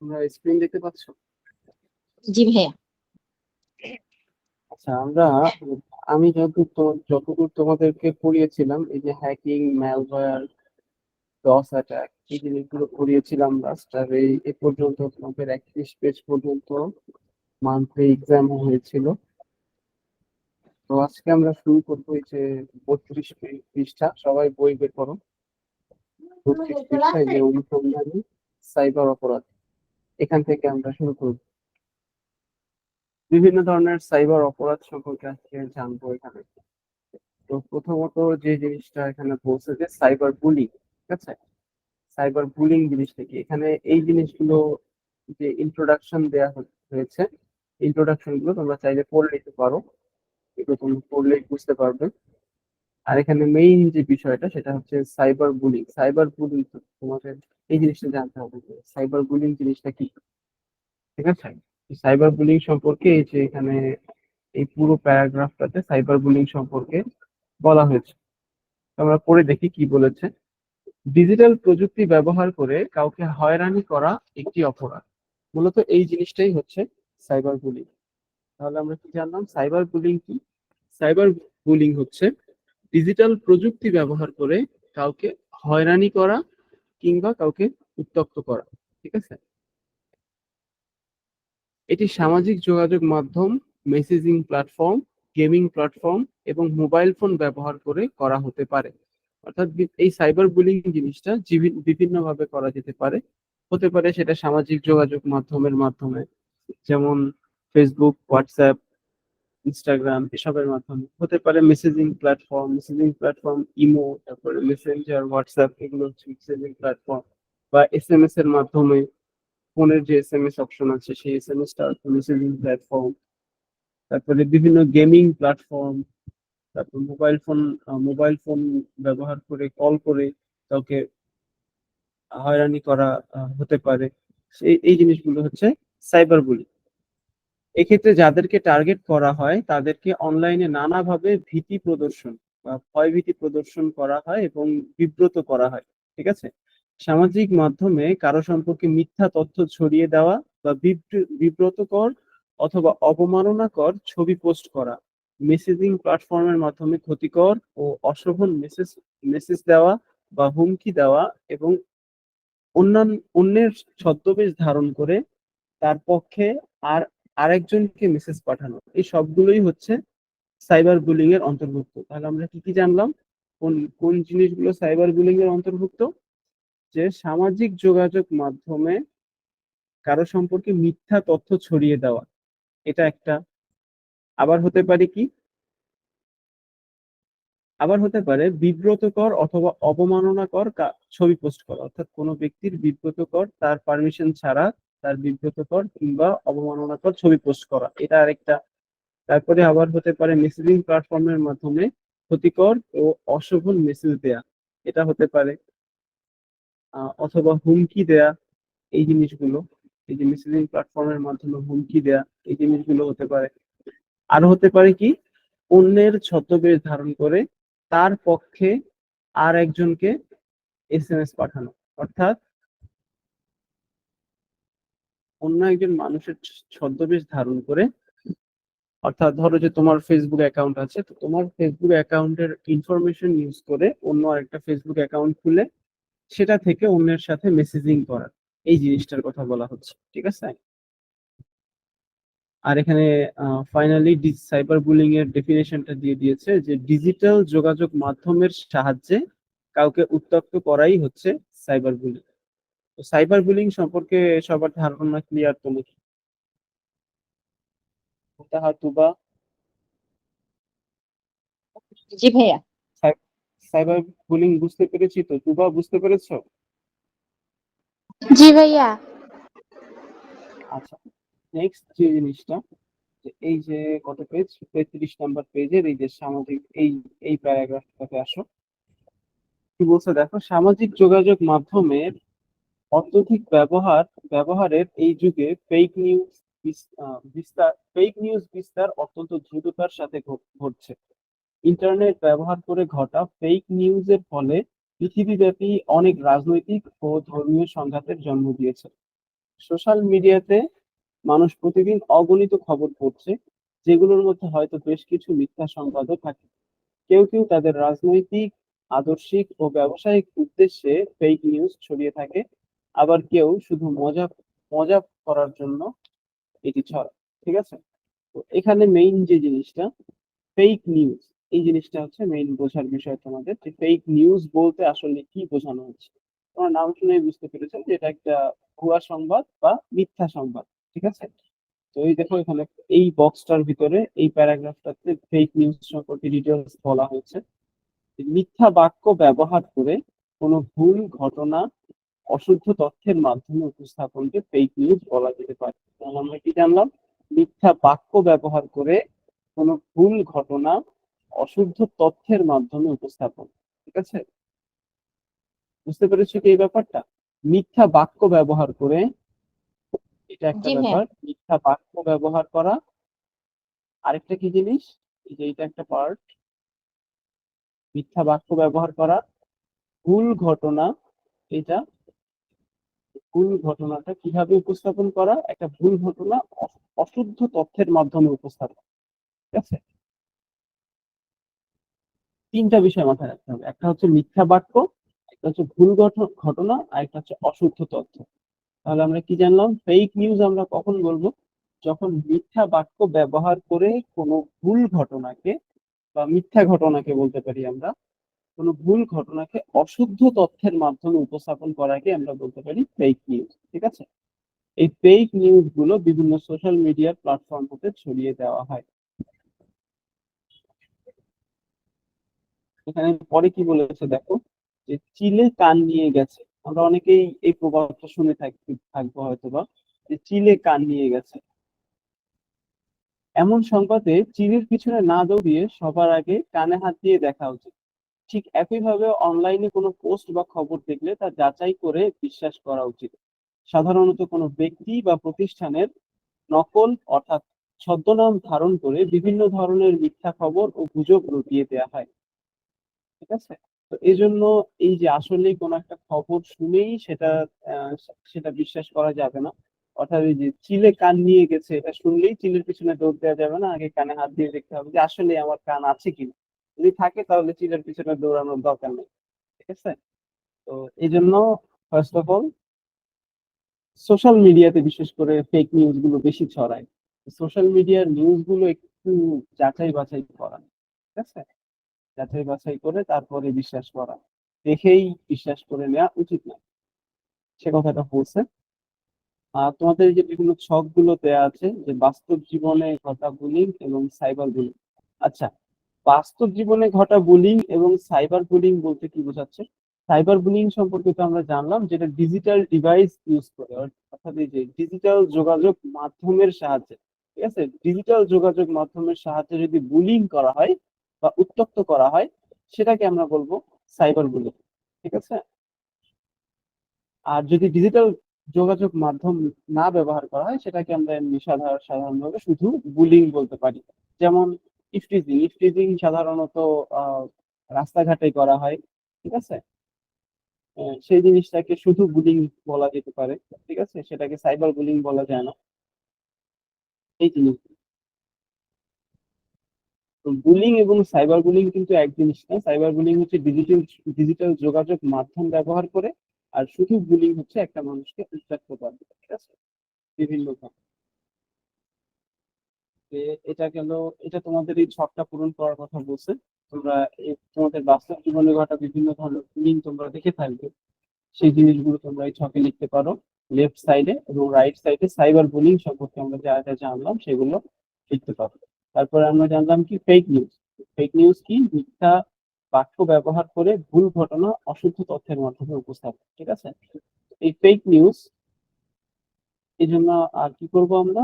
তোমরা স্ক্রিন দেখতে পাচ্ছ? জি ভাইয়া। আচ্ছা, আমি যতদূর তোমাদেরকে পড়িয়েছিলাম, এই যে হ্যাকিং, ম্যালওয়্যার, ডস অ্যাটাক, এই জিনিসগুলো পড়িয়েছিলাম লাস্ট। আর এ পর্যন্ত তোমাদের 31 পেজ পর্যন্ত মান্থলি এক্সাম হয়েছিল। তো আজকে আমরা শুরু করবো এই যে 32 পৃষ্ঠা, সবাই বই বের করো। 32 পৃষ্ঠায় যে অনুসন্ধানী সাইবার অপরাধ, এখান থেকে আমরা শুরু করব। বিভিন্ন ধরনের সাইবার অপরাধ সম্পর্কে আজকে জানবো এখানে। তো প্রথমত যে জিনিসটা এখানে বলছে যে সাইবার বুলিং, ঠিক আছে? সাইবার বুলিং জিনিসটা কি? এখানে এই জিনিসগুলো যে ইন্ট্রোডাকশন দেয়া হয়েছে, ইন্ট্রোডাকশন গুলো তোমরা চাইলে পড়ে নিতে পারো, এগুলো তুমি পড়লেই বুঝতে পারবে। আর এখানে মেইন যে বিষয়টা সেটা হচ্ছে সাইবার বুলিং। সাইবার বুলিং তোমাদের এই জিনিসটা জানতে হবে যে সাইবার বুলিং জিনিসটা কি, ঠিক আছে? সাইবার বুলিং সম্পর্কে এই যে এখানে এই পুরো প্যারাগ্রাফটাতে সাইবার বুলিং সম্পর্কে বলা হয়েছে। আমরা পড়ে দেখি কি বলেছে। ডিজিটাল প্রযুক্তি ব্যবহার করে কাউকে হয়রানি করা একটি অপরাধ। মূলত এই জিনিসটাই হচ্ছে সাইবার বুলিং। তাহলে আমরা কি জানলাম সাইবার বুলিং কি? সাইবার বুলিং হচ্ছে ডিজিটাল প্রযুক্তি ব্যবহার করে কাউকে হয়রানি করা কিংবা কাউকে উত্ত্যক্ত করা, ঠিক আছে? এটি সামাজিক যোগাযোগ মাধ্যম, মেসেজিং প্ল্যাটফর্ম, গেমিং প্ল্যাটফর্ম এবং মোবাইল ফোন ব্যবহার করে করা হতে পারে। অর্থাৎ এই সাইবার বুলিং জিনিসটা বিভিন্ন ভাবে করা যেতে পারে। হতে পারে সেটা সামাজিক যোগাযোগ মাধ্যমের মাধ্যমে, যেমন ফেসবুক, হোয়াটসঅ্যাপ, ইনস্টাগ্রাম, এসবের মাধ্যমে। হতে পারে মেসেজিং প্ল্যাটফর্ম ইমো, তারপরে মেসেঞ্জার, হোয়াটসঅ্যাপ, এগুলো হচ্ছে মেসেজিং প্ল্যাটফর্ম। বা এসএমএস এর মাধ্যমে, ফোনের যে এসএমএস অপশন আছে সেই এসএমএস টা মেসেজিং প্ল্যাটফর্ম। তারপরে বিভিন্ন গেমিং প্ল্যাটফর্ম, তারপর মোবাইল ফোন ব্যবহার করে কল করে কাউকে হয়রানি করা হতে পারে। এই জিনিসগুলো হচ্ছে সাইবার বুলিং। এক্ষেত্রে যাদেরকে টার্গেট করা হয় তাদেরকে অনলাইনে নানাভাবে ভীতি প্রদর্শন বা ভয়ভীতি প্রদর্শন করা হয় এবং বিব্রত করা হয়, ঠিক আছে? সামাজিক মাধ্যমে কারো সম্পর্কে মিথ্যা তথ্য ছড়িয়ে দেওয়া বা বিব্রতকর অথবা অবমাননাকর ছবি পোস্ট করা, মেসেজিং প্ল্যাটফর্মের মাধ্যমে ক্ষতিকর ও অশোভন মেসেজ দেওয়া বা হুমকি দেওয়া এবং অন্যের ছদ্মবেশ ধারণ করে তার পক্ষে আর আরেকজনকে মেসেজ পাঠানো, এই সবগুলোই হচ্ছে সাইবার বুলিং এর অন্তর্ভুক্ত। তাহলে আমরা কি কি জানলাম? কোন কোন জিনিসগুলো সাইবার বুলিং এর অন্তর্ভুক্ত? যে সামাজিক যোগাযোগ মাধ্যমে কারো সম্পর্কে মিথ্যা তথ্য ছড়িয়ে দেওয়া, এটা একটা। আবার হতে পারে কি? আবার হতে পারে বিব্রতকর অথবা অবমাননাকর ছবি পোস্ট করা, অর্থাৎ কোনো ব্যক্তির বিব্রতকর, তার পারমিশন ছাড়া তার বিব্রতকর কিংবা অবমাননাকর ছবি পোস্ট করা, এটা আরেকটা। তারপরে আবার হতে পারে মেসেজিং প্ল্যাটফর্মের মাধ্যমে ক্ষতিকর ও অশোভন মেসেজ দেয়া, এটা হতে পারে। অথবা হুমকি দেয়া, এই জিনিসগুলো, এই যে মেসেজিং প্ল্যাটফর্মের মাধ্যমে হুমকি দেয়া, এই জিনিসগুলো হতে পারে। আর হতে পারে কি? অন্যের ছদ্মবেশ ধারণ করে তার পক্ষে আর একজনকে এসএমএস পাঠানো, অর্থাৎ অন্য একজন মানুষের ছদ্মবেশ ধারণ করে, অর্থাৎ ধরো যে তোমার ফেসবুক অ্যাকাউন্ট আছে, তো তোমার ফেসবুক অ্যাকাউন্টের ইনফরমেশন ইউজ করে অন্য আরেকটা ফেসবুক অ্যাকাউন্ট খুলে সেটা থেকে অন্যের সাথে মেসেজিং করা, এই জিনিসটার কথা বলা হচ্ছে, ঠিক আছে? আর এখানে ফাইনালি সাইবার বুলিং এর ডেফিনেশনটা দিয়ে দিয়েছে যে ডিজিটাল যোগাযোগ মাধ্যমের সাহায্যে কাউকে উত্ত্যক্ত করাই হচ্ছে সাইবার বুলিং। তো সাইবার বুলিং সম্পর্কে সবার ধারণা ক্লিয়ার তো নাকি? তাহা তুবা, জি ভাইয়া। সাইবার বুলিং বুঝতে পেরেছি তো? তুবা বুঝতে পেরেছো? জি ভাইয়া। আচ্ছা, নেক্সট যে জিনিসটা, যে এই যে কত পেজ, 33 নম্বর পেজের এই যে সামাজিক, এই প্যারাগ্রাফটাতে আসো। কি বলছে দেখো, সামাজিক যোগাযোগ মাধ্যমের অত্যধিক ব্যবহারের এই যুগে ফেক নিউজ বিস্তার অত্যন্ত দ্রুততার সাথে ঘটছে। ইন্টারনেট ব্যবহার করে ঘটা ফেক নিউজের ফলে পৃথিবীব্যাপী অনেক রাজনৈতিক ও ধর্মীয় সংঘাতের জন্ম দিয়েছে। সোশ্যাল মিডিয়াতে মানুষ প্রতিদিন অগণিত খবর পড়ছে, যেগুলোর মধ্যে হয়তো বেশ কিছু মিথ্যা সংবাদও থাকে। কেউ কেউ তাদের রাজনৈতিক, আদর্শিক ও ব্যবসায়িক উদ্দেশ্যে ফেক নিউজ ছড়িয়ে থাকে, আবার কেউ শুধু মজা মজা করার জন্য এটি ছড়ায়। ঠিক আছে, তো এখানে মেইন যে জিনিসটা, ফেক নিউজ, এই জিনিসটা হচ্ছে মেইন বোঝার বিষয় তোমাদের, যে ফেক নিউজ বলতে আসলে কি বোঝানো হচ্ছে। তোমার নাম শুনে বুঝতে পেরেছো যে এটা একটা ভুয়া সংবাদ বা মিথ্যা সংবাদ। ঠিক আছে, তো এই দেখো এখানে এই বক্সটার ভিতরে এই প্যারাগ্রাফটাতে ফেক নিউজ সম্পর্কে ডিটেলস বলা হয়েছে। মিথ্যা বাক্য ব্যবহার করে কোনো ভুল ঘটনা অশুদ্ধ তথ্যের মাধ্যমে উপস্থাপনকে ফেক নিউজ বলা যেতে পারে। তাহলে আমরা কি জানলাম? মিথ্যা বাক্য ব্যবহার করে কোনো ভুল ঘটনা অশুদ্ধ তথ্যের মাধ্যমে উপস্থাপন। ঠিক আছে, বুঝতে পেরেছো কি এই ব্যাপারটা? মিথ্যা বাক্য ব্যবহার করে, এটা একটা জি ভাইয়া। ব্যাপার, মিথ্যা বাক্য ব্যবহার করা। আরেকটা কি জিনিস, এই যে এটা একটা পার্ট, মিথ্যা বাক্য ব্যবহার করা, ভুল ঘটনা, এটা ভুল ঘটনাটা কিভাবে উপস্থাপন করা, একটা ভুল ঘটনা অশুদ্ধ তথ্যের মাধ্যমে উপস্থাপন। ঠিক আছে, তিনটা বিষয় মাথায় রাখতে হবে, একটা হচ্ছে মিথ্যা বাক্য, একটা হচ্ছে ভুল ঘটনা, আর একটা হচ্ছে অশুদ্ধ তথ্য। তাহলে আমরা কি জানলাম? ফেক নিউজ আমরা কখন বলবো? যখন মিথ্যা বাক্য ব্যবহার করে কোনো ভুল ঘটনাকে, বা মিথ্যা ঘটনাকে বলতে পারি আমরা, কোনো ভুল ঘটনাকে অশুদ্ধ তথ্যের মাধ্যমে উপস্থাপন করাকে আমরা বলতে পারি ফেক নিউজ। ঠিক আছে, এই ফেক নিউজ গুলো বিভিন্ন সোশ্যাল মিডিয়ার প্ল্যাটফর্ম হতে ছড়িয়ে দেওয়া হয়। এখানে পরে কি বলেছে দেখো, যে চিলে কান নিয়ে গেছে। আমরা অনেকেই এই প্রবাদটা শুনে থাকবো হয়তোবা, যে চিলে কান নিয়ে গেছে। এমন সংবাদে চিলের পিছনে না দৌড়িয়ে সবার আগে কানে হাত দিয়ে দেখা উচিত। ঠিক একইভাবে অনলাইনে কোনো পোস্ট বা খবর দেখলে তা যাচাই করে বিশ্বাস করা উচিত। সাধারণত কোনো ব্যক্তি বা প্রতিষ্ঠানের নকল অর্থাৎ ছদ্মনাম ধারণ করে বিভিন্ন ধরনের মিথ্যা খবর ও গুজব রটিয়ে দেওয়া হয়। ঠিক আছে, তো এই জন্য এই যে আসলে কোনো একটা খবর শুনেই সেটা আহ, সেটা বিশ্বাস করা যাবে না। অর্থাৎ এই যে চিলে কান নিয়ে গেছে, এটা শুনলেই চিলের পিছনে দৌড় দেওয়া যাবে না, আগে কানে হাত দিয়ে দেখতে হবে যে আসলে আমার কান আছে কিনা। যদি থাকে তাহলে চিলের পিছনে দৌড়ানোর দরকার নেই। ঠিক আছে, তো এই জন্য ফার্স্ট অফ অল সোশ্যাল মিডিয়াতে বিশেষ করে ফেক নিউজ গুলো বেশি ছড়ায়। সোশ্যাল মিডিয়ার নিউজ গুলো একটু যাচাই বাছাই করা। ঠিক আছে, যাচাই বাছাই করে তারপরে বিশ্বাস করা, দেখেই বিশ্বাস করে নেওয়া উচিত না, সে কথাটা বলছে। তোমাদের এই যে বিভিন্ন ছক গুলো দেয়া আছে, যে বাস্তব জীবনে ঘটা বুলিং এবং সাইবার বুলিং। আচ্ছা, বাস্তব জীবনে ঘটা বুলিং এবং সাইবার বুলিং বলতে কি বোঝাচ্ছে? সাইবার বুলিং সম্পর্কে তো আমরা জানলাম, যেটা ডিজিটাল ডিভাইস ইউজ করে, অর্থাৎ এই যে ডিজিটাল যোগাযোগ মাধ্যমের সাহায্যে। ঠিক আছে, ডিজিটাল যোগাযোগ মাধ্যমের সাহায্যে যদি বুলিং করা হয় বা উত্ত্যক্ত করা হয়, সেটাকে আমরা বলবো সাইবার বুলিং। ঠিক আছে, আর যদি ডিজিটাল যোগাযোগ মাধ্যম না ব্যবহার করা হয়, সেটাকে আমরা এমনি সাধারণভাবে শুধু বুলিং বলতে পারি। যেমন ইফটিজিং, ইফটিজিং সাধারণত আহ রাস্তাঘাটে করা হয়। ঠিক আছে, সেই জিনিসটাকে শুধু বুলিং বলা যেতে পারে। ঠিক আছে, সেটাকে সাইবার বুলিং বলা যায় না। এই জিনিস, বুলিং এবং সাইবার বুলিং কিন্তু এক জিনিস না। সাইবার বুলিং হচ্ছে ডিজিটাল ডিজিটাল যোগাযোগ মাধ্যম ব্যবহার করে, আর শুধু বুলিং হচ্ছে একটা মানুষকে উত্ত্যক্ত করা। ঠিক আছে, বিভিন্ন এটা গেল, এটা তোমাদের এই ছকটা পূরণ করার কথা বলছে। তোমরা তোমাদের বাস্তব জীবনে ঘটা বিভিন্ন ধরনের বুলিং তোমরা দেখে থাকবে, সেই জিনিসগুলো তোমরা এই ছকে লিখতে পারো। লেফট সাইডে এবং রাইট সাইডে সাইবার বুলিং সম্পর্কে আমরা যা যা জানলাম সেগুলো লিখতে পারো। তারপরে আমরা জানলাম কি ফেক নিউজ। ফেক নিউজ কি? মিথ্যা বাক্য ব্যবহার করে ভুল ঘটনা অশুদ্ধ তথ্যের মাধ্যমে উপস্থাপন। ঠিক আছে, এই ফেক নিউজ, এই জন্য আর কি করবো আমরা?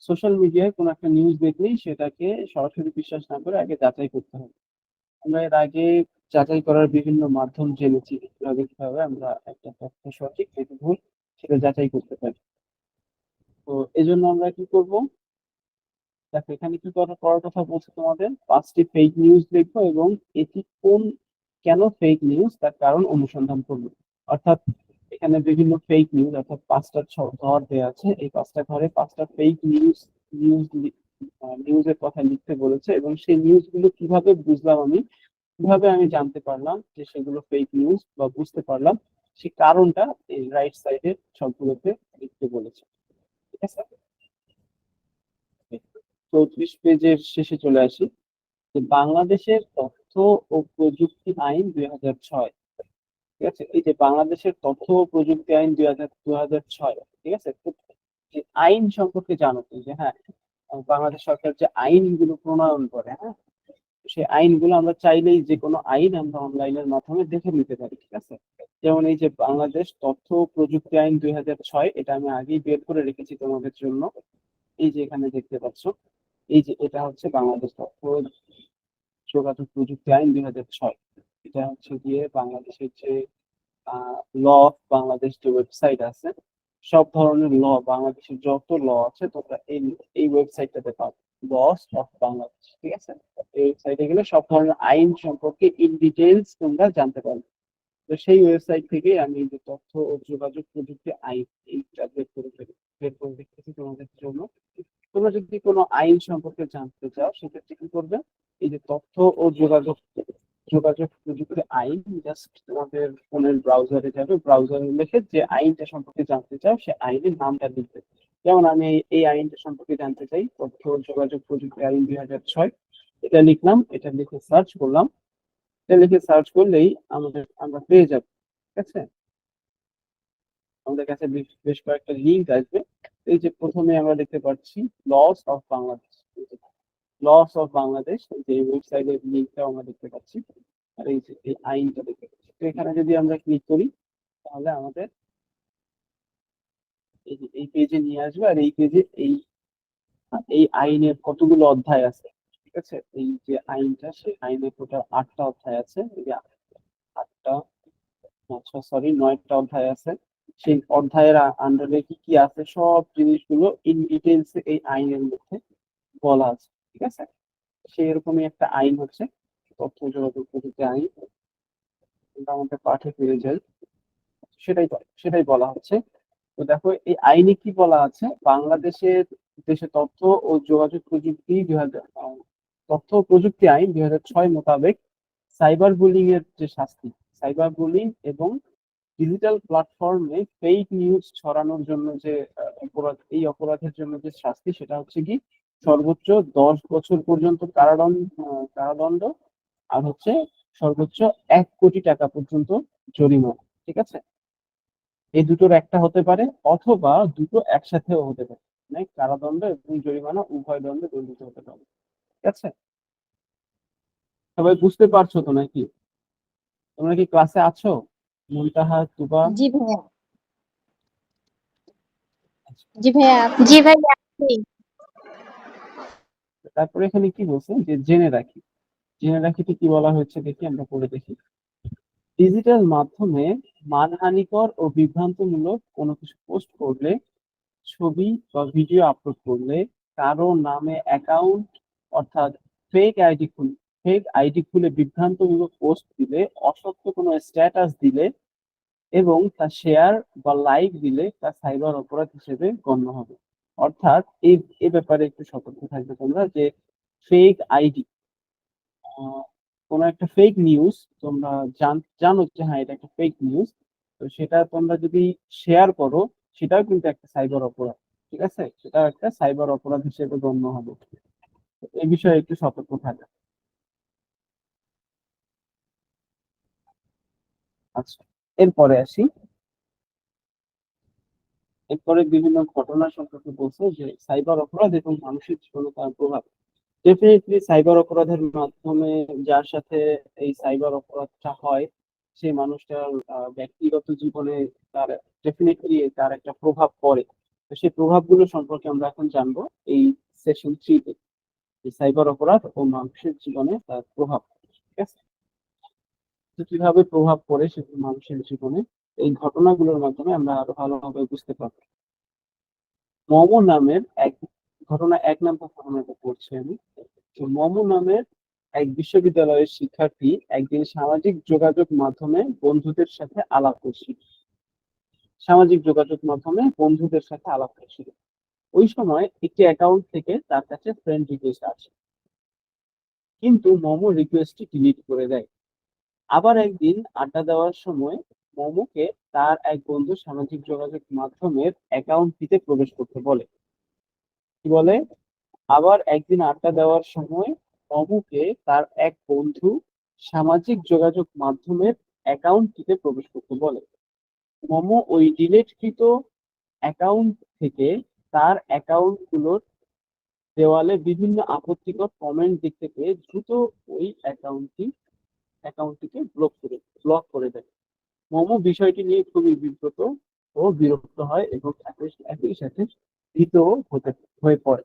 সোশ্যাল মিডিয়ায় কোনো একটা নিউজ দেখলেই সেটাকে সরাসরি বিশ্বাস না করে আগে যাচাই করতে হবে। আমরা এর আগে যাচাই করার বিভিন্ন মাধ্যম জেনেছি, কিভাবে কিভাবে আমরা একটা তথ্য সঠিক নাকি ভুল সেটা যাচাই করতে পারি। তো এই জন্য আমরা কি করব? দেখো এখানে কি করার কথা বলছে তোমাদের, 5টি ফেক নিউজ দেখবো এবং এটি কেন ফেক নিউজ তার কারণ অনুসন্ধান করবো। অর্থাৎ এখানে বিভিন্ন ফেক নিউজ অর্থাৎ 5টা ঘর দেওয়া আছে, এই 5টা ঘরে 5টা ফেক নিউজ নিউজের কথা লিখতে বলেছে, এবং সেই নিউজগুলো কিভাবে বুঝলাম আমি, কিভাবে আমি জানতে পারলাম যে সেগুলো ফেক নিউজ বা বুঝতে পারলাম, সেই কারণটা এই রাইট সাইডের সবগুলোতে লিখতে বলেছে। ঠিক আছে, 34 পেজের শেষে চলে আসি। যে বাংলাদেশের তথ্য ও প্রযুক্তি আইন 2006, ঠিক আছে, এই যে বাংলাদেশের তথ্য ও প্রযুক্তি আইন 2006, ঠিক আছে, তো যে আইন সম্পর্কে জানো তো, যে হ্যাঁ, বাংলাদেশ সরকার যে আইনগুলো প্রণয়ন করে, হ্যাঁ, সেই আইনগুলো আমরা চাইলেই যে কোনো আইন আমরা অনলাইনের মাধ্যমে দেখে নিতে পারি। ঠিক আছে, যেমন এই যে বাংলাদেশ তথ্য ও প্রযুক্তি আইন 2006, এটা আমি আগেই বের করে রেখেছি তোমাদের জন্য। এই যে এখানে দেখতে পাচ্ছ, এই যে এটা হচ্ছে বাংলাদেশ তথ্য ও যোগাযোগ প্রযুক্তি আইন 2006। এটা হচ্ছে গিয়ে বাংলাদেশের যে ল অফ বাংলাদেশ যে ওয়েবসাইট আছে, সব ধরনের ল, বাংলাদেশের যত ল আছে তোমরা এই এই ওয়েবসাইটটাতে পাবে, লস অফ বাংলাদেশ। ঠিক আছে, এই ওয়েবসাইটে গেলে সব ধরনের আইন সম্পর্কে ইন ডিটেইলস তোমরা জানতে পারবে। তো সেই ওয়েবসাইট থেকে আমি যে তথ্য ও যোগাযোগ প্রযুক্তি আইন, এইটা বের করে রেখেছি তোমাদের জন্য। তোমরা যদি কোনো আইন সম্পর্কে জানতে চাও সেক্ষেত্রে কি করবে, এই যে তথ্য ও যোগাযোগ যোগাযোগ প্রযুক্তি আইন, জাস্ট তোমাদের ফোনের ব্রাউজারে যাবে, ব্রাউজারে লিখে যে আইনটা সম্পর্কে জানতে চাও সে আইনের নামটা লিখবে। যেমন আমি এই আইনটা সম্পর্কে জানতে চাই, তথ্য ও যোগাযোগ প্রযুক্তি আইন 2006, এটা লিখলাম, এটা লিখে সার্চ করলাম। এটা লিখে সার্চ করলেই আমরা পেয়ে যাব। ঠিক আছে, আমাদের কাছে বেশ কয়েকটা লিঙ্ক আসবে। এই যে প্রথমে আমরা দেখতে পাচ্ছি loss of Bangladesh, loss of Bangladesh, যে ওয়েবসাইটের লিঙ্কটাও আমরা দেখতে পাচ্ছি, আর এই যে এই আইনটা দেখতে পাচ্ছি। তো এখানে যদি আমরা ক্লিক করি তাহলে আমাদের এই যে এই পেজে নিয়ে আসবে, আর এই পেজে এই এই আইনের কতগুলো অধ্যায় আছে। ঠিক আছে, এই যে আইনটা, সেই আইনের টোটাল 8টা অধ্যায় আছে, এই যে 8টা, আচ্ছা সরি 9টা অধ্যায় আছে। সেই অধ্যায়ের আন্ডারে কি কি আছে সব জিনিসগুলো ইন ডিটেলস এই আইনের মধ্যে বলা আছে। ঠিক আছে, সেই এরকমই একটা আইন হচ্ছে তথ্য যোগাযোগ প্রযুক্তি আইন। কিন্তু আমাদের পাঠে ফিরে যাই, সেটাই বলা হচ্ছে। তো দেখো এই আইনে কি বলা আছে, বাংলাদেশের দেশে তথ্য ও যোগাযোগ প্রযুক্তি 2000, তথ্য ও প্রযুক্তি আইন 2006 মোতাবেক সাইবার বুলিং এর যে শাস্তি, সাইবার বুলিং এবং ডিজিটাল প্ল্যাটফর্মে ফেক নিউজ ছড়ানোর জন্য যে অপরাধ, এই অপরাধের জন্য যে শাস্তি সেটা হচ্ছে কি সর্বোচ্চ 10 বছর পর্যন্ত কারাদণ্ড, আর হচ্ছে সর্বোচ্চ 1 কোটি টাকা পর্যন্ত জরিমানা। ঠিক আছে, এই দুটোর একটা হতে পারে, অথবা দুটো একসাথেও হতে পারে, মানে কারাদণ্ড এবং জরিমানা উভয় দণ্ডে দণ্ডিত হতে পারে। ঠিক আছে, সবাই বুঝতে পারছো তো নাকি? তোমরা কি ক্লাসে আছো? মুনতাহা, তুবা? জি ভাইয়া। জি ভাইয়া জি ভাইয়া আছি। তারপরে এখানে কি বলছে, যে জেনে রাখি, জেনে রাখিতে কি বলা হয়েছে দেখি, আমরা পড়ে দেখি। ডিজিটাল মাধ্যমে মানহানিকর ও বিভ্রান্তমূলক কোনো কিছু পোস্ট করলে, ছবি বা ভিডিও আপলোড করলে, কারো নামে অ্যাকাউন্ট অর্থাৎ ফেক আইডি খুলে বিভ্রান্তমূলক পোস্ট দিলে, অসত্য কোনো স্ট্যাটাস দিলে এবং তা শেয়ার বা লাইক দিলে তা সাইবার অপরাধ হিসেবে গণ্য হবে। অর্থাৎ এই ব্যাপারে একটু সতর্ক থাকবে তোমরা, যে ফেক আইডি, কোনো একটা ফেক নিউজ তোমরা জানো যে হ্যাঁ এটা একটা ফেক নিউজ, তো সেটা তোমরা যদি শেয়ার করো সেটাও কিন্তু একটা সাইবার অপরাধ। ঠিক আছে, সেটা একটা সাইবার অপরাধ হিসেবে গণ্য হবে। তো এই বিষয়ে একটু সতর্ক থাকা। আচ্ছা, এরপরে আসি। এরপরে বিভিন্ন ঘটনা সম্পর্কে বলছে, যে সাইবার অপরাধ এবং মানুষের জীবনে তার প্রভাব। ডেফিনেটলি সাইবার অপরাধের মাধ্যমে যার সাথে এই সাইবার অপরাধটা হয়, সেই মানুষটার ব্যক্তিগত জীবনে তার ডেফিনেটলি তার একটা প্রভাব পড়ে। তো সেই প্রভাবগুলো সম্পর্কে আমরা এখন জানবো এই সেশন 3-তে, এই সাইবার অপরাধ ও মানুষের জীবনে তার প্রভাব। ঠিক আছে, তো কিভাবে প্রভাব পড়ে সেগুলো মানুষের জীবনে, এই ঘটনাগুলোর মাধ্যমে আমরা আরো ভালোভাবে বুঝতে পারবো। মম নামের এক ঘটনা, 1 নম্বর ঘটনাটা পড়ছি আমি। তো মম নামের এক বিশ্ববিদ্যালয়ের শিক্ষার্থী একদিন সামাজিক যোগাযোগ মাধ্যমে বন্ধুদের সাথে আলাপ করছিল। সামাজিক যোগাযোগ মাধ্যমে বন্ধুদের সাথে আলাপ করছিল। ওই সময় একটি অ্যাকাউন্ট থেকে তার কাছে ফ্রেন্ড রিকোয়েস্ট আসে, কিন্তু মোমো রিকোয়েস্টটি ডিলিট করে দেয়। আবার একদিন আড্ডা দেওয়ার সময় মোমোকে তার এক বন্ধু সামাজিক যোগাযোগ মাধ্যমের অ্যাকাউন্টটিতে প্রবেশ করতে বলে। কি বলে? আবার একদিন আড্ডা দেওয়ার সময় মোমোকে তার এক বন্ধু সামাজিক যোগাযোগ মাধ্যমের অ্যাকাউন্টটিতে প্রবেশ করতে বলে। মোমো ওই ডিলিটকৃত অ্যাকাউন্ট থেকে তার অ্যাকাউন্টগুলোর দেওয়ালে বিভিন্ন আপত্তিকর কমেন্ট দেখতে পেয়ে দ্রুত ওই অ্যাকাউন্টটিকে ব্লক করে দেয়। মোমো বিষয়টি নিয়ে খুবই বিব্রত ও বিরক্ত হয় এবং একই সাথে ভীত হয়ে পড়ে।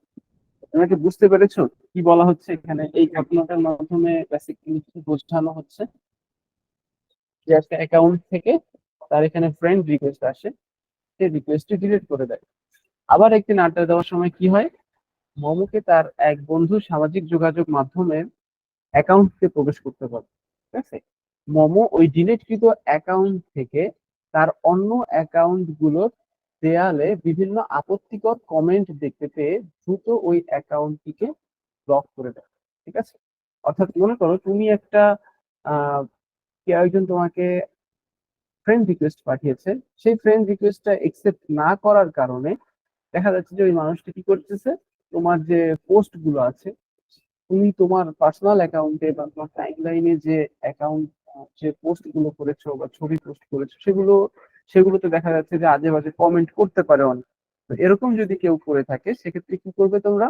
তোমরা কি বুঝতে পেরেছো কি বলা হচ্ছে এখানে? এই ঘটনাটার মাধ্যমে বেসিক্যালি কি বোঝানো হচ্ছে? যে একটা অ্যাকাউন্ট থেকে তার এখানে ফ্রেন্ড রিকোয়েস্ট আসে, সে রিকোয়েস্টটি ডিলিট করে দেয়। আবার একদিন আড্ডা দেওয়ার সময় কি হয়, মোমোকে তার এক বন্ধু সামাজিক যোগাযোগ মাধ্যমের অ্যাকাউন্টে প্রবেশ করতে বলে। ঠিক আছে? মোমো ওই ডিলিটকৃত অ্যাকাউন্ট থেকে তার অন্য অ্যাকাউন্ট গুলোর দেয়ালে বিভিন্ন আপত্তিকর কমেন্ট দেখতে পেয়ে দ্রুত ওই অ্যাকাউন্টটিকে ব্লক করে দেয়। ঠিক আছে? অর্থাৎ মনে করো তুমি একটা কেউ একজন তোমাকে ফ্রেন্ড রিকোয়েস্ট পাঠিয়েছে, সেই ফ্রেন্ড রিকোয়েস্টটা একসেপ্ট না করার কারণে দেখা যাচ্ছে যে ওই মানুষটা কি করতেছে, তোমার যে পোস্ট গুলো আছে, তুমি তোমার পার্সোনাল অ্যাকাউন্টে বা তোমার টাইমলাইনে যে অ্যাকাউন্ট যে পোস্ট গুলো করেছো বা ছবি পোস্ট করেছো, সেগুলোতে দেখা যাচ্ছে যে আজে বাজে কমেন্ট করতে পারে অনেক। তো এরকম যদি কেউ করে থাকে সেক্ষেত্রে কি করবে তোমরা?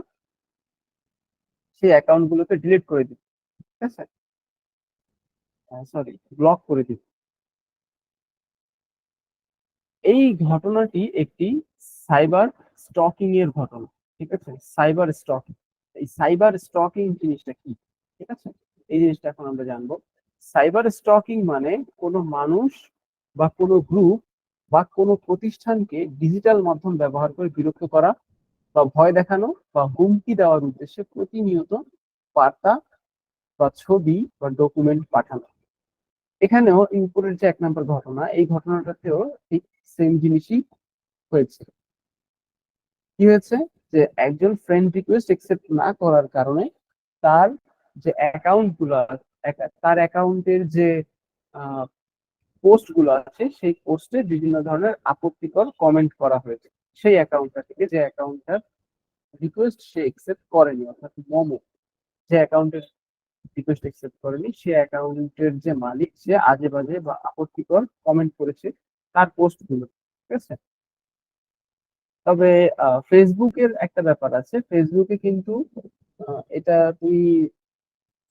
সেই অ্যাকাউন্ট গুলোকে ডিলিট করে দিবে। ঠিক আছে? সরি, ব্লক করে দিবে। এই ঘটনাটি একটি সাইবার স্টকিং এর ঘটনা। ঠিক আছে? সাইবার স্টকিং, এই সাইবার স্টকিং জিনিসটা কি? ঠিক আছে, এই জিনিসটা এখন আমরা জানবো। সাইবার স্টকিং মানে কোনো মানুষ বা কোনো গ্রুপ বা কোনো প্রতিষ্ঠানকে ডিজিটাল মাধ্যম ব্যবহার করে বিরক্ত করা বা ভয় দেখানো বা হুমকি দেওয়ার উদ্দেশ্যে প্রতিনিয়ত বার্তা বা ছবি বা ডকুমেন্ট পাঠানো। এখানেও এই উপরের যে 1 নম্বর ঘটনা, এই ঘটনাটাতেও ঠিক সেম জিনিসই হয়েছে। কি হয়েছে? যে একজন ফ্রেন্ড রিকোয়েস্ট একসেপ্ট না করার কারণে তার যে অ্যাকাউন্ট গুলো তার অ্যাকাউন্টের যে পোস্ট গুলো আছে, সেই পোস্টে বিভিন্ন ধরনের আপত্তিকর কমেন্ট করা হয়েছে সেই অ্যাকাউন্টটা থেকে, যে অ্যাকাউন্টটার রিকোয়েস্ট সে একসেপ্ট করেনি। অর্থাৎ মোমো যে অ্যাকাউন্টের রিকোয়েস্ট একসেপ্ট করেনি, সে অ্যাকাউন্টের যে মালিক, সে আজে বাজে বা আপত্তিকর কমেন্ট করেছে তার পোস্ট গুলো। ঠিক আছে? তবে ফেসবুকের একটা ব্যাপার আছে, ফেসবুকে কিন্তু এটা তুমি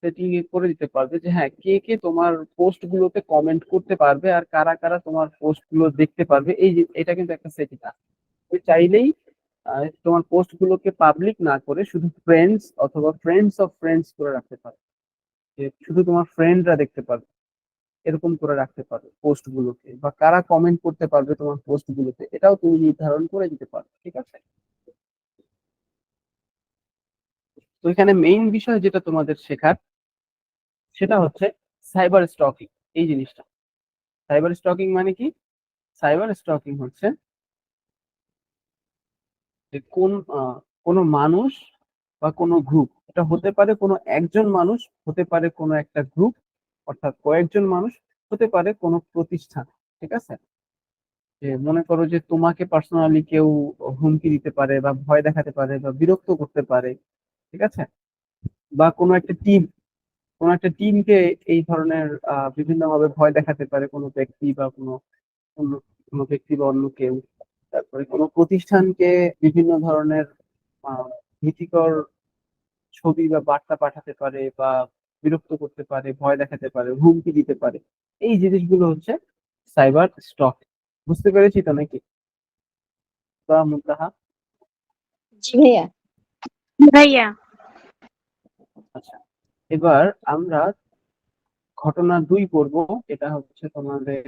সেটিং এ করে দিতে পারবে যে হ্যাঁ, কে কে তোমার পোস্ট গুলোতে কমেন্ট করতে পারবে আর কারা কারা তোমার পোস্ট গুলো দেখতে পারবে। এই যে এটা কিন্তু একটা সেটিং আছে। তুমি চাইলেই তোমার পোস্ট গুলোকে পাবলিক না করে শুধু ফ্রেন্ডস অথবা ফ্রেন্ডস অফ ফ্রেন্ডস করে রাখতে পারো, যে শুধু তোমার ফ্রেন্ডরা দেখতে পারবে, এরকম করে রাখতে পারো পোস্ট গুলোকে। বা কারা কমেন্ট করতে পারবে তোমার পোস্ট গুলোতে, এটাও তুমি নির্ধারণ করে দিতে পারো। ঠিক আছে? তো এখানে মেইন বিষয় যেটা তোমাদের শেখার, সেটা হচ্ছে সাইবার স্টকিং। এই জিনিসটা, সাইবার স্টকিং মানে কি? সাইবার স্টকিং হচ্ছে যে কোনো মানুষ বা কোনো গ্রুপ, এটা হতে পারে কোনো একজন মানুষ, হতে পারে কোনো একটা গ্রুপ অর্থাৎ কয়েকজন মানুষ, হতে পারে কোনো প্রতিষ্ঠান। ঠিক আছে? যে মনে করো যে তোমাকে পার্সোনালি কেউ হুমকি দিতে পারে বা ভয় দেখাতে পারে বা বিরক্ত করতে পারে। ঠিক আছে? বা কোনো একটা টিমকে এই ধরনের বিভিন্ন ভাবে ভয় দেখাতে পারে কোনো ব্যক্তি বা অন্য কোনো ব্যক্তি বা অন্য কেউ। তারপরে কোনো প্রতিষ্ঠানকে বিভিন্ন ধরনের ভীতিকর ছবি বা বার্তা পাঠাতে পারে বা বিরক্ত করতে পারে, ভয় দেখাতে পারে, হুমকি দিতে পারে। এই জিনিসগুলো হচ্ছে সাইবার স্টক। বুঝতে পেরেছি তো নাকি বা মুনতাহা? জি ভাইয়া। ভাইয়া। আচ্ছা, এবার আমরা ঘটনা 2 পড়বো। এটা হচ্ছে তোমাদের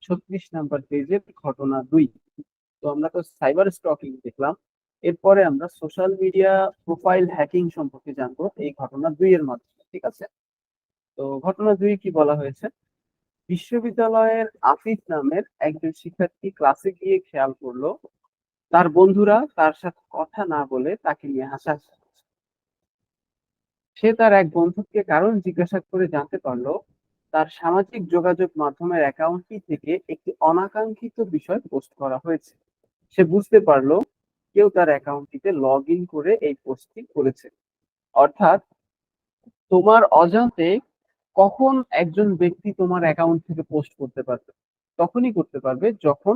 36 নম্বর পেজের ঘটনা 2। তো আমরা তো সাইবার স্টকিং দেখলাম, এরপরে আমরা সোশ্যাল মিডিয়া প্রোফাইল হ্যাকিং সম্পর্কে জানবো এই ঘটনা 2 এর মাধ্যমে। ঠিক আছে? তো ঘটনা 2 কি বলা হয়েছে? বিশ্ববিদ্যালয়ের আফিফ নামের একজন শিক্ষার্থী ক্লাসে গিয়ে খেয়াল করলো তার বন্ধুরা তার সাথে কথা না বলে তাকে নিয়ে হাসাহাসি করছে। সে তার এক বন্ধুকে কারণ জিজ্ঞাসা করে জানতে পারলো তার সামাজিক যোগাযোগ মাধ্যমের অ্যাকাউন্টটি থেকে একটি অনাকাঙ্ক্ষিত বিষয় পোস্ট করা হয়েছে। সে বুঝতে পারলো কেউ তার অ্যাকাউন্টটিতে লগ ইন করে এই পোস্টটি করেছে। অর্থাৎ তোমার অজান্তে কখন একজন ব্যক্তি তোমার অ্যাকাউন্ট থেকে পোস্ট করতে পারবে, তখনই করতে পারবে যখন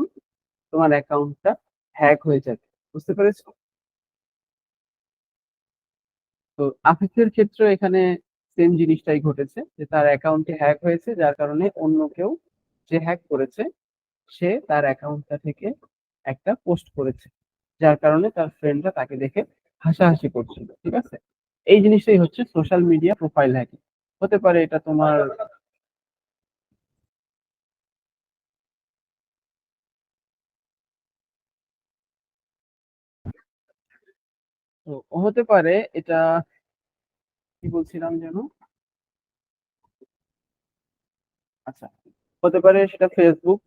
তোমার অ্যাকাউন্টটা হ্যাক হয়ে যাবে। বুঝতে পেরেছো? তো আফিফের ক্ষেত্রে এখানে সেম জিনিসটাই ঘটেছে, যে তার অ্যাকাউন্টটি হ্যাক হয়েছে, যার কারণে অন্য কেউ যে হ্যাক করেছে সে তার অ্যাকাউন্টটা থেকে একটা পোস্ট করেছে, যার কারণে তার ফ্রেন্ডরা তাকে দেখে হাসাহাসি করছিল। ঠিক আছে, এই জিনিসটাই হচ্ছে সোশ্যাল মিডিয়া প্রোফাইল হ্যাকিং। হতে পারে এটা তোমার তো হতে পারে এটা, কি বলছিলাম যেন, আচ্ছা, হতে পারে সেটা ফেসবুক।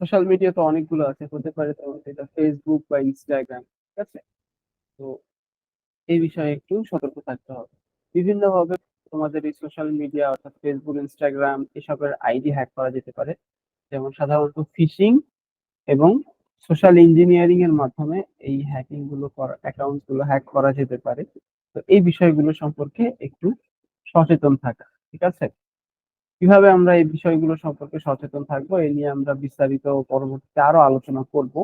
সোশ্যাল মিডিয়া তো অনেকগুলো আছে, হতে পারে তোমার এটা ফেসবুক বা ইনস্টাগ্রাম। ঠিক আছে, তো এই বিষয়ে একটু সতর্ক থাকতে হবে। বিভিন্নভাবে তোমাদের এই সোশ্যাল মিডিয়া অর্থাৎ ফেসবুক, ইনস্টাগ্রাম এসবের আইডি হ্যাক করা যেতে পারে। যেমন সাধারণত ফিশিং এবং সোশ্যাল ইঞ্জিনিয়ারিং এর মাধ্যমে এই হ্যাকিং গুলো করা, অ্যাকাউন্ট গুলো হ্যাক করা যেতে পারে। তো এই বিষয়গুলো সম্পর্কে একটু সচেতন থাকা। ঠিক আছে, কিভাবে আমরা এই বিষয়গুলো সম্পর্কে সচেতন থাকবো এই নিয়ে আমরা বিস্তারিত পরবর্তীতে আরো আলোচনা করব।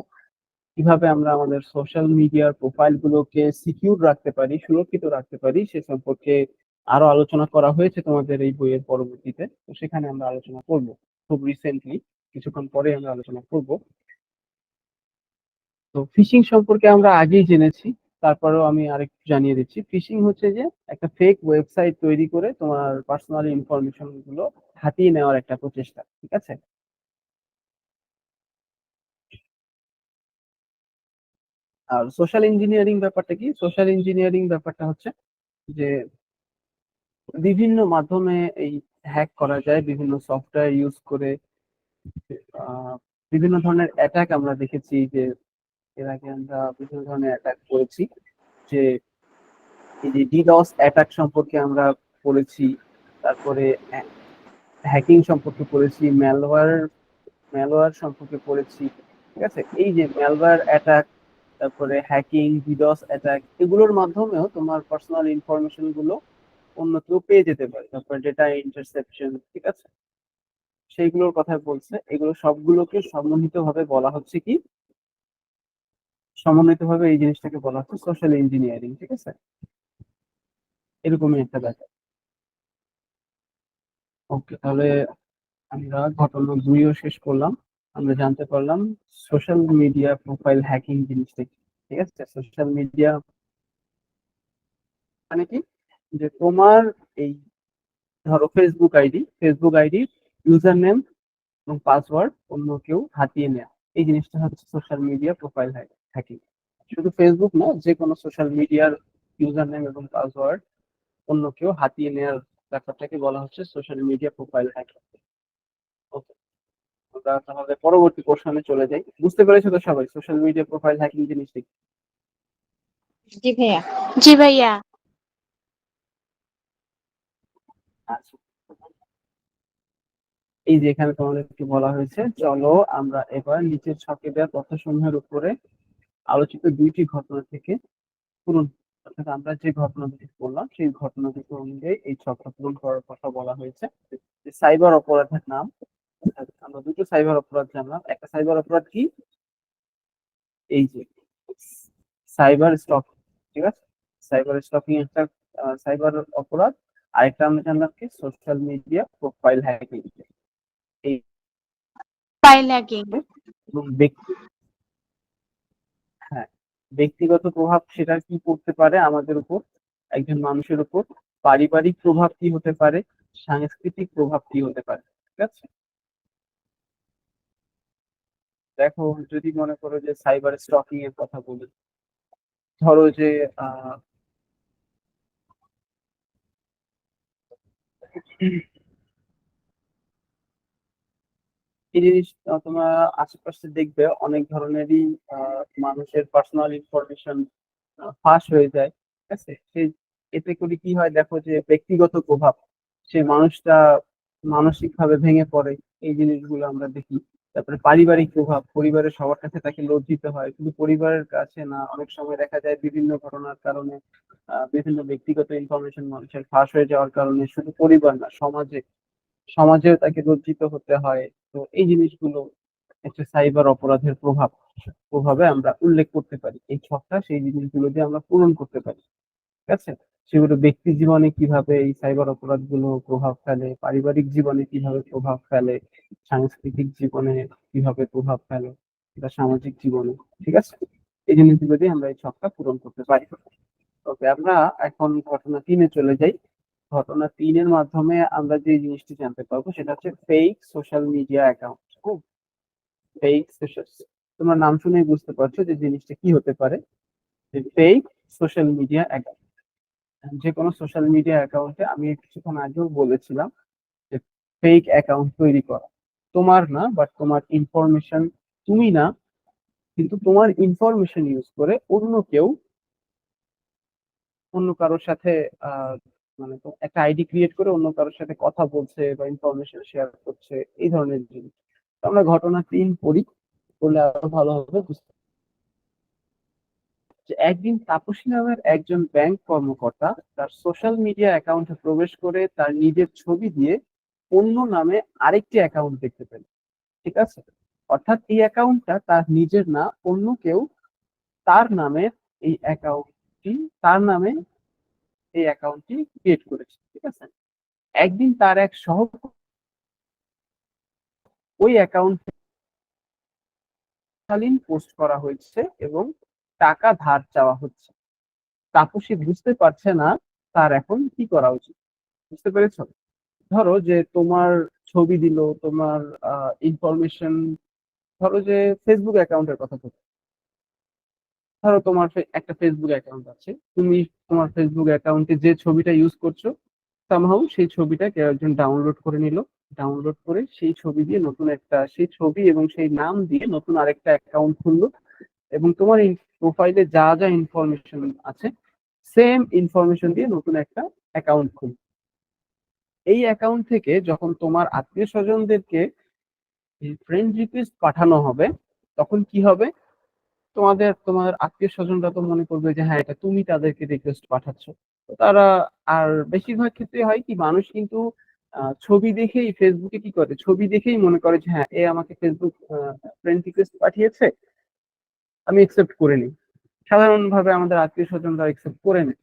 কিভাবে আমরা আমাদের সোশ্যাল মিডিয়ার প্রোফাইল গুলোকে সিকিউর রাখতে পারি, সুরক্ষিত রাখতে পারি, সে সম্পর্কে আরো আলোচনা করা হয়েছে তোমাদের এই বইয়ের পরবর্তীতে। তো সেখানে আমরা আলোচনা করব খুব রিসেন্টলি, কিছুক্ষণ পরে আমরা আলোচনা করব। তো ফিশিং সম্পর্কে আমরা আগেই জেনেছি, তারপরেও আমি আরেকটু জানিয়ে দিচ্ছি। ফিশিং হচ্ছে যে একটা ফেক ওয়েবসাইট তৈরি করে তোমার পার্সোনাল ইনফরমেশন গুলো হাতিয়ে নেওয়ার একটা প্রচেষ্টা। ঠিক আছে, আর সোশ্যাল ইঞ্জিনিয়ারিং ব্যাপারটা কি? সোশ্যাল ইঞ্জিনিয়ারিং ব্যাপারটা হচ্ছে যে বিভিন্ন মাধ্যমে এই হ্যাক করা যায়, বিভিন্ন সফটওয়্যার ইউজ করে। আহ, বিভিন্ন ধরনের অ্যাটাক আমরা দেখেছি, যে এর আগে আমরা বিভিন্ন ধরনের অ্যাটাক করেছি, যে এই যে ডিডস অ্যাটাক সম্পর্কে আমরা পড়েছি, তারপরে হ্যাকিং সম্পর্কে পড়েছি, ম্যালওয়্যার সম্পর্কে পড়েছি। ঠিক আছে, এই যে ম্যালওয়্যার অ্যাটাক, তারপরে হ্যাকিং, ডিডস অ্যাটাক, এগুলোর মাধ্যমেও তোমার পার্সোনাল ইনফরমেশন গুলো অন্য কেউ পেয়ে যেতে পারে। তারপরে ডেটা ইন্টারসেপশন। ঠিক আছে, সেইগুলোর কথা বলছে। এগুলো সবগুলোকে সমন্বিতভাবে বলা হচ্ছে কি, সমন্বিতভাবে এই জিনিসটাকে বলা হচ্ছে সোশ্যাল ইঞ্জিনিয়ারিং। ঠিক আছে, এরকমই একটা ব্যাপার। ওকে, তাহলে আমরা ঘটনা দুইও শেষ করলাম। আমরা জানতে পারলাম সোশ্যাল মিডিয়া প্রোফাইল হ্যাকিং জিনিসটা কি। ঠিক আছে, সোশ্যাল মিডিয়া মানে কি, যে তোমার এই ধরো ফেসবুক আইডি ইউজার নেম এবং পাসওয়ার্ড অন্য কেউ হাতিয়ে নেয়, এই জিনিসটা হচ্ছে সোশ্যাল মিডিয়া প্রোফাইল হ্যাকিং। শুধু ফেসবুক না, যে কোনো সোশ্যাল মিডিয়ার ইউজার নেম এবং পাসওয়ার্ড অন্য কেউ হাতিয়ে নেওয়ার ব্যাপারটাকে বলা হচ্ছে সোশ্যাল মিডিয়া প্রোফাইল হ্যাকিং। ওকে, আমরা তাহলে পরবর্তী কোশ্চেনে চলে যাই। বুঝতে পেরেছো তো সবাই সোশ্যাল মিডিয়া প্রোফাইল হ্যাকিং জিনিসটা কি? জি ভাইয়া। জি ভাইয়া। আচ্ছা, এই যে এখানে তোমাদেরকে বলা হয়েছে, চলো আমরা এবার নিচের ছকে দেওয়া তথ্যসমূহের উপরে আলোচিত দুইটি ঘটনা থেকে পূরণ, অর্থাৎ আমরা যে ঘটনা দুটি পড়লাম সেই ঘটনা দুটি অনুযায়ী এই ছকটা পূরণ করার কথা বলা হয়েছে। যে সাইবার অপরাধের নাম, অর্থাৎ আমরা দুটো সাইবার অপরাধ জানলাম। একটা সাইবার অপরাধ কি, এই যে সাইবার স্টকিং। ঠিক আছে, সাইবার স্টকিং একটা সাইবার অপরাধ। আরেকটা আমরা জানলাম কি, সোশ্যাল মিডিয়া প্রোফাইল হ্যাকিং। এই ফাইল হ্যাকিং। এবং ব্যক্তি, হ্যাঁ, ব্যক্তিগত প্রভাব সেটা কি পড়তে পারে আমাদের উপর, একজন মানুষের উপর। পারিবারিক প্রভাব কি হতে পারে, সাংস্কৃতিক প্রভাব কি হতে পারে। ঠিক আছে, দেখো যদি মনে করো যে সাইবার স্টকিং এর কথা বলি, ধরো যে আহ এই জিনিস তোমরা আশেপাশে দেখবে অনেক ধরনেরই মানুষের পার্সোনাল ইনফরমেশন ফাঁস হয়ে যায়, ঠিক আছে। সেই এতে করে কি হয় দেখো, যে ব্যক্তিগত প্রভাব, সেই মানুষটা মানসিক ভাবে ভেঙে পড়ে, এই জিনিসগুলো আমরা দেখি। তারপরে পারিবারিক প্রভাব, পরিবারের সবার কাছে তাকে লজ্জিত হয়, শুধু পরিবারের কাছে না, অনেক সময় দেখা যায় বিভিন্ন ঘটনার কারণে বিভিন্ন ব্যক্তিগত ইনফরমেশন মানুষের ফাঁস হয়ে যাওয়ার কারণে শুধু পরিবার না, সমাজেও তাকে লজ্জিত হতে হয়। তো এই জিনিসগুলো একটা সাইবার অপরাধের প্রভাবে আমরা উল্লেখ করতে পারি। এই ছকটা সেই জিনিসগুলো দিয়ে আমরা পূরণ করতে পারি, ঠিক আছে। সেগুলো ব্যক্তি জীবনে কিভাবে এই সাইবার অপরাধ গুলো প্রভাব ফেলে, পারিবারিক জীবনে কিভাবে প্রভাব ফেলে, সাংস্কৃতিক জীবনে কিভাবে প্রভাব ফেলে, বা সামাজিক জীবনে, ঠিক আছে। এই জিনিসগুলো দিয়ে আমরা এই ছকটা পূরণ করতে পারি। ওকে, আমরা এখন ঘটনা 3-এ চলে যাই। ঘটনা 3-এর মাধ্যমে আমরা যে জিনিসটি জানতে পারবো সেটা হচ্ছে fake social media account. Fake social, তোমরা নাম শুনেই বুঝতে পারছো যে জিনিসটা কি হতে পারে। ফেক সোশ্যাল মিডিয়া অ্যাকাউন্ট, যে কোনো সোশ্যাল মিডিয়া অ্যাকাউন্টে, আমি কিছুক্ষণ আগেও বলেছিলাম যে ফেক অ্যাকাউন্ট তৈরি করা তোমার না, বাট তোমার ইনফরমেশন, তুমি না, কিন্তু তোমার ইনফরমেশন ইউজ করে অন্য কারোর সাথে আহ মানে তো একটা আইডি ক্রিয়েট করে অন্য কারোর সাথে কথা বলছে বা ইনফরমেশন শেয়ার করছে, এই ধরনের জিনিস। তো আমরা ঘটনা 3 পড়ি, পড়লে আরো ভালো হবে বুঝতে। যে একদিন তাপসী নামের একজন ব্যাংক কর্মকর্তা তার সোশ্যাল মিডিয়া অ্যাকাউন্টে প্রবেশ করে তার নিজের ছবি দিয়ে অন্য নামে আরেকটি অ্যাকাউন্ট দেখতে পেলেন, ঠিক আছে। অর্থাৎ এই অ্যাকাউন্টটা তার নিজের না, অন্য কেউ তার নামে এই অ্যাকাউন্টটি তার নামে এই অ্যাকাউন্টটি ক্রিয়েট করেছে, ঠিক আছে। একদিন তার এক ওই অ্যাকাউন্টে পোস্ট করা হয়েছে এবং টাকা ধার চাওয়া হচ্ছে। তাপসী বুঝতে পারছে না তার এখন কি করা উচিত, বুঝতে পেরেছো? ধরো যে তোমার ছবি দিল, তোমার ইনফরমেশন, ধরো যে ফেসবুক অ্যাকাউন্টের কথা বলছো। ধরো তোমার একটা ফেসবুক অ্যাকাউন্ট আছে, তুমি তোমার ফেসবুক অ্যাকাউন্টে যে ছবিটা ইউজ করছো, সামহাউ সেই ছবিটা কেউ একজন ডাউনলোড করে নিল। ডাউনলোড করে সেই ছবি এবং সেই নাম দিয়ে নতুন আরেকটা অ্যাকাউন্ট খুললো, এবং তোমার এই প্রোফাইলে যা যা ইনফরমেশন আছে সেম ইনফরমেশন দিয়ে নতুন একটা অ্যাকাউন্ট খুললো। এই অ্যাকাউন্ট থেকে যখন তোমার আত্মীয় স্বজনদেরকে ফ্রেন্ড রিকোয়েস্ট পাঠানো হবে, তখন কি হবে, তোমার আত্মীয় স্বজনরা তো মনে করবে যে হ্যাঁ, এটা তুমি তাদেরকে রিকোয়েস্ট পাঠাচ্ছ। তো তারা, আর বেশিরভাগ ক্ষেত্রে হয় কি, মানুষ কিন্তু ছবি দেখেই ফেসবুকে কি করে, ছবি দেখেই মনে করে যে হ্যাঁ, এ আমাকে ফেসবুক ফ্রেন্ড রিকোয়েস্ট পাঠিয়েছে, আমি একসেপ্ট করে নিই। সাধারণভাবে আমাদের আত্মীয় স্বজনরা একসেপ্ট করে নেয়।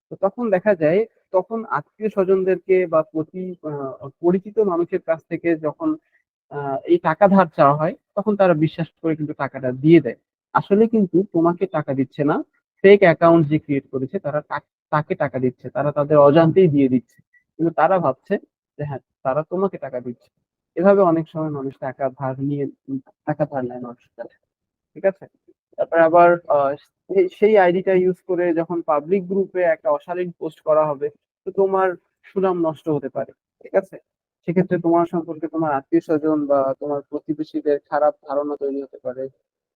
তো তখন দেখা যায়, তখন আত্মীয় স্বজনদেরকে বা পরিচিত মানুষের কাছ থেকে যখন এই টাকা ধার চাওয়া হয়, তখন তারা বিশ্বাস করে কিন্তু টাকাটা দিয়ে দেয়। আসলে কিন্তু তোমাকে টাকা দিচ্ছে না, ফেক অ্যাকাউন্ট যে ক্রিয়েট করেছে তারা তাকে টাকা দিচ্ছে, তারা তাদের অজান্তেই দিয়ে দিচ্ছে, কিন্তু তারা ভাবছে যে হ্যাঁ, তারা তোমাকে টাকা দিচ্ছে। এভাবে অনেক সময় মানুষ টাকা ধার নেয় মানুষের কাছে, ঠিক আছে। তারপরে আবার সেই আইডিটা ইউজ করে যখন পাবলিক গ্রুপে একটা অশালীন পোস্ট করা হবে, তো তোমার সুনাম নষ্ট হতে পারে, ঠিক আছে। সেক্ষেত্রে তোমার সম্পর্কে তোমার আত্মীয় স্বজন বা তোমার প্রতিবেশীদের খারাপ ধারণা তৈরি হতে পারে,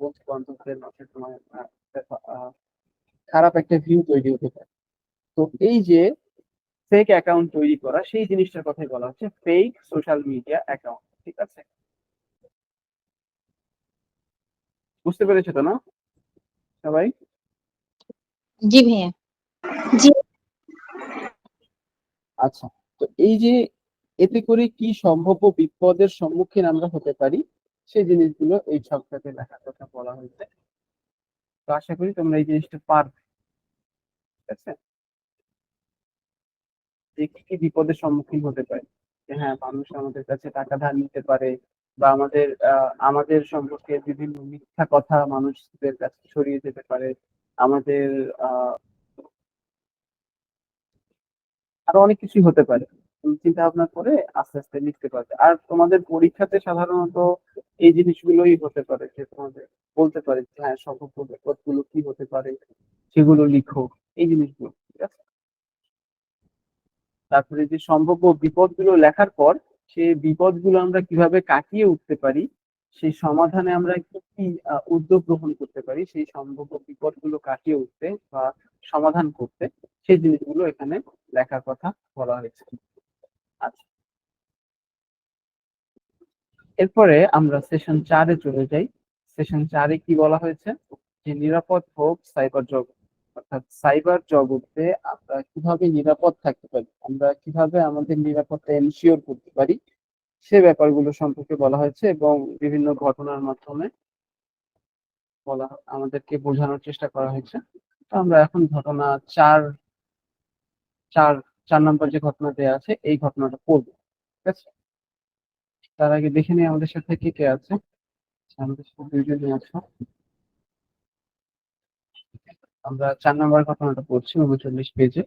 বন্ধু বান্ধবদের মাঝে তোমার আহ, খারাপ একটা ভিউ তৈরি হতে পারে। তো এই যে ফেক অ্যাকাউন্ট তৈরি করা, সেই জিনিসটার কথাই বলা হচ্ছে ফেক সোশ্যাল মিডিয়া অ্যাকাউন্ট, ঠিক আছে। বুঝতে পেরেছো তো না সবাই? জি ভাইয়া। জি আচ্ছা, তো এই যে এতে করে কি সম্ভাব্য বিপদের সম্মুখীন আমরা হতে পারি, সেই জিনিসগুলো এই ছকটাতে লেখার কথা বলা হয়েছে। তো আশা করি তোমরা এই জিনিসটা পারবে, ঠিক আছে। যে কি কি বিপদের সম্মুখীন হতে পারে, যে হ্যাঁ, মানুষ আমাদের কাছে টাকা ধার নিতে পারে, বা আমাদের সম্পর্কে বিভিন্ন মিথ্যা কথা মানুষদের কাছে ছড়িয়ে যেতে পারে, আমাদের আহ আরো অনেক কিছুই হতে পারে। তুমি চিন্তা ভাবনা করে আস্তে আস্তে লিখতে পারবে। আর তোমাদের পরীক্ষাতে সাধারণত এই জিনিসগুলোই হতে পারে, যে তোমাদের বলতে পারে যে হ্যাঁ, সম্ভাব্য বিপদগুলো কি হতে পারে, সেগুলো লিখো, এই জিনিসগুলো, ঠিক আছে। তারপরে যে সম্ভাব্য বিপদগুলো লেখার পর সেই বিপদগুলো আমরা কিভাবে কাটিয়ে উঠতে পারি, সেই সমাধানে আমরা কি কি উদ্যোগ গ্রহণ করতে পারি সেই সম্ভাব্য বিপদগুলো কাটিয়ে উঠতে বা সমাধান করতে, সেই জিনিসগুলো এখানে লেখার কথা বলা হয়েছে। আচ্ছা, এরপরে আমরা সেশন 4-এ চলে যাই। সেশন 4-এ কি বলা হয়েছে, যে নিরাপদ হোক সাইবার জগৎ, অর্থাৎ সাইবার জগতে আমরা কিভাবে নিরাপদ থাকতে পারি, আমরা কিভাবে আমাদের নিরাপত্তা এনশিওর করতে পারি, সে ব্যাপারগুলো সম্পর্কে বলা হয়েছে এবং বিভিন্ন ঘটনার মাধ্যমে আমাদেরকে বোঝানোর চেষ্টা করা হয়েছে। তো আমরা এখন ঘটনা চার চার 4 নম্বর যে ঘটনা দেওয়া আছে এই ঘটনাটা পড়বো। ঠিক আছে, তার আগে দেখে নিই আমাদের সাথে কে কে আছে। আমাদের সাথে দুইজনই আছে। আমরা 4 নম্বর ঘটনাটা পড়ছি 39 পেজে।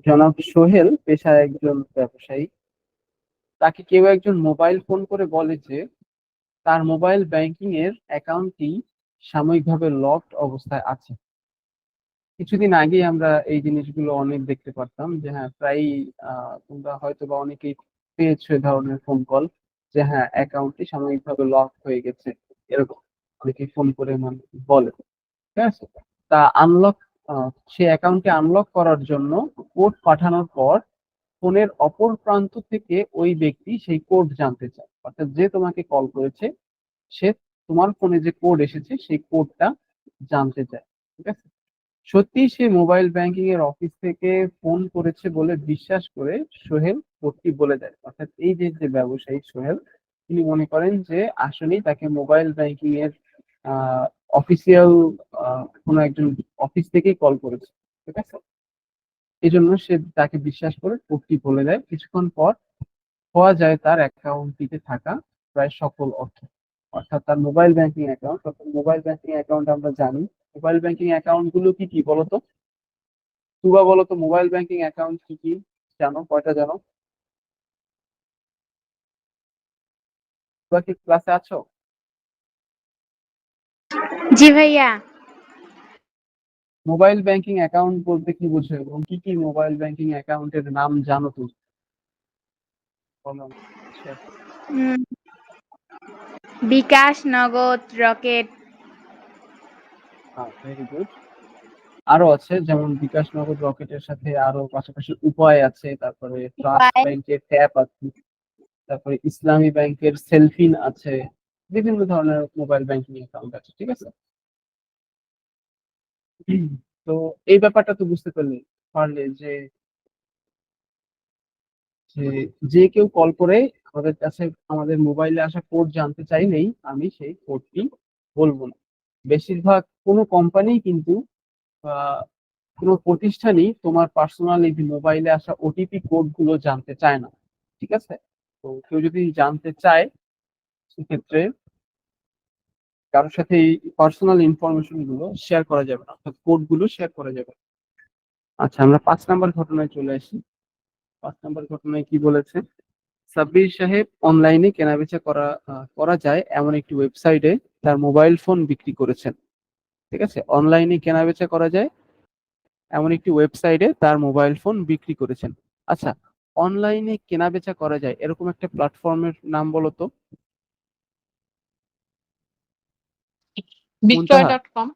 জনাব সোহেল পেশায় একজন ব্যবসায়ী। তাকে কেউ একজন মোবাইল ফোন করে বলে যে তার মোবাইল ব্যাংকিং এর অ্যাকাউন্টটি সাময়িকভাবে লকড অবস্থায় আছে। কিছুদিন আগে আমরা এই জিনিসগুলো অনেক দেখতে পারতাম, যে হ্যাঁ প্রায় তোমরা হয়তো বা অনেকেই পেয়েছো এই ধরনের ফোন কল, যে হ্যাঁ অ্যাকাউন্টটি সাময়িকভাবে লক হয়ে গেছে, এরকম অনেকেই ফোন করে বলে। ঠিক আছে, তা আনলক সেই অ্যাকাউন্টে আনলক করার জন্য কোড পাঠানোর পর ফোনের অপর প্রান্ত থেকে ওই ব্যক্তি সেই কোড জানতে চায়, অর্থাৎ যে তোমাকে কল করেছে সে তোমার ফোনে যে কোড এসেছে সেই কোডটা জানতে চায়। ঠিক আছে, সত্যি সে মোবাইল ব্যাংকিং এর অফিস থেকে ফোন করেছে বলে বিশ্বাস করে সোহেল কোডটি বলে দেয়। অর্থাৎ এই যে যে ব্যবসায়ী সোহেল, তিনি মনে করেন যে আসলেই তাকে মোবাইল ব্যাংকিং এর অফিসিয়াল কোনো একজন অফিস থেকেই কল করেছে। ঠিক আছে, এই জন্য সে তাকে বিশ্বাস করে কোডটি বলে দেয়। কিছুক্ষণ পর পাওয়া যায় তার অ্যাকাউন্টটিতে থাকা প্রায় সকল অর্থ, অর্থাৎ তার মোবাইল ব্যাংকিং অ্যাকাউন্ট। অর্থাৎ মোবাইল ব্যাংকিং অ্যাকাউন্ট আমরা জানি, মোবাইল ব্যাংকিং অ্যাকাউন্ট গুলো কি কি বলতো? তুবা বলতো, মোবাইল ব্যাংকিং অ্যাকাউন্ট কি কি জানো, কয়টা জানো? তুবা কি ক্লাসে আছো? জি ভাইয়া। মোবাইল ব্যাংকিং অ্যাকাউন্ট বলতে কি বোঝো এবং কি কি মোবাইল ব্যাংকিং অ্যাকাউন্টের নাম জানো তুমি? বলো, share করো। উম, বিকাশ, নগদ, রকেট। হ্যাঁ, ভেরি গুড। আরো আছে, যেমন বিকাশ নগদ রকেটের সাথে আরো পাশাপাশি উপায় আছে, তারপরে ট্রাস্ট উপায়। ব্যাংকের ট্যাপ আছে, তারপরে ইসলামী ব্যাংকের সেলফিন আছে, বিভিন্ন ধরনের মোবাইল ব্যাংকিং অ্যাকাউন্ট আছে। ঠিক আছে, তো এই ব্যাপারটা তো বুঝতে পারলে যে যে যে কেউ কল করে আমাদের কাছে আমাদের মোবাইলে আসা কোড জানতে চাইলেই আমি সেই কোডটি বলবো না। বেশিরভাগ কোনো কোম্পানি কিন্তু বা কোনো প্রতিষ্ঠানই তোমার পার্সোনাল এই মোবাইলে আসা ওটিপি কোড গুলো জানতে চায় না। ঠিক আছে, তো কেউ যদি জানতে চায় সেক্ষেত্রে কারোর সাথে এই পার্সোনাল ইনফরমেশন গুলো শেয়ার করা যাবে না, অর্থাৎ কোড গুলো শেয়ার করা যাবে না। আচ্ছা, আমরা 5 নম্বর ঘটনায় চলে আসি। 5 নম্বর ঘটনায় কি বলেছে, সাব্বির সাহেব অনলাইনে কেনাবেচা করা যায় এমন একটি ওয়েবসাইটে তার মোবাইল ফোন বিক্রি করেছেন। ঠিক আছে, অনলাইনে কেনাবেচা করা যায় এমন একটি ওয়েবসাইটে তার মোবাইল ফোন বিক্রি করেছেন। আচ্ছা, অনলাইনে কেনাবেচা করা যায় এরকম একটা প্ল্যাটফর্মের নাম বলো তো। মুনতাহা? বিক্রয়.com,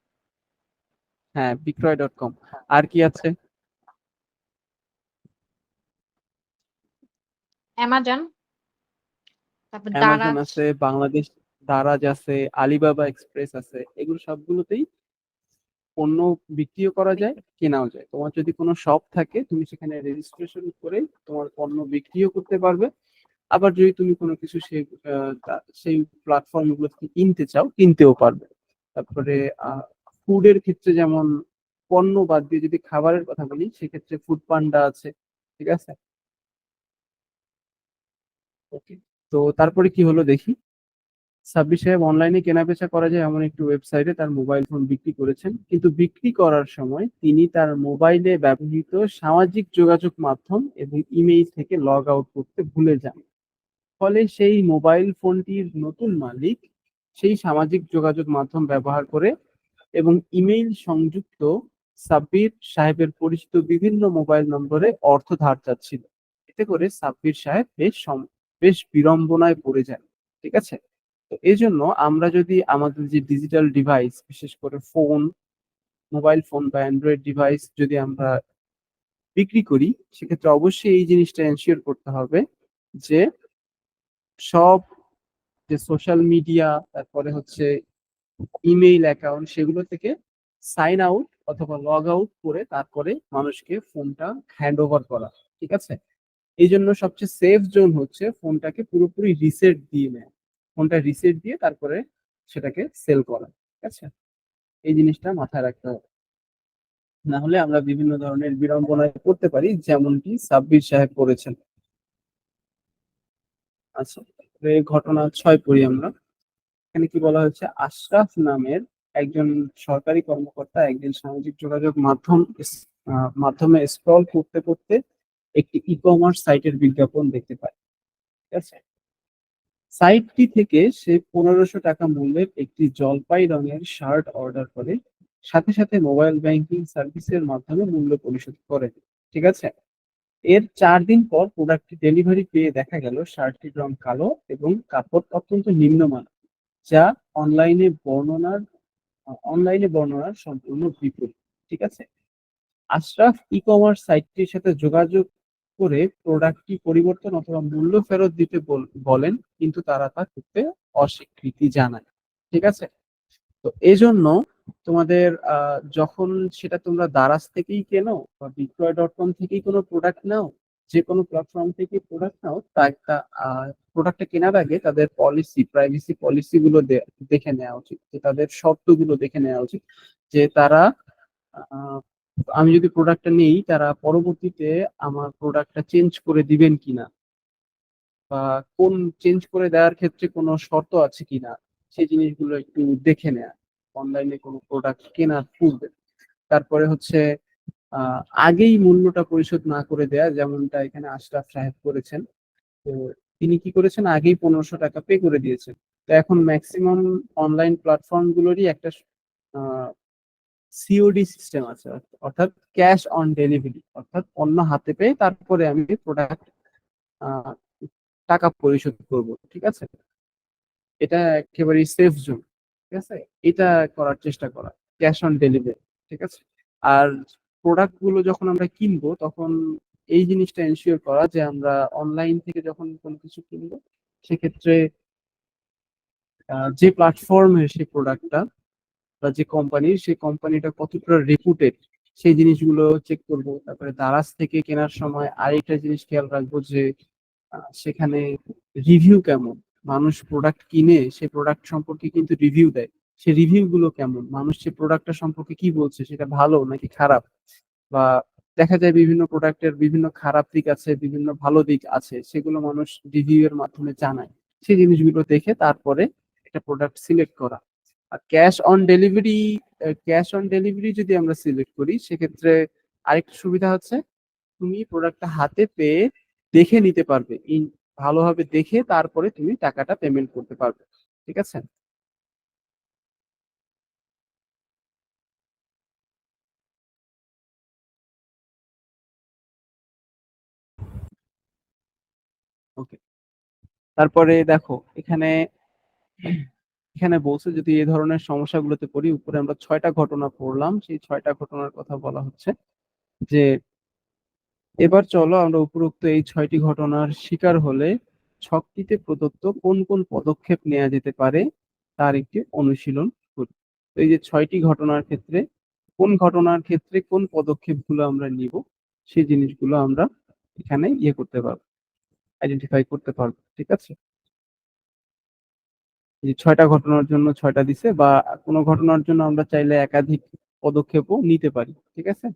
হ্যাঁ, বিক্রয়.com। আর কি আছে? অ্যামাজন, তারপর অ্যামাজন দারাজ। আছে, বাংলাদেশ দারাজ আছে, আলিবাবা এক্সপ্রেস আছে, এগুলো সবগুলোতেই পণ্য বিক্রিও করা যায়, কেনাও যায়। তোমার যদি কোনো শপ থাকে তুমি সেখানে রেজিস্ট্রেশন করে তোমার পণ্য বিক্রিও করতে পারবে। আবার যদি তুমি কোনো কিছু সেই প্ল্যাটফর্ম গুলো থেকে কিনতে চাও, কিনতেও পারবে। তারপরে ফুডের ক্ষেত্রে যেমন, পণ্য বাদ দিয়ে যদি খাবারের কথা বলি সেক্ষেত্রে ফুড পান্ডা আছে। ঠিক আছে, ওকে। তো তারপরে কি হলো দেখি। সাব্বির সাহেব অনলাইনে কেনাবেচা করা যায় এমন একটি ওয়েবসাইটে তার মোবাইল ফোন বিক্রি করেছেন, কিন্তু বিক্রি করার সময় তিনি তার মোবাইলে ব্যবহৃত সামাজিক যোগাযোগ মাধ্যম এবং ইমেইল থেকে লগ আউট করতে ভুলে যান। ফলে সেই মোবাইল ফোনটির নতুন মালিক সেই সামাজিক যোগাযোগ মাধ্যম ব্যবহার করে এবং ইমেইল সংযুক্ত সাব্বির সাহেবের পরিচিত বিভিন্ন মোবাইল নম্বরে অর্থ ধার চাচ্ছিল। এতে করে সাব্বির সাহেব বেশ বিড়ম্বনায় পড়ে যায়। ঠিক আছে? তো এই জন্য আমরা যদি আমাদের যে ডিজিটাল ডিভাইস, বিশেষ করে ফোন, মোবাইল ফোন বা অ্যান্ড্রয়েড ডিভাইস যদি আমরা বিক্রি করি, সেক্ষেত্রে অবশ্যই এই জিনিসটা এনশিওর করতে হবে যে সব যে সোশ্যাল মিডিয়া, তারপরে হচ্ছে ইমেইল অ্যাকাউন্ট, সেগুলো থেকে সাইন আউট অথবা লগ আউট করে তারপরে মানুষকে ফোনটা হ্যান্ড ওভার করা। ঠিক আছে? এই জন্য সবচেয়ে সেফ জোন হচ্ছে ফোনটাকে পুরোপুরি রিসেট দিয়ে নেয়। ফোনটা রিসেট দিয়ে তারপরে সেটাকে সেল করা। ঠিক আছে? এই জিনিসটা মাথায় রাখতে হবে, না হলে আমরা বিভিন্ন ধরনের বিড়ম্বনায় পড়তে পারি, যেমনটি সাব্বির সাহেব করেছেন। আচ্ছা, তারপরে ঘটনা 6 পড়ি আমরা। এখানে কি বলা হচ্ছে, আশরাফ নামের একজন সরকারি কর্মকর্তা একদিন সামাজিক যোগাযোগ মাধ্যমে স্ক্রল করতে করতে একটি ই কমার্স সাইটের বিজ্ঞাপন দেখতে পায়। ঠিক আছে? সাইটটি থেকে সে 1500 টাকা মূল্যের একটি জলপাই রঙের শার্ট অর্ডার করে, সাথে সাথে মোবাইল ব্যাংকিং সার্ভিসের মাধ্যমে মূল্য পরিশোধ করে। ঠিক আছে? এর 4 দিন পর প্রোডাক্টটি ডেলিভারি পেয়ে দেখা গেল শার্টটির রং কালো এবং কাপড় অত্যন্ত নিম্নমানের, যা অনলাইনে বর্ণনার সম্পূর্ণ বিপরীত। ঠিক আছে? আশরাফ ই কমার্স সাইটটির সাথে যোগাযোগ করে প্রোডাক্টটি পরিবর্তন অথবা মূল্য ফেরত দিতে বলেন, কিন্তু তারা তা করতে অস্বীকৃতি জানায়। ঠিক আছে? তো এজন্য তোমাদের যখন সেটা তোমরা দারাজ থেকেই কেনো বা বিক্রয়.কম থেকেই কোনো প্রোডাক্ট নাও, যে কোনো প্ল্যাটফর্ম থেকে প্রোডাক্ট নাও, তা একটা প্রোডাক্টটা কেনার আগে তাদের প্রাইভেসি পলিসি গুলো দেখে নেওয়া উচিত, যে তাদের শর্তগুলো দেখে নেওয়া উচিত, যে তারা আহ, আমি যদি প্রোডাক্টটা নেই, তারা পরবর্তীতে আমার প্রোডাক্টটা চেঞ্জ করে দিবেন কিনা, বা কোন চেঞ্জ করে দেওয়ার ক্ষেত্রে কোনো শর্ত আছে কিনা, সেই জিনিসগুলো একটু দেখে নেয়া অনলাইনে কোনো প্রোডাক্ট কেনার পূর্বে। তারপরে হচ্ছে আহ আগেই মূল্যটা পরিশোধ না করে দেয়া, যেমনটা এখানে আশরাফ সাহেব করেছেন। তো তিনি কি করেছেন, আগেই 1500 টাকা পে করে দিয়েছেন। তো এখন ম্যাক্সিমাম অনলাইন প্ল্যাটফর্ম গুলোরই একটা সিওডি সিস্টেম আছে, অর্থাৎ ক্যাশ অন ডেলিভারি, অর্থাৎ পণ্য হাতে পেয়ে তারপরে আমি প্রোডাক্ট টাকা পরিশোধ করব। ঠিক আছে? এটা একেবারেই সেফ জোন। ঠিক আছে? এটা করার চেষ্টা করা, ক্যাশ অন ডেলিভারি। ঠিক আছে? আর প্রোডাক্ট গুলো যখন আমরা কিনবো, তখন এই জিনিসটা এনশিওর করা যে আমরা অনলাইন থেকে যখন কোনো কিছু কিনবো, সেক্ষেত্রে যে প্ল্যাটফর্মে সেই প্রোডাক্টটা বা যে কোম্পানির, সেই কোম্পানিটা কতটা রেপুটেড, সেই জিনিসগুলো চেক করব। তারপরে দারাজ থেকে কেনার সময় আরেকটা জিনিস খেয়াল রাখবো যে সেখানে রিভিউ কেমন। মানুষ প্রোডাক্ট কিনে সেই প্রোডাক্ট সম্পর্কে কিন্তু রিভিউ দেয়, সেই রিভিউ গুলো কেমন, মানুষ সেই প্রোডাক্টটা সম্পর্কে কি বলছে, সেটা ভালো নাকি খারাপ। বা দেখা যায় বিভিন্ন প্রোডাক্টের বিভিন্ন খারাপ দিক আছে, বিভিন্ন ভালো দিক আছে, সেগুলো মানুষ রিভিউ এর মাধ্যমে জানায়। সেই জিনিসগুলো দেখে তারপরে একটা প্রোডাক্ট সিলেক্ট করা। আর ক্যাশ অন ডেলিভারি যদি আমরা সিলেক্ট করি, সেক্ষেত্রে আরেকটা সুবিধা হচ্ছে, তুমি প্রোডাক্টটা হাতে পেয়ে দেখে নিতে পারবে, ভালোভাবে দেখে তারপরে তুমি টাকাটা পেমেন্ট করতে পারবে। ঠিক আছে? ওকে, তারপরে দেখো এখানে এখানে বলছে যদি এই ধরনের সমস্যাগুলোতে পড়ি, উপরে আমরা 6টা ঘটনা পড়লাম, সেই 6টা ঘটনার কথা বলা হচ্ছে যে এবার চলো আমরা উপরোক্ত এই 6টি ঘটনার শিকার হলে ছকটিতে প্রদত্ত কোন কোন পদক্ষেপ নেওয়া যেতে পারে তার একটি অনুশীলন করি। তো এই যে 6টি ঘটনার ক্ষেত্রে কোন ঘটনার ক্ষেত্রে কোন পদক্ষেপগুলো আমরা নিব, সেই জিনিসগুলো আমরা এখানে করতে পারবো, আইডেন্টিফাই করতে পারবো। ঠিক আছে? যে 6টা ঘটনার জন্য 6টা দিছে, বা কোনো ঘটনার জন্য আমরা চাইলে একাধিক পদক্ষেপও নিতে পারি। ঠিক আছে?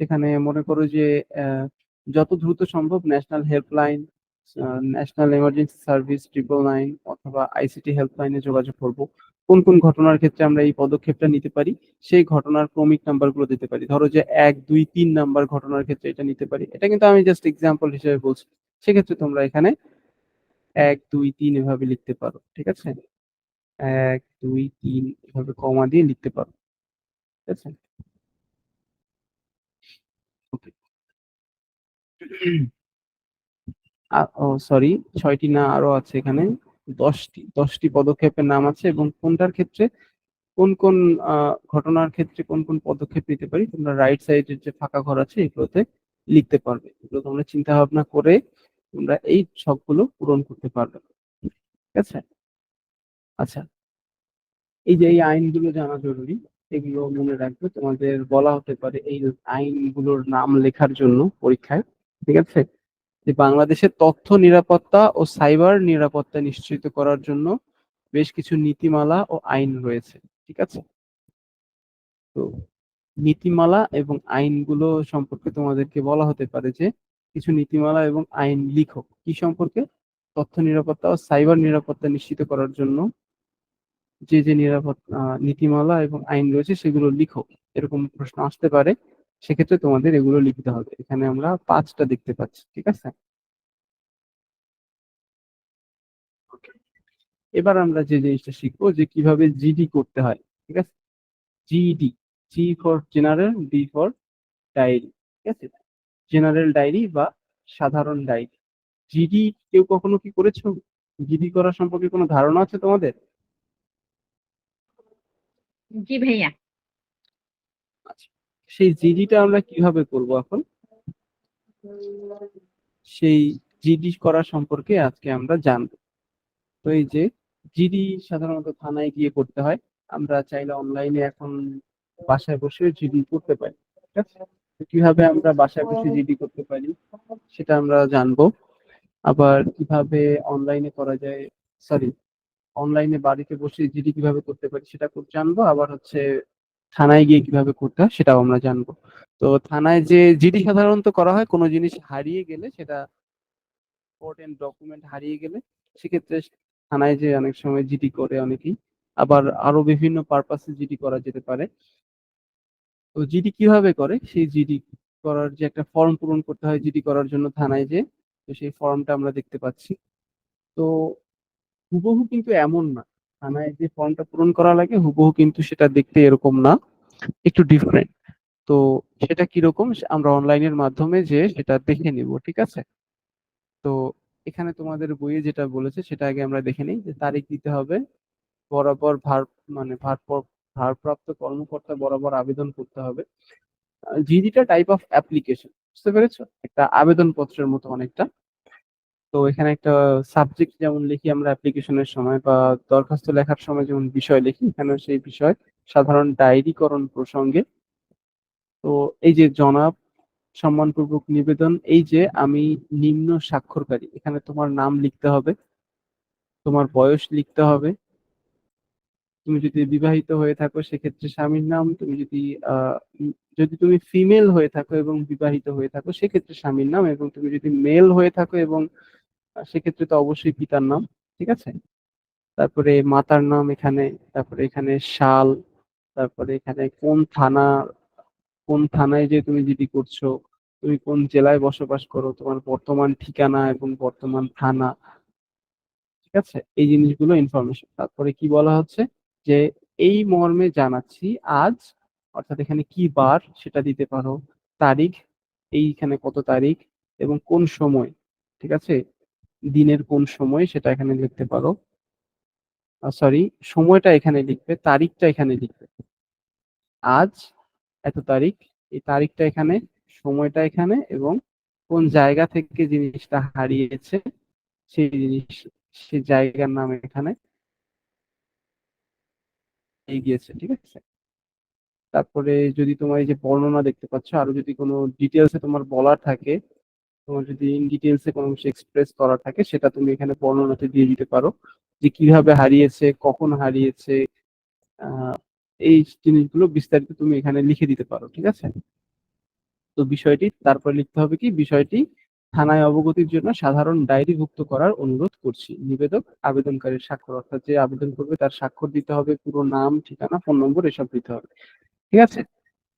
সেখানে মনে করো যে যত দ্রুত সম্ভব national helpline, national emergency service 999 অথবা আইসিটি হেল্পলাইনে যোগাযোগ করব। কোন কোন ঘটনার ক্ষেত্রে আমরা এই পদক্ষেপটা নিতে পারি, সেই ঘটনার ক্রমিক নাম্বারগুলো দিতে পারি। ধরো যে 1, 2, 3 নাম্বার ঘটনার ক্ষেত্রে এটা নিতে পারি, এটা কিন্তু আমি জাস্ট এক্সাম্পল হিসেবে বলছি। সেক্ষেত্রে তোমরা এখানে 1, 2, 3 এভাবে লিখতে পারো। ঠিক আছে? 1, 2, 3 এভাবে কমা দিয়ে লিখতে পারো। ঠিক আছে? ওকে। সরি, 6টি না, আরো আছে এখানে 10টি পদক্ষেপের নাম আছে, এবং কোনটার ক্ষেত্রে কোন কোন ঘটনার ক্ষেত্রে কোন কোন পদক্ষেপ নিতে পারি তোমরা রাইট সাইডের যে ফাঁকা ঘর আছে এগুলোতে লিখতে পারবে। এগুলো তোমরা চিন্তা ভাবনা করে তোমরা এই সবগুলো পূরণ করতে পারবে, ঠিক আছে? আচ্ছা, এই যে এই আইনগুলো জানা জরুরি, এগুলো মনে রাখবে। তোমাদের বলা হতে পারে এই আইনগুলোর নাম লেখার জন্য পরীক্ষায়, ঠিক আছে, যে বাংলাদেশের তথ্য নিরাপত্তা ও সাইবার নিরাপত্তা নিশ্চিত করার জন্য বেশ কিছু নীতিমালা ও আইন রয়েছে, ঠিক আছে? তো নীতিমালা এবং আইনগুলো সম্পর্কে তোমাদেরকে বলা হতে পারে যে কিছু নীতিমালা এবং আইন লিখো। কি সম্পর্কে? তথ্য নিরাপত্তা ও সাইবার নিরাপত্তা নিশ্চিত করার জন্য যে যে নীতিমালা এবং আইন রয়েছে সেগুলো লিখো, এরকম প্রশ্ন আসতে পারে। সেক্ষেত্রে তোমাদের এগুলো লিখতে হবে। এখানে আমরা 5টা দেখতে পাচ্ছি, ঠিক আছে? Okay. এবার আমরা যে জিনিসটা শিখবো যে কিভাবে জিডি করতে হয়, ঠিক আছে? GD, G for general, D for diary, ঠিক আছে? জেনারেল ডায়েরি বা সাধারণ ডায়েরি। জিডি কেউ কখনো কি করেছো? জিডি করা সম্পর্কে কোনো ধারণা আছে তোমাদের? জি ভাইয়া। আচ্ছা, সেই জিডিটা আমরা কিভাবে করব এখন? সেই জিডি করা সম্পর্কে আজকে আমরা জানবো। তো এই যে জিডি সাধারণত থানায় গিয়ে করতে হয়। আমরা চাইলে অনলাইনে এখন বাসায় বসে জিডি করতে পারি, ঠিক আছে? তো কিভাবে আমরা বাসায় বসে জিডি করতে পারি সেটা আমরা জানবো। আবার কিভাবে অনলাইনে করা যায়, সরি, অনলাইনে বাড়িতে বসে জিডি কিভাবে করতে পারি সেটা জানবো। আবার হচ্ছে থানায় গিয়ে কিভাবে করতে হয় সেটাও আমরা জানবো। তো থানায় যে জিডি সাধারণত করা হয় কোনো জিনিস হারিয়ে গেলে, সেটা ইম্পর্টেন্ট ডকুমেন্ট হারিয়ে গেলে, সেক্ষেত্রে থানায় যে অনেক সময় জিডি করে অনেকেই। আবার আরো বিভিন্ন পারপাসে জিডি করা যেতে পারে। তো জিডি কিভাবে করে, সেই জিডি করার যে একটা ফর্ম পূরণ করতে হয় জিডি করার জন্য থানায়, যে তো সেই ফর্মটা আমরা দেখতে পাচ্ছি। তো হুবহু কিন্তু এমন না, থানায় যে ফর্মটা পূরণ করা লাগে হুবহু কিন্তু সেটা দেখতে এরকম না, একটু ডিফারেন্ট। তো সেটা কিরকম আমরা অনলাইনের মাধ্যমে যে সেটা দেখে নিব, ঠিক আছে? তো এখানে তোমাদের বইয়ে যেটা বলেছে সেটা আগে আমরা দেখে নিই। যে তারিখ দিতে হবে, বরাবর মানে ভারপ্রাপ্ত কর্মকর্তা বরাবর আবেদন করতে হবে। জিডিটা টাইপ অফ অ্যাপ্লিকেশন, বুঝতে পেরেছো? একটা আবেদন পত্রের মতো অনেকটা। তো এখানে একটা সাবজেক্ট যেমন লিখি আমরা অ্যাপ্লিকেশনের সময়, বা দরখাস্ত লেখার সময় যেমন বিষয় লিখি, এখানেও সেই বিষয় সাধারণ ডায়েরিকরণ প্রসঙ্গে। তো এই যে জনাব, সম্মানপূর্বক নিবেদন, এই যে আমি নিম্ন স্বাক্ষরকারী, এখানে তোমার নাম লিখতে হবে, তোমার বয়স লিখতে হবে। তুমি যদি বিবাহিত হয়ে থাকো সেক্ষেত্রে স্বামীর নাম, তুমি যদি যদি তুমি ফিমেল হয়ে থাকো এবং বিবাহিত হয়ে থাকো সেক্ষেত্রে স্বামীর নাম, এবং তুমি যদি মেল হয়ে থাকো এবং সেক্ষেত্রে তো অবশ্যই পিতার নাম, ঠিক আছে? তারপরে মাতার নাম এখানে, তারপরে এখানে সাল, তারপরে এখানে কোন থানায় যে তুমি জিডি করছো, তুমি কোন জেলায় বসবাস করো, তোমার বর্তমান ঠিকানা এবং বর্তমান থানা, ঠিক আছে? এই জিনিসগুলো ইনফরমেশন। তারপরে কি বলা হচ্ছে যে এই মর্মে জানাচ্ছি আজ, অর্থাৎ এখানে কি বার সেটা দিতে পারো, তারিখ, এইখানে কত তারিখ এবং কোন সময়, ঠিক আছে? দিনের কোন সময় সেটা এখানে লিখতে পারো। সরি, সময়টা এখানে লিখবে, তারিখটা এখানে লিখবে। আজ এত তারিখ, এই তারিখটা এখানে, সময়টা এখানে, এবং কোন জায়গা থেকে জিনিসটা হারিয়েছে সেই জিনিস, সেই জায়গার নাম এখানে গিয়েছে, ঠিক আছে? তারপরে যদি তোমার এই যে বর্ণনা দেখতে পাচ্ছ, আরো যদি কোনো ডিটেলসে তোমার বলার থাকে, তোমার যদি ইন ডিটেলসে কোনো কিছু এক্সপ্রেস করা থাকে সেটা তুমি এখানে বর্ণনাতে দিয়ে দিতে পারো, যে কিভাবে হারিয়েছে, কখন হারিয়েছে, আহ এই জিনিসগুলো বিস্তারিত তুমি এখানে লিখে দিতে পারো, ঠিক আছে? তো বিষয়টি তারপর লিখতে হবে কি, বিষয়টি থানায় অবগতির জন্য সাধারণ ডায়েরিভুক্ত করার অনুরোধ করছি। নিবেদক আবেদনকারীর স্বাক্ষর, অর্থাৎ যে আবেদন করবে তার স্বাক্ষর দিতে হবে, পুরো নাম, ঠিকানা, ফোন নম্বর এসব দিতে হবে, ঠিক আছে?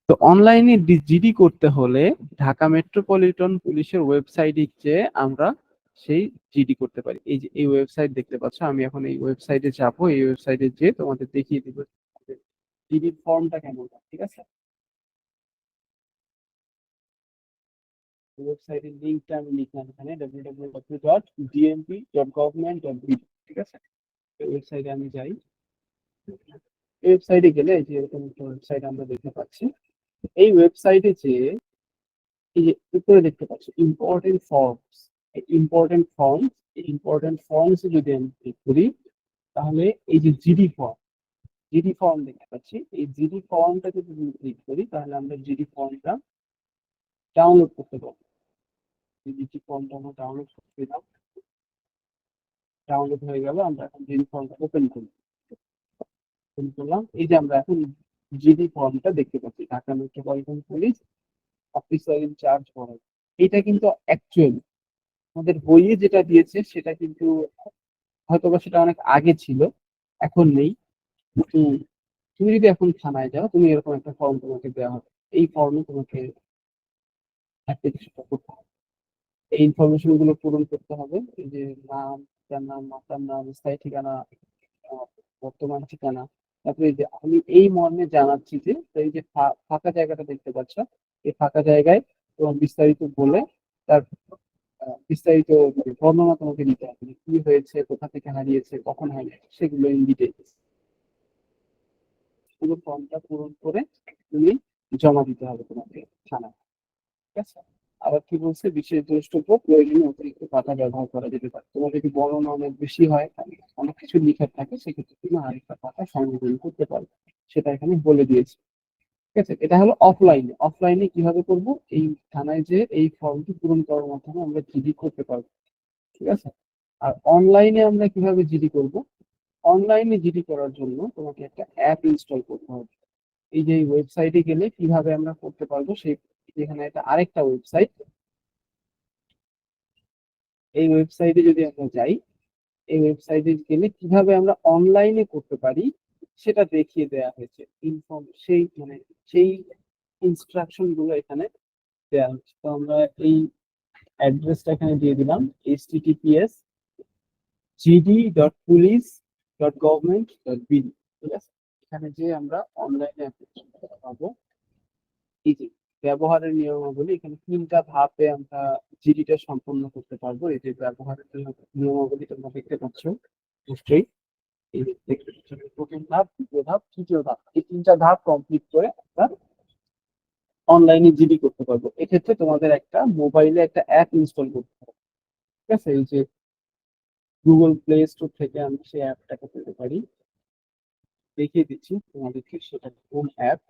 তো অনলাইনে জিডি করতে হলে ঢাকা মেট্রোপলিটন পুলিশের ওয়েবসাইটে যে আমরা সেই জিডি করতে পারি। এই যে এই ওয়েবসাইট দেখতে পাচ্ছ, আমি এখন এই ওয়েবসাইটে যাবো, এই ওয়েবসাইটে যে তোমাদের দেখিয়ে দিব জিডির ফর্মটা কেমন হয়, ঠিক আছে? ওয়েবসাইটের লিঙ্কটা আমি লিখলাম এখানে www.dmp.government.bd, ঠিক আছে? ওয়েবসাইটে আমি যাই। ওয়েবসাইটে গেলে এই যে এরকম একটা ওয়েবসাইট আমরা দেখতে পাচ্ছি। এই ওয়েবসাইটে যে এই যে উপরে দেখতে পাচ্ছি ইম্পর্টেন্ট ফর্মস, ইম্পর্টেন্ট ফর্মস যদি আমি ক্লিক করি, তাহলে এই যে জিডি ফর্ম দেখতে পাচ্ছি, এই জিডি ফর্মটাকে যদি ক্লিক করি তাহলে আমরা জিডি ফর্মটা ডাউনলোড করতে পারবো। জিডি ফর্মটা আমরা ডাউনলোড করতে দিলাম, ডাউনলোড হয়ে গেল। আমরা এখন জিডি ফর্মটা ওপেন করলাম। এই যে আমরা এখন জিডি ফর্মটা দেখতে পাচ্ছি, Dhaka metropolitan police officer in charge form. এটা কিন্তু অ্যাকচুয়ালি আমাদের বইয়ে যেটা দিয়েছে সেটা কিন্তু হয়তোবা সেটা অনেক আগে ছিল, এখন নেই। কিন্তু তুমি যদি এখন থানায় যাও, তুমি এরকম একটা ফর্ম তোমাকে দেওয়া হবে। এই ফর্মে তোমাকে অ্যাপ্লিকেশনটা করতে হবে, এই ইনফরমেশন গুলো পূরণ করতে হবে। এই যে নাম, পিতার নাম, মাতার নাম, স্থায়ী ঠিকানা, বর্তমান ঠিকানা। তারপরে এই যে আমি এই মর্মে জানাচ্ছি যে, তো এই যে ফাঁকা জায়গাটা দেখতে পাচ্ছ, এই ফাঁকা জায়গায় তোমার বিস্তারিত বলে তার বিস্তারিত বর্ণনা তোমাকে দিতে হবে, যে কি হয়েছে, কোথা থেকে হারিয়েছে, কখন হারিয়েছে, সেগুলো ইন ডিটেইলস পুরো ফর্মটা পূরণ করে তুমি জমা দিতে হবে তোমাকে থানায়, ঠিক আছে? আবার কি বলছে, বিশেষ দ্রষ্টব্য প্রয়োজনীয় অতিরিক্ত পাতা ব্যবহার করা যেতে পারে। তোমার যদি বর্ণনা অনেক বেশি হয়, অনেক কিছু লিখে থাকে, সেক্ষেত্রে তুমি আরেকটা পাতা সংযোজন করতে পারবে, সেটা এখানে বলে দিয়েছে, ঠিক আছে? এটা হলো অফলাইনে। অফলাইনে কিভাবে করব, এই থানায় যে এই ফর্মটি পূরণ করার মাধ্যমে আমরা জিডি করতে পারবো, ঠিক আছে? আর অনলাইনে আমরা কিভাবে জিডি করব, অনলাইনে জিডি করার জন্য তোমাকে একটা অ্যাপ ইনস্টল করতে হবে। এই যে ওয়েবসাইটে গেলে কিভাবে আমরা করতে পারবো, সেই এখানে একটা আরেকটা ওয়েবসাইট, এই ওয়েবসাইটে যদি আমরা যাই, এই ওয়েবসাইটে গেলে কিভাবে আমরা অনলাইনে করতে পারি সেটা দেখিয়ে দেওয়া হয়েছে। সেই মানে সেই ইনস্ট্রাকশন গুলো এখানে দেওয়া হচ্ছে। তো আমরা এই অ্যাড্রেসটা এখানে দিয়ে দিলাম, https://gd.police.government.bd, ঠিক আছে? এখানে যে আমরা অনলাইনে অ্যাপ্লিকেশন পাবো। এই যে ব্যবহারের নিয়মাবলী, এখানে 3টা ধাপে আমরা জিডিটা সম্পন্ন করতে পারবো। এই যে ব্যবহারের নিয়মাবলী তোমরা দেখতে পাচ্ছ নিশ্চয়ই, এই যে দেখতে পাচ্ছ, প্রথম ধাপ, দ্বিতীয় ধাপ, তৃতীয় ধাপ, এই 3টা ধাপ কমপ্লিট করে আমরা অনলাইনে জিডি করতে পারবো। এক্ষেত্রে তোমাদের একটা মোবাইলে একটা অ্যাপ ইনস্টল করতে হবে, ঠিক আছে? এই যে গুগল প্লে স্টোর থেকে আমি সেই অ্যাপটাকে পেতে পারি, দেখিয়ে দিচ্ছি তোমাদেরকে সেটা কোন অ্যাপ।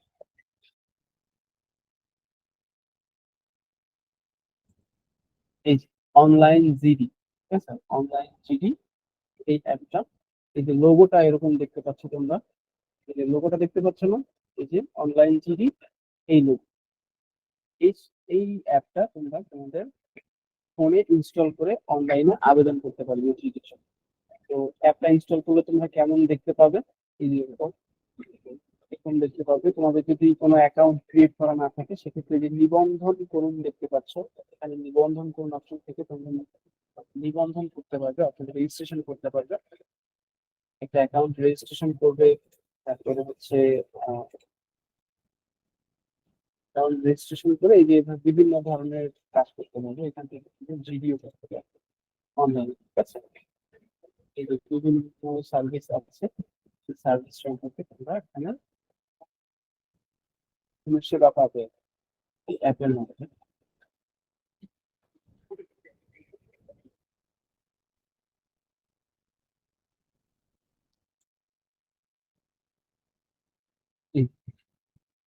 এই যে অনলাইন জিডি, ঠিক আছে? অনলাইন জিডি এই অ্যাপটা, এই যে লোগোটা এরকম দেখতে পাচ্ছ তোমরা, এই যে লোগোটা দেখতে পাচ্ছ না, এই যে অনলাইন জিডি, এই লোগো, এই এই অ্যাপটা তোমরা তোমাদের ফোনে ইনস্টল করে অনলাইনে আবেদন করতে পারবে জিডির জন্য। তো অ্যাপটা ইনস্টল করলে তোমরা কেমন দেখতে পাবে, এই যে এরকম দেখতে পাবে। তোমাদের যদি কোনো অ্যাকাউন্ট ক্রিয়েট করা না থাকে, সেক্ষেত্রে যে নিবন্ধন করুন দেখতে পাচ্ছ, এখানে নিবন্ধন করুন অপশন থেকে তোমরা নিবন্ধন করতে পারবে, অর্থাৎ রেজিস্ট্রেশন করতে পারবে, একটা অ্যাকাউন্ট রেজিস্ট্রেশন করবে। তারপরে হচ্ছে অ্যাকাউন্ট রেজিস্ট্রেশন করে এই যে বিভিন্ন ধরনের কাজ করতে পারবে, এখান থেকে জিডিও করতে পারবে অনলাইনে, ঠিক আছে? এই যে বিভিন্ন সার্ভিস আছে, সেই সার্ভিস সম্পর্কে তোমরা এখানে সেবা পাবে এই অ্যাপের মধ্যে।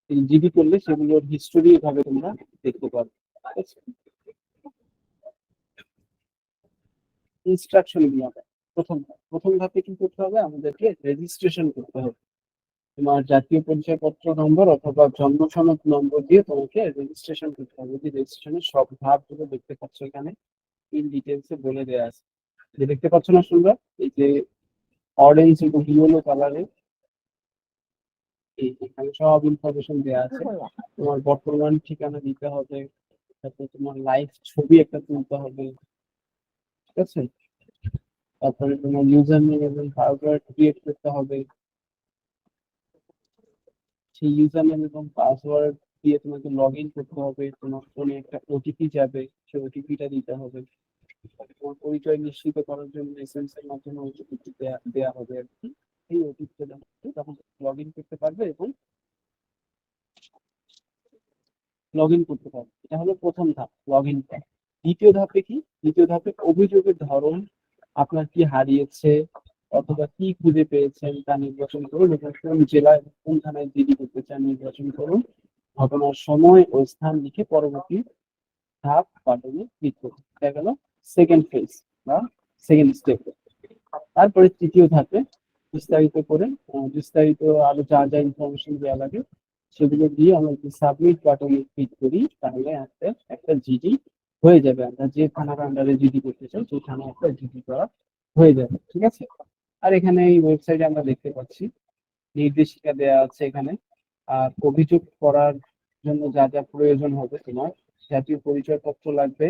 জিডি করলে সেগুলোর হিস্টোরি ভাবে তোমরা দেখতে পাবে, ঠিক আছে? ইনস্ট্রাকশন গুলো হবে। প্রথম ধাপে কি করতে হবে, আমাদেরকে রেজিস্ট্রেশন করতে হবে। তোমার জাতীয় পরিচয়পত্র নম্বর অথবা জন্ম সনদ নম্বর দিয়ে তোমাকে রেজিস্ট্রেশন করতে হবে। যে রেজিস্ট্রেশনের সব ধাপগুলো দেখতে পাচ্ছ এখানে ইন ডিটেলসে বলে দেওয়া আছে, যে দেখতে পাচ্ছ না তোমরা, এই যে অরেঞ্জ এবং ইয়েলো কালারে এখানে সব ইনফরমেশন দেওয়া আছে। তোমার বর্তমান ঠিকানা দিতে হবে, তারপর তোমার লাইভ ছবি একটা তুলতে হবে, ঠিক আছে? তারপরে তোমার ইউজার নেম এবং পাসওয়ার্ড ক্রিয়েট করতে হবে। সেই ইউজার নেম এবং পাসওয়ার্ড দিয়ে তোমাকে লগ ইন করতে হবে, তোমার ফোনে একটা ওটিপি যাবে, সেই ওটিপিটা দিতে হবে। তোমার পরিচয় নিশ্চিত করার জন্য এসএমএস এর মাধ্যমে ওটিপি দেওয়া হবে আর কি। এই ওটিপিটা তখন লগ ইন করতে পারবে এবং লগ ইন করতে পারবে। এটা হলো প্রথম ধাপ, লগ ইন করা। দ্বিতীয় ধাপে কি? দ্বিতীয় ধাপে অভিযোগের ধরন, আপনার কি হারিয়েছে অথবা কি খুঁজে পেয়েছেন তা নির্বাচন করুন এবং কোন জেলা এবং কোন থানায় জিডি করতে চান নির্বাচন করুন। ঘটনার সময় ও স্থান লিখে পরবর্তী ধাপ বাটনে ক্লিক করুন। দেখা গেল সেকেন্ড ফেজ বা সেকেন্ড স্টেপ। তারপরে তৃতীয় ধাপে বিস্তারিত করে বিস্তারিত আরো যা যা ইনফরমেশন দেওয়া লাগে সেগুলো দিয়ে আমরা যদি সাবমিট বাটনে ক্লিক করি তাহলে একটা জিডি হয়ে যাবে। আমরা যে থানার আন্ডারে জিডি করতে চাই সেই থানায় একটা জিডি করা হয়ে যাবে। ঠিক আছে। আর এখানে এই ওয়েবসাইটে আমরা দেখতে পাচ্ছি নির্দেশিকা দেওয়া আছে এখানে। আর অভিযোগ করার জন্য যা যা প্রয়োজন হবে, তোমার জাতীয় পরিচয়পত্র লাগবে,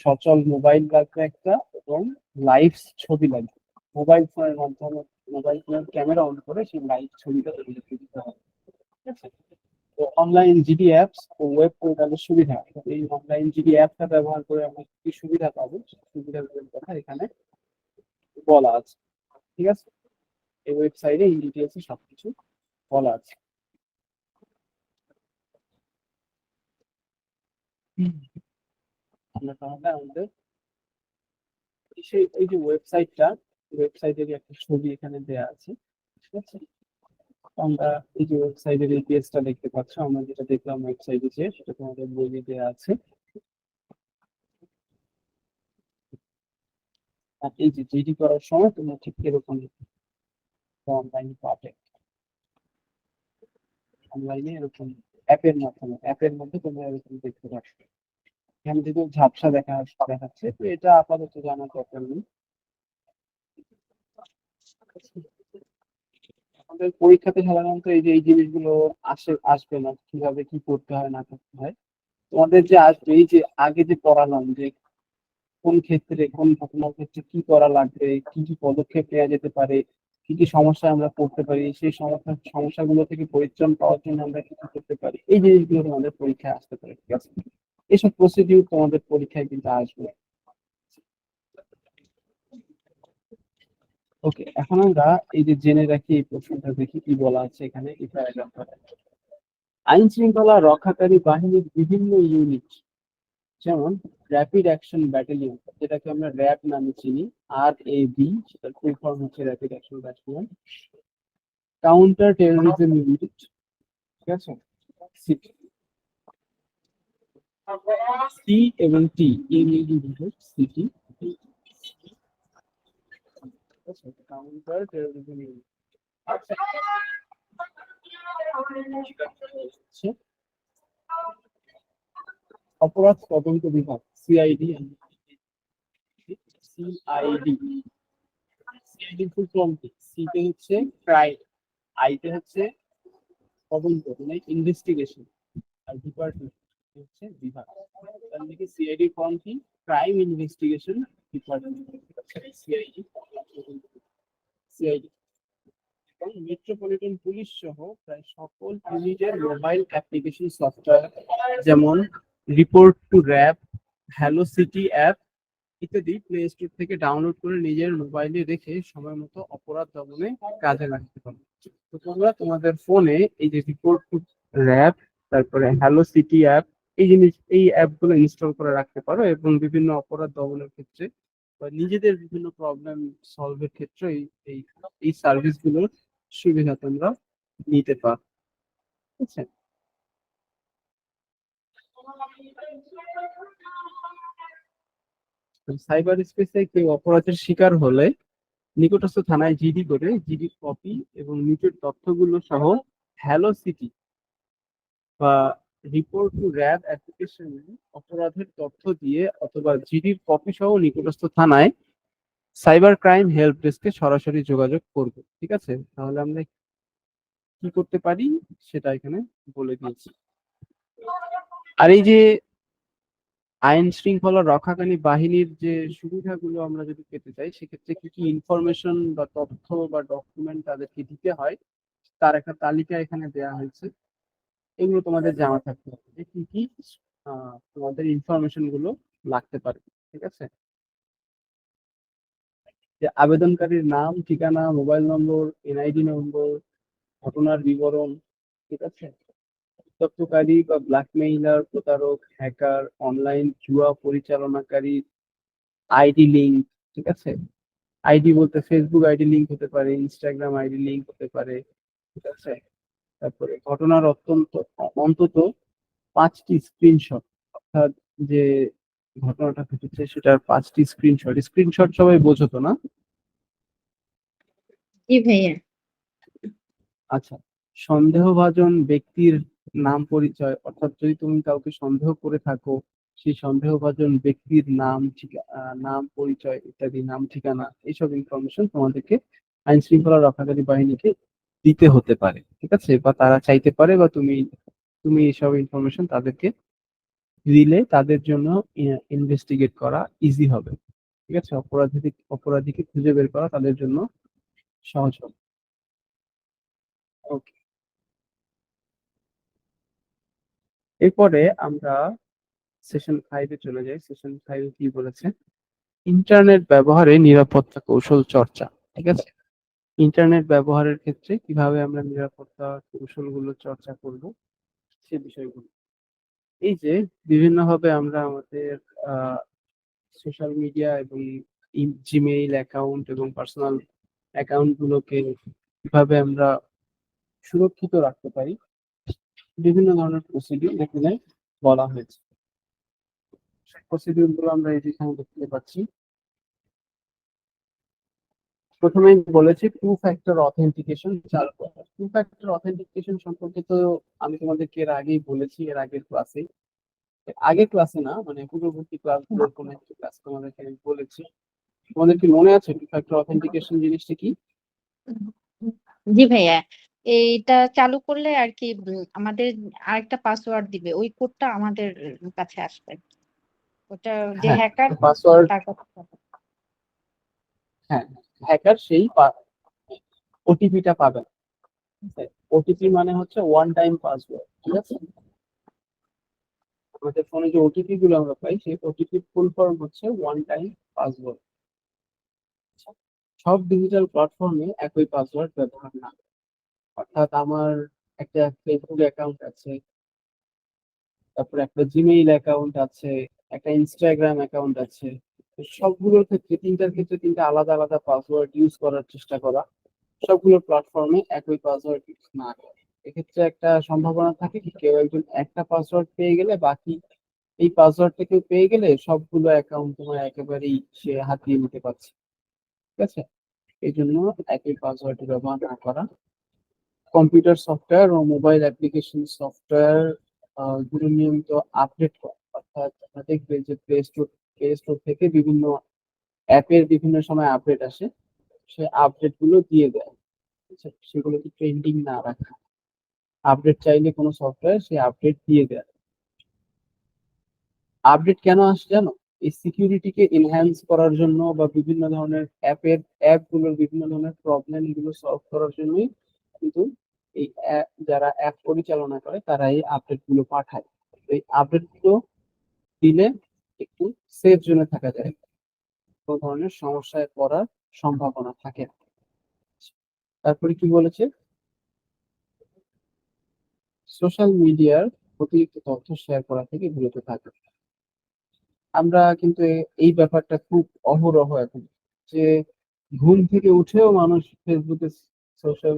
সচল মোবাইল লাগবে একটা, এবং লাইভ ছবি লাগবে। মোবাইল ফোনের মাধ্যমে মোবাইল ফোনের ক্যামেরা অন করে সেই লাইভ ছবিটা তোমাদেরকে দিতে হবে। ঠিক আছে। তো অনলাইন জিডি অ্যাপস ও ওয়েব পোর্টালের সুবিধা, এই অনলাইন জিডি অ্যাপটা ব্যবহার করে আমরা কি সুবিধা পাবো, সুবিধাগুলোর কথা এখানে বলা আছে। ঠিক আছে। এই ওয়েবসাইটে ইন ডিটেলসে সবকিছু বলা আছে। আমরা তাহলে আমাদের এই যে ওয়েবসাইটের একটা ছবি এখানে দেয়া আছে। ঠিক আছে। আমরা এই যে ওয়েবসাইটের এই পেজটা দেখতে পাচ্ছ, আমরা যেটা দেখলাম ওয়েবসাইটে, যে সেটা তোমাদের বইয়ে দেওয়া আছে। আর এই যে জিডি করার সময় তোমরা ঠিক এরকম অনলাইন পাবে, অনলাইনে এরকম অ্যাপের মধ্যে তোমরা এরকম দেখতে পাচ্ছ। এখানে যেহেতু ঝাপসা দেখাচ্ছে, তো এটা আপাতত জানার দরকার নেই। আমাদের পরীক্ষাতে সাধারণত এই যে এই জিনিসগুলো আসবে না, কিভাবে কি করতে হয় না করতে হয়। তোমাদের যে আসবে, এই যে আগে যে পড়ালাম যে কোন ক্ষেত্রে কোন ঘটনার ক্ষেত্রে কি করা লাগবে, কি কি পদক্ষেপ নেওয়া যেতে পারে, কি কি সমস্যা আমরা পড়তে পারি, সেই সমস্যাগুলো থেকে পরিত্রাণ পাওয়ার জন্য আমরা কি কি করতে পারি, এই জিনিসগুলো তোমাদের পরীক্ষায় আসতে পারে। ঠিক আছে। এসব প্রসিডিউর তোমাদের পরীক্ষায় কিন্তু আসবে। ওকে, এখন আমরা এই যে জেনে রাখি এই প্রশ্নটা দেখি কি বলা আছে এখানে এই প্যারাগ্রাফে। আইন শৃঙ্খলা রক্ষাকারী বাহিনীর বিভিন্ন ইউনিট, যেমন র্যাপিড অ্যাকশন ব্যাটালিয়ন, যেটাকে আমরা র্যাব নামে চিনি, RAB, সেটার ফুল ফর্ম হচ্ছে rapid action battalion. Counter terrorism unit, ঠিক আছে, সি এবং T unit, CT, counter terrorism unit. অপরাধ তদন্ত বিভাগ, সিআইডি। সিআইডি ফুল ফর্ম কি? সিতে হচ্ছে ক্রাইম, আইতে হচ্ছে তদন্ত মানে ইনভেস্টিগেশন, আর ডিপার্টমেন্ট হচ্ছে বিভাগ। তার মানে কি সিআইডি ফর্ম কি? Crime investigation department, CID. CID এবং মেট্রোপলিটন পুলিশ সহ প্রায় সকল ইউনিটের মোবাইল অ্যাপ্লিকেশন সফটওয়্যার, যেমন report to RAB, hello city app ইত্যাদি প্লে স্টোর থেকে ডাউনলোড করে নিজের মোবাইলে রেখে সময় মতো অপরাধ দমনে কাজে লাগাতে পারো। তো তোমরা তোমাদের ফোনে এই যে রিপোর্ট টু র্যাব, তারপরে হ্যালো সিটি অ্যাপ, এই অ্যাপগুলো ইনস্টল করে রাখতে পারো এবং বিভিন্ন অপরাধ দমনের ক্ষেত্রে বা নিজেদের বিভিন্ন প্রবলেম সলভের ক্ষেত্রে এই এই সার্ভিসগুলোর সুবিধা তোমরা নিতে পারো। ঠিক আছে। সাইবার স্পেসে কেউ অপরাধের শিকার হলে নিকটস্থ থানায় জিডি করে জিডির কপি এবং নিচের তথ্যগুলো সহ হ্যালো সিটি বা রিপোর্ট টু র্যাব অ্যাপ্লিকেশনে অপরাধের তথ্য দিয়ে অথবা জিডির কপি সহ নিকটস্থ থানায় সাইবার ক্রাইম হেল্প ডেস্কে সরাসরি যোগাযোগ করবে। ঠিক আছে। তাহলে আমরা কি করতে পারি সেটা এখানে বলে দিয়েছি। আর এই যে আইন শৃঙ্খলা রক্ষাকারী বাহিনীর যে সুবিধাগুলো আমরা যদি পেতে চাই, সেক্ষেত্রে কি কি ইনফরমেশন বা তথ্য বা ডকুমেন্ট তাদেরকে দিতে হয় তার একটা তালিকা এখানে দেওয়া হয়েছে। এগুলো তোমাদের জানা থাকতে হবে যে কি কি তোমাদের ইনফরমেশন গুলো লাগতে পারে। ঠিক আছে, যে আবেদনকারীর নাম, ঠিকানা, মোবাইল নম্বর, এনআইডি নম্বর, ঘটনার বিবরণ। ঠিক আছে, তথ্যকারী বা ব্ল্যাকমেইলার, প্রতারক, হ্যাকার, অনলাইন জুয়া পরিচালনাকারী, আইডি লিঙ্ক। ঠিক আছে, আইডি বলতে ফেসবুক আইডি লিঙ্ক হতে পারে, ইনস্টাগ্রাম আইডি লিঙ্ক হতে পারে। ঠিক আছে, তারপরে ঘটনার অন্তত 5টি স্ক্রিনশট, অর্থাৎ যে ঘটনাটা ঘটেছে সেটার 5টি স্ক্রিনশট। স্ক্রিনশট সবাই বোঝো তো না? জি ভাইয়া। আচ্ছা, সন্দেহভাজন ব্যক্তির নাম পরিচয়, অর্থাৎ যদি তুমি কাউকে সন্দেহ করে থাকো, সেই সন্দেহভাজন ব্যক্তির নাম, নাম, পরিচয় ইত্যাদি, নাম, ঠিকানা, এইসব ইনফরমেশন তোমাদেরকে আইন শৃঙ্খলা রক্ষাকারী বাহিনীকে দিতে হতে পারে। ঠিক আছে, বা তারা চাইতে পারে, বা তুমি তুমি এইসব ইনফরমেশন তাদেরকে দিলে তাদের জন্য ইনভেস্টিগেট করা ইজি হবে। ঠিক আছে, অপরাধীকে খুঁজে বের করা তাদের জন্য সহজ হবে। ওকে, এরপরে আমরা সেশন 5-এ চলে যাই। সেশন 5 কি বলেছে? ইন্টারনেট ব্যবহারে নিরাপত্তা কৌশল চর্চা। ঠিক আছে, ইন্টারনেট ব্যবহারের ক্ষেত্রে কিভাবে আমরা নিরাপত্তা কৌশলগুলো চর্চা করব সে বিষয়গুলো। এই যে বিভিন্নভাবে আমরা আমাদের সোশ্যাল মিডিয়া এবং জিমেইল অ্যাকাউন্ট এবং পার্সোনাল অ্যাকাউন্ট গুলোকে কিভাবে আমরা সুরক্ষিত রাখতে পারি, বিভিন্ন ধরনের প্রসিডিউর এখানে বলা হয়েছে। প্রসিডিউর গুলো আমরা এই যেখানে দেখতে পাচ্ছি। প্রথমেই বলেছি টু ফ্যাক্টর অথেন্টিকেশন চালু করা। টু ফ্যাক্টর অথেন্টিকেশন সম্পর্কে তো আমি তোমাদেরকে এর আগেই বলেছি, এর আগের ক্লাসে। আগের ক্লাসে না, মানে পূর্ববর্তী ক্লাসগুলোর কোনো একটা ক্লাস তোমাদেরকে আমি বলেছি। তোমাদের কি মনে আছে টু ফ্যাক্টর অথেন্টিকেশন জিনিসটা কি? জি ভাইয়া, এইটা চালু করলে আর কি আমাদের আরেকটা পাসওয়ার্ড দিবে, ওই কোডটা আমাদের কাছে আসবে। ওটা যে হ্যাঁ, হ্যাকার পাসওয়ার্ড। তার কাছে পাবে। হ্যাঁ, হ্যাকার সেই ওটিপিটা পাবে না। ওটিপি মানে হচ্ছে ওয়ান টাইম পাসওয়ার্ড। ঠিক আছে, আমাদের ফোনে যে ওটিপি গুলো আমরা পাই সেই ওটিপি ফুল ফর্ম হচ্ছে ওয়ান টাইম পাসওয়ার্ড। সব ডিজিটাল প্ল্যাটফর্মে একই পাসওয়ার্ড ব্যবহার না। অর্থাৎ আমার একটা ফেসবুক অ্যাকাউন্ট আছে, তারপরে একটা জিমেইল অ্যাকাউন্ট আছে, একটা ইনস্টাগ্রাম অ্যাকাউন্ট আছে। তো সবগুলোর ক্ষেত্রে, তিনটার ক্ষেত্রে তিনটা আলাদা আলাদা পাসওয়ার্ড ইউজ করার চেষ্টা করা, সবগুলো প্ল্যাটফর্মে একই পাসওয়ার্ড ইউজ না করা। এক্ষেত্রে একটা সম্ভাবনা থাকে কি কেউ একজন একটা পাসওয়ার্ড পেয়ে গেলে, বাকি এই পাসওয়ার্ডটা কেউ পেয়ে গেলে সবগুলো অ্যাকাউন্ট তোমার একেবারেই সে হাতিয়ে নিতে পারছে। ঠিক আছে, এই জন্য একই পাসওয়ার্ড ব্যবহার না করা। কম্পিউটার সফটওয়্যার ও মোবাইল অ্যাপ্লিকেশন সফটওয়্যার গুলো নিয়মিত আপডেট করা। অর্থাৎ আমরা দেখবে যে প্লে স্টোর থেকে বিভিন্ন অ্যাপের বিভিন্ন সময় আপডেট আসে, সে আপডেট গুলো দিয়ে দেয়। আচ্ছা, সেগুলোকে ট্রেন্ডিং না রাখা। আপডেট চাইলে কোনো সফটওয়্যার সে আপডেট দিয়ে দেয়। আপডেট কেন আসে জানো? এই সিকিউরিটিকে এনহ্যান্স করার জন্য, বা বিভিন্ন ধরনের অ্যাপগুলোর বিভিন্ন ধরনের প্রবলেম গুলো সলভ করার জন্যই কিন্তু এই যারা অ্যাপ পরিচালনা করে তারা এই আপডেট গুলো পাঠায়। এই আপডেট গুলো দিলে একটু সেফ জোনে থাকা যায়, কোনো ধরনের সমস্যায় পড়ার সম্ভাবনা থাকে না। তারপরে কি বলেছে? সোশ্যাল মিডিয়ার অতিরিক্ত তথ্য শেয়ার করা থেকে বিরত থাকা। আমরা কিন্তু এই ব্যাপারটা খুব অহরহ এখন, যে ঘুম থেকে উঠেও মানুষ ফেসবুকে সোশ্যাল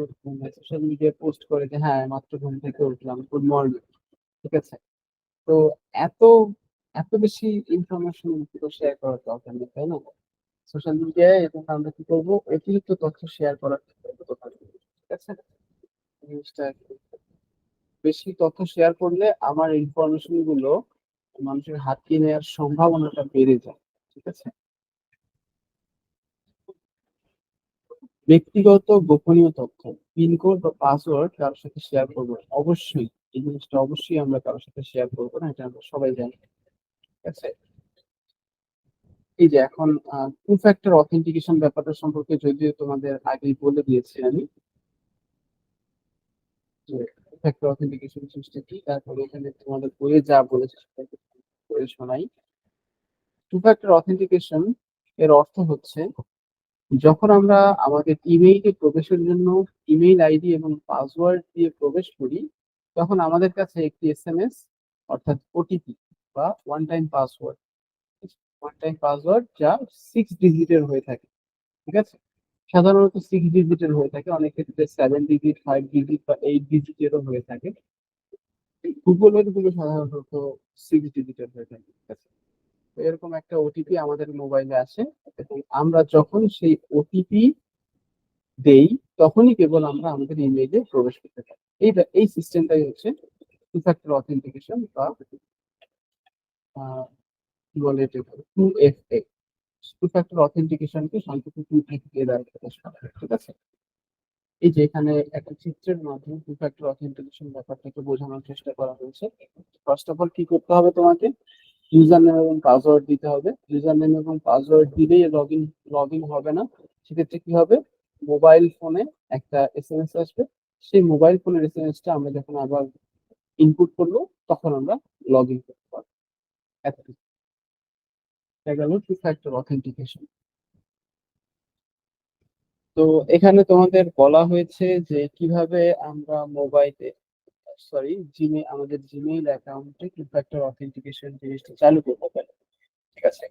সোশ্যাল মিডিয়ায় পোস্ট করে যে হ্যাঁ মাত্র ঘুম থেকে উঠলাম, গুড মর্নিং। ঠিক আছে, তো এত এত বেশি ইনফরমেশন শেয়ার করার দরকার নেই, তাই না? সোশ্যাল মিডিয়ায় এবং আমরা কি করবো, অতিরিক্ত তথ্য শেয়ার করার থেকে বিরত থাকবো। ঠিক আছে, জিনিসটা একটু বেশি তথ্য শেয়ার করলে আমার ইনফরমেশন গুলো মানুষের হাতিয়ে নেওয়ার সম্ভাবনাটা বেড়ে যায়। ঠিক আছে, ব্যক্তিগত গোপনীয় তথ্য, পিনকোড বা পাসওয়ার্ড কারোর সাথে শেয়ার করবো না। অবশ্যই এই জিনিসটা অবশ্যই আমরা কারোর সাথে শেয়ার করবো না, এটা আমরা সবাই জানি। ঠিক আছে, এই যে এখন টু ফ্যাক্টর অথেন্টিকেশন ব্যাপারটা সম্পর্কে যদিও তোমাদের আগেই বলে দিয়েছি আমি, যে ফ্যাক্টর অথেন্টিকেশন জিনিসটা কি, তারপরে এখানে তোমাদের বইয়ে যা বলেছে সেটা করে শোনাই। টু ফ্যাক্টর অথেন্টিকেশন এর অর্থ হচ্ছে যখন আমরা আমাদের ইমেইলে প্রবেশের জন্য ইমেইল আইডি এবং পাসওয়ার্ড দিয়ে প্রবেশ করি, তখন আমাদের কাছে একটি এসএমএস অর্থাৎ ওটিপি বা ওয়ান টাইম পাসওয়ার্ড যা 6 ডিজিটের হয়ে থাকে। ঠিক আছে, সাধারণত 6 ডিজিটের হয়ে থাকে, অনেক ক্ষেত্রে 7 ডিজিট, 5 ডিজিট বা 8 ডিজিটেরও হয়ে থাকে। গুগলের গুলো সাধারণত 6 ডিজিটের হয়ে থাকে। ঠিক আছে, তো এরকম একটা ওটিপি আমাদের মোবাইলে আসে এবং আমরা যখন সেই ওটিপি দেই তখনই কেবল আমরা আমাদের ইমেইলে প্রবেশ করতে পারি। এই সিস্টেমটাই হচ্ছে টু ফ্যাক্টর অথেন্টিকেশন বা কি বলে এটা, 2FA। টু ফ্যাক্টর অথেন্টিকেশনকে সংক্ষেপে 2FA দ্বারা প্রকাশ করা হয়। ঠিক আছে, এই যে এখানে একটা চিত্রের মাধ্যমে টু ফ্যাক্টর অথেন্টিকেশন ব্যাপারটাকে বোঝানোর চেষ্টা করা হয়েছে। ফার্স্ট অফ অল কি করতে হবে, তোমাকে ইউজার নেম এবং পাসওয়ার্ড দিতে হবে। ইউজার নেম এবং পাসওয়ার্ড দিলেই লগ ইন হবে না। সেক্ষেত্রে কি হবে, মোবাইল ফোনে একটা এসএমএস আসবে। সেই মোবাইল ফোনের এসএমএসটা আমরা যখন আবার ইনপুট করবো তখন আমরা লগ ইন করতে পারবো। এতটুকু। এটা গেল টু ফ্যাক্টর অথেন্টিকেশন। তো এখানে তোমাদের বলা হয়েছে যে কিভাবে আমরা মোবাইলে, সরি, আমাদের জিমেইল অ্যাকাউন্টে টু ফ্যাক্টর অথেন্টিকেশন জিনিসটা চালু করতে পারি। ঠিক আছে,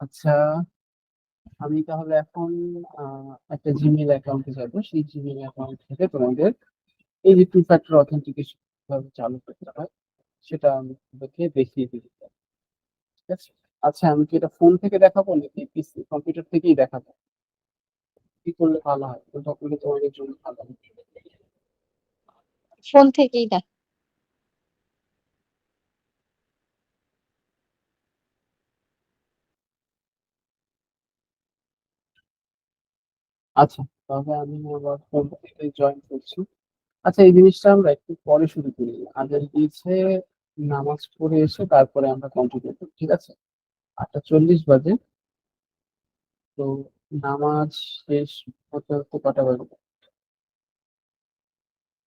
আচ্ছা, আমি তাহলে এখন একটা জিমেইল অ্যাকাউন্টে যাবো। সেই জিমেইল অ্যাকাউন্ট থেকে তোমাদের এই যে টু ফ্যাক্টর অথেন্টিকেশন কিভাবে চালু করতে হয় সেটা আমি তোমাদেরকে দেখিয়ে দিতে চাই। ঠিক আছে, আচ্ছা, আমি কি এটা ফোন থেকে দেখাবো নাকি পিসি কম্পিউটার থেকেই দেখাবো? কি করলে ভালো হয়, কোনটা করলে তোমাদের জন্য ভালো হবে? ফোন থেকেই দেখ। আচ্ছা, তাহলে আমি আবার ফোন থেকে জয়েন করছি। আচ্ছা, এই জিনিসটা আমরা একটু পরে শুরু করি। আগে দিয়েছে নামাজ পড়ে এসে তারপরে আমরা কন্টিনিউ করি। ঠিক আছে, 8:40 বাজে। তো নামাজ শেষ হতে হতে কটা বাজবে?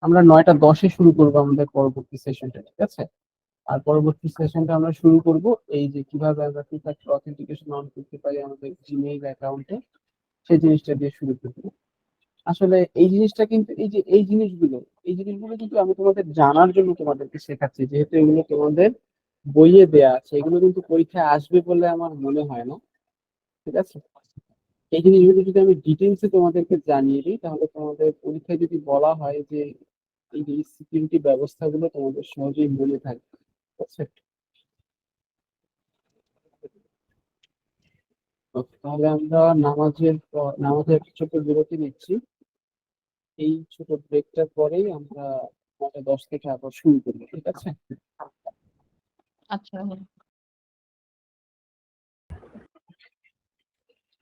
আমরা 9:10-এ শুরু করবো আমাদের পরবর্তী সেশনটা। ঠিক আছে, আর পরবর্তী সেশনটা আমরা শুরু করব এই যে কিভাবে আমরা টু ফ্যাক্টর অথেন্টিকেশন অন করতে পারি আমাদের জিমেইল অ্যাকাউন্টে, সেই জিনিসটা দিয়ে শুরু করবো। আসলে এই জিনিসটা কিন্তু এই জিনিসগুলো কিন্তু আমি তোমাদের জানার জন্য তোমাদেরকে শেখাচ্ছি, যেহেতু এগুলো তোমাদের বইয়ে দেয়া আছে। এগুলো কিন্তু পরীক্ষায় আসবে বলে আমার মনে হয় না। ঠিক আছে, এই জিনিসগুলো যদি আমি ডিটেলসে তোমাদেরকে জানিয়ে দিই তাহলে তোমাদের পরীক্ষায় যদি বলা হয় যে এই যে সিকিউরিটি ব্যবস্থাগুলো তোমাদের সহজেই মনে থাকবে। ঠিক আছে, ওকে, তাহলে আমরা নামাজের একটা ছোট বিরতি নিচ্ছি। এই ছোট ব্রেকটার পরেই আমরা 9:10 থেকে আবার শুরু করবো। ঠিক আছে, আচ্ছা ভাইয়া।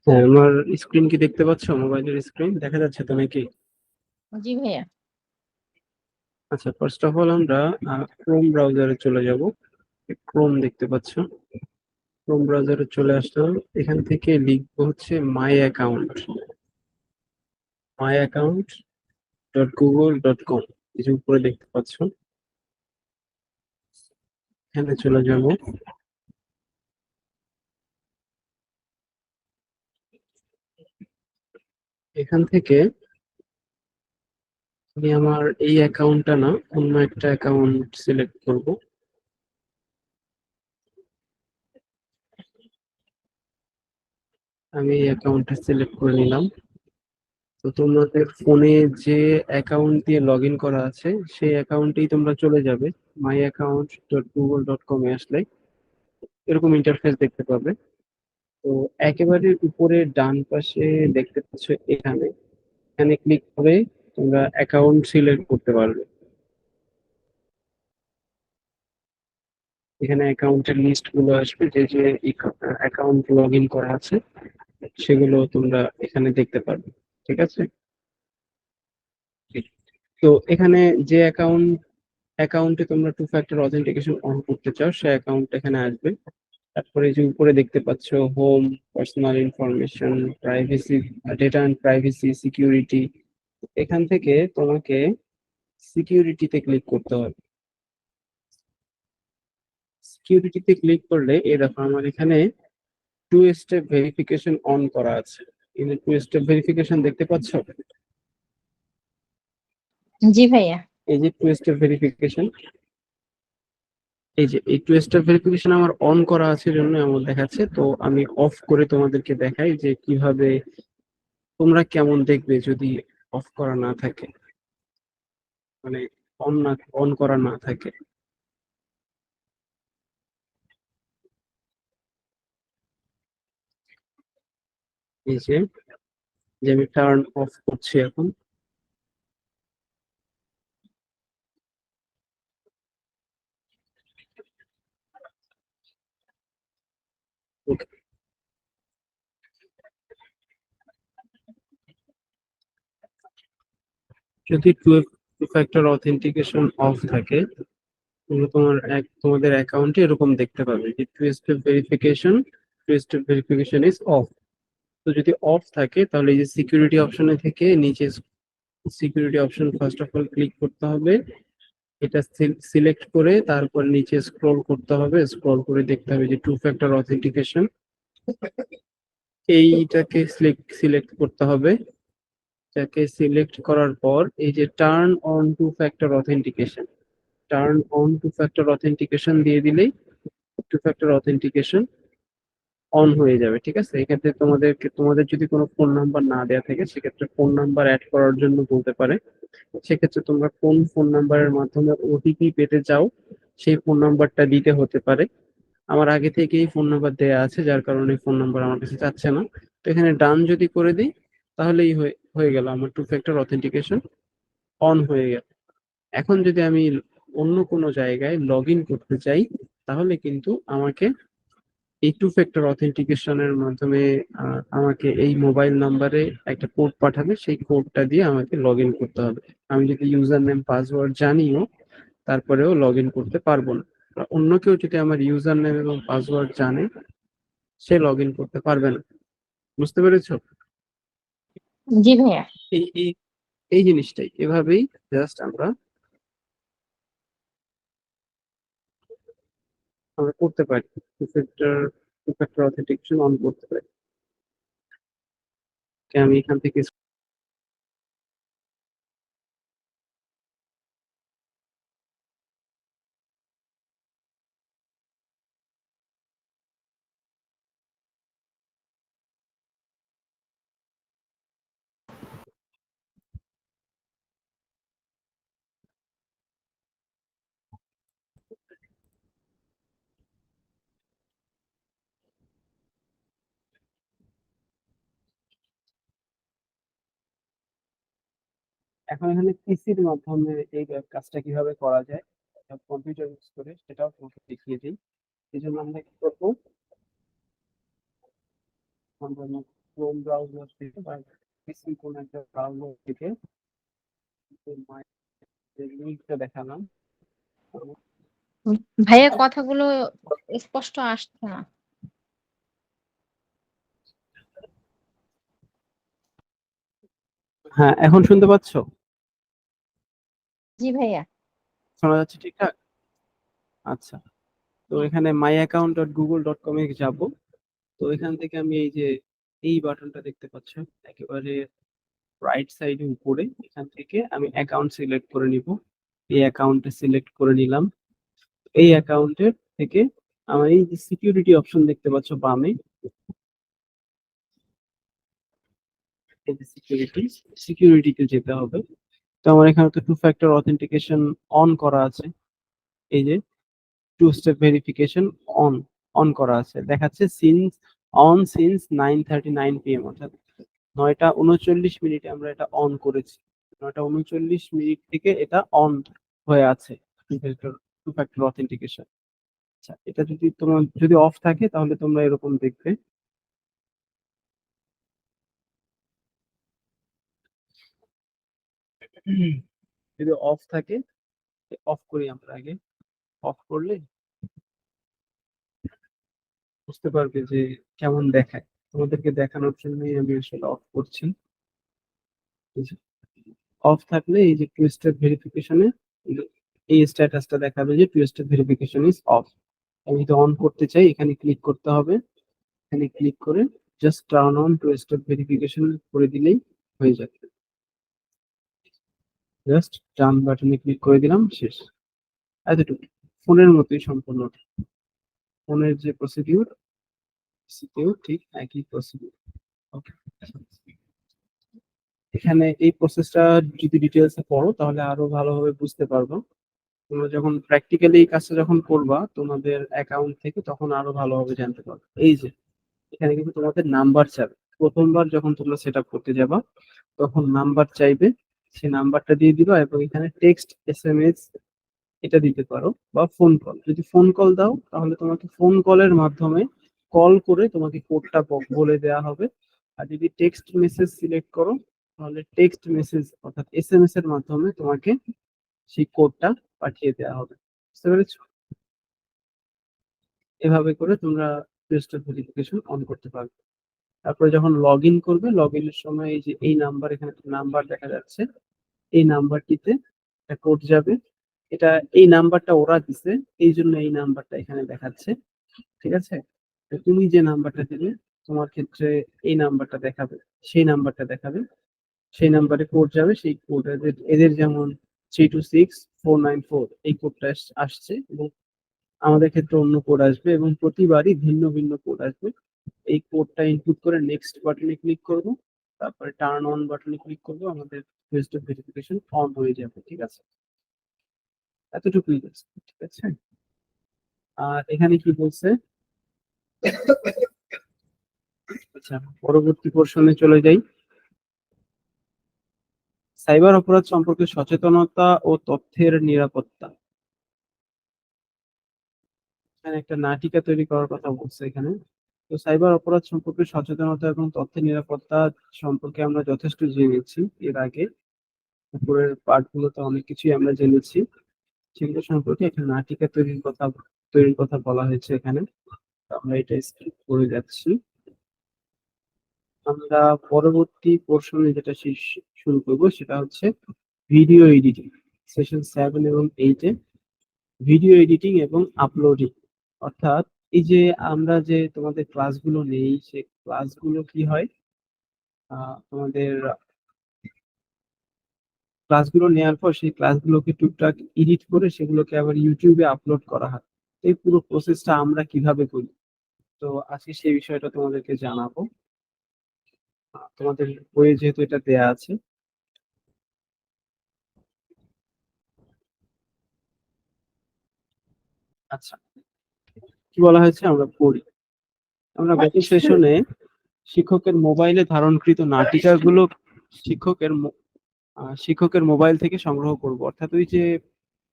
হ্যাঁ, আমার স্ক্রিন কি দেখতে পাচ্ছ? মোবাইলের স্ক্রিন দেখা যাচ্ছে তো নাকি? জি ভাইয়া। আচ্ছা, ফার্স্ট অফ অল আমরা ক্রোম ব্রাউজারে চলে যাব। ক্রোম দেখতে পাচ্ছ, ক্রোম ব্রাউজারে চলে আসলাম। এখান থেকে লিখবো হচ্ছে my account.google.com। এই যে উপরে দেখতে পাচ্ছ, এখানে চলে যাব। এখান থেকে আমি আমার এই অ্যাকাউন্টটা না অন্য একটা অ্যাকাউন্ট সিলেক্ট করব। আমি এই অ্যাকাউন্টটা সিলেক্ট করে নিলাম। তো তোমাদের ফোনে যে অ্যাকাউন্ট দিয়ে লগ ইন করা আছে সেই অ্যাকাউন্টেই তোমরা চলে যাবে। my account.google.com এ আসলে এরকম ইন্টারফেস দেখতে পাবে। তো একেবারে উপরে ডান পাশে দেখতে পাচ্ছ, এখানে এখানে ক্লিক করে তোমরা অ্যাকাউন্ট সিলেক্ট করতে পারবে। এখানে অ্যাকাউন্টের লিস্ট গুলো আসবে, যে যে অ্যাকাউন্ট লগ ইন করা আছে সেগুলো তোমরা এখানে দেখতে পারবে। ঠিক আছে, তো এখানে যে অ্যাকাউন্ট অ্যাকাউন্টে তোমরা টু ফ্যাক্টর অথেন্টিকেশন অন করতে চাও, সে অ্যাকাউন্ট এখানে আসবে। তারপরে এই যে উপরে দেখতে পাচ্ছ home, personal information, privacy, data and privacy, security. এখান থেকে তোমাকে সিকিউরিটিতে ক্লিক করতে হবে। সিকিউরিটিতে ক্লিক করলে এই দেখো আমার এখানে টু স্টেপ ভেরিফিকেশন অন করা আছে। এই টু স্টেপ ভেরিফিকেশন দেখতে পাচ্ছ? জি ভাইয়া। এই যে টু স্টেপ ভেরিফিকেশন, এই যে এই টু স্টেপ ভেরিফিকেশন আমার অন করা আছে জন্য এমন দেখাচ্ছে। তো আমি অফ করে তোমাদেরকে দেখাই যে কিভাবে তোমরা কেমন দেখবে যদি অফ করা না থাকে, মানে অন করা না থাকে। এই যে যে আমি টার্ন অফ করছি এখন। Okay. যদি টু ফ্যাক্টর অথেন্টিকেশন অফ থাকে, তোমরা তোমাদের অ্যাকাউন্টে এরকম দেখতে পাবে যে two step verification is off. তো যদি অফ থাকে তাহলে এই যে সিকিউরিটি অপশনে থেকে নিচে security option first of all click করতে হবে। এটা সিলেক্ট করে তারপর নিচে স্ক্রল করতে হবে, স্ক্রল করে দেখতে হবে যে টু ফ্যাক্টর অথেন্টিকেশন, এইটাকে সিলেক্ট করতে হবে। এটাকে সিলেক্ট করার পর এই যে turn on two factor authentication দিয়ে দিলেই টু ফ্যাক্টর অথেন্টিকেশন অন হয়ে যাবে। ঠিক আছে, এক্ষেত্রে তোমাদের যদি কোনো ফোন নাম্বার না দেওয়া থাকে সেক্ষেত্রে ফোন নাম্বার অ্যাড করার জন্য বলতে পারে। সেক্ষেত্রে তোমরা কোন ফোন নাম্বারের মাধ্যমে ওটিপি পেতে চাও সেই ফোন নাম্বারটা দিতে হতে পারে। আমার আগে থেকেই ফোন নাম্বার দেয়া আছে, যার কারণে ফোন নাম্বার আমার কাছে চাচ্ছে না। তো এখানে ডান যদি করে দিই তাহলেই হয়ে গেল, আমার টু ফ্যাক্টর অথেন্টিকেশন অন হয়ে গেল। এখন যদি আমি অন্য কোনো জায়গায় লগ ইন করতে চাই তাহলে কিন্তু আমাকে এই টু ফ্যাক্টর অথেন্টিকেশনের মাধ্যমে আমাকে এই মোবাইল নাম্বারে একটা কোড পাঠাবে, সেই কোডটা দিয়ে আমাকে লগ ইন করতে হবে। আমি যদি ইউজার নেম পাসওয়ার্ড জানিও তারপরেও লগ ইন করতে পারবো না। বা অন্য কেউ যদি আমার ইউজার নেম এবং পাসওয়ার্ড জানে সে লগ ইন করতে পারবে না। বুঝতে পেরেছো? জি ভাইয়া। এই এই এই জিনিসটাই এভাবেই জাস্ট আমরা আমরা করতে পারি, টু ফ্যাক্টর অথেন্টিকেশন অন করতে পারি। আমি এখান থেকে এখন এখানে পিসির মাধ্যমে এই কাজটা কিভাবে করা যায়, কম্পিউটার ইউজ করে সেটাও তোমাকে দেখিয়ে দিই। এই জন্য আমরা কি করবো, আমরা ক্রোম ব্রাউজার থেকে বা পিসি কোন একটা ব্রাউজার থেকে যে লিঙ্কটা দেখালাম। ভাইয়া কথাগুলো স্পষ্ট আসছে না। হ্যাঁ, এখন শুনতে পাচ্ছো? জি ভাইয়া। শোনা যাচ্ছে ঠিকঠাক? আচ্ছা, তো এখানে my account dot Google dot com এ যাবো। তো এখান থেকে আমি এই যে এই বাটনটা দেখতে পাচ্ছ একেবারে রাইট সাইডে উপরে, এখান থেকে আমি অ্যাকাউন্ট সিলেক্ট করে নিব। এই অ্যাকাউন্টে সিলেক্ট করে নিলাম। এই অ্যাকাউন্টের থেকে আমার এই যে সিকিউরিটি অপশন দেখতে পাচ্ছ বামে, এই যে সিকিউরিটিতে যেতে হবে। তো আমার এখানে তো টু ফ্যাক্টর অথেন্টিকেশন অন করা আছে। এই যে two step verification on on করা আছে, দেখাচ্ছে সিন্স 9:39 PM, অর্থাৎ 9টা 39 মিনিটে আমরা এটা অন করেছি। 9টা 39 মিনিট থেকে এটা অন হয়ে আছে টু ফ্যাক্টর অথেন্টিকেশন। আচ্ছা, এটা যদি তোমার যদি অফ থাকে তাহলে তোমরা এরকম দেখবে। যদি অফ থাকে অফ করি আমরা আগে। অফ করলে বুঝতে পারবে যে কেমন দেখায়। তোমাদেরকে দেখানোর জন্যই আমি আসলে অফ করছি। অফ থাকলে এই যে টু স্টেপ ভেরিফিকেশনে এই স্ট্যাটাসটা দেখাবে যে two step verification is off. আমি যদি অন করতে চাই এখানে ক্লিক করতে হবে। এখানে ক্লিক করে just turn on two step verification করে দিলেই হয়ে যাবে। জাস্ট ডান বাটনে ক্লিক করে দিলাম, শেষ। এতটুকু, ফোনের মতোই সম্পূর্ণ। ফোনের যে প্রসিডিউর ঠিক একই প্রসিডিউর। ওকে, এখানে এই প্রসেসটা যদি ডিটেলসে পড়ো তাহলে আরো ভালোভাবে বুঝতে পারবো। তোমরা যখন প্র্যাকটিক্যালি এই কাজটা যখন করবা তোমাদের অ্যাকাউন্ট থেকে, তখন আরো ভালোভাবে জানতে পারবে। এই যে এখানে কিন্তু তোমাদের নাম্বার চাবে। প্রথমবার যখন তোমরা সেট আপ করতে যাবা তখন নাম্বার চাইবে, সেই নাম্বারটা দিয়ে দিবা এবং এখানে টেক্সট, এসএমএস এটা দিতে পারো, বা ফোন কল। যদি ফোন কল দাও তাহলে তোমাকে ফোন কলের মাধ্যমে কল করে তোমাকে কোডটা বলে দেওয়া হবে। আর যদি টেক্সট মেসেজ সিলেক্ট করো তাহলে টেক্সট মেসেজ অর্থাৎ এসএমএস এর মাধ্যমে তোমাকে সেই কোডটা পাঠিয়ে দেওয়া হবে। বুঝতে পেরেছো? এভাবে করে তোমরা টু স্টেপ ভেরিফিকেশন অন করতে পারবে। তারপরে যখন লগ ইন করবে, লগ ইনের সময় এই যে এই নাম্বার, এখানে নাম্বার দেখা যাচ্ছে, এই নাম্বারটিতে একটা কোড যাবে। এটা এই নাম্বারটা ওরা দিছে, এই জন্য এই নাম্বারটা এখানে দেখাচ্ছে। ঠিক আছে, তো তুমি যে নাম্বারটা দিবে তোমার ক্ষেত্রে এই নাম্বারটা দেখাবে, সেই নাম্বারটা দেখাবে, সেই নাম্বারে কোড যাবে। সেই কোড এদের যেমন 326494 এই কোডটা আসছে, এবং আমাদের ক্ষেত্রে অন্য কোড আসবে, এবং প্রতিবারই ভিন্ন ভিন্ন কোড আসবে। এই কোডটা ইনপুট করে নেক্সট বাটনে ক্লিক করব, তারপরে টার্ন অন বাটনে ক্লিক করব, আমাদের টু স্টেপ ভেরিফিকেশন অন হয়ে যাবে। ঠিক আছে, এতটুকুই বলছে। ঠিক আছে, আর এখানে কি বলছে, আচ্ছা পরবর্তী পোর্শনে চলে যাই। সাইবার অপরাধ সম্পর্কে সচেতনতা ও তথ্যের নিরাপত্তা। এখানে একটা নাটিকা তৈরি করার কথা বলছে এখানে। তো সাইবার অপরাধ সম্পর্কে সচেতনতা এবং তথ্যের নিরাপত্তা সম্পর্কে আমরা যথেষ্ট জেনেছি এর আগে। উপরের পার্ট গুলোতে অনেক কিছুই আমরা জেনেছি। সেগুলো সম্পর্কে একটা নাটিকা তৈরির কথা বলা হয়েছে এখানে। তো আমরা এটা স্কিপ করে যাচ্ছি। আমরা পরবর্তী পোর্শনে যেটা শুরু করব সেটা হচ্ছে ভিডিও এডিটিং। সেশন 7 এবং 8 এ ভিডিও এডিটিং এবং আপলোডিং। অর্থাৎ এই যে আমরা যে তোমাদের ক্লাসগুলো নেই, সেই ক্লাসগুলো কি হয়, তোমাদের ক্লাসগুলো নেওয়ার পর সেই ক্লাসগুলোকে টুকটাক এডিট করে সেগুলোকে আবার ইউটিউবে আপলোড করা হয়। এই পুরো প্রসেসটা আমরা কিভাবে করি, তো আজকে সেই বিষয়টা তোমাদেরকে জানাবো। তোমাদের বইয়ে যেহেতু এটা দেয়া আছে। আচ্ছা, কি বলা হয়েছে আমরা পড়ি। আমরা গত সেশনে শিক্ষকের মোবাইলে ধারণকৃত নাটিকাগুলো শিক্ষকের শিক্ষকের মোবাইল থেকে সংগ্রহ করব। অর্থাৎ ওই যে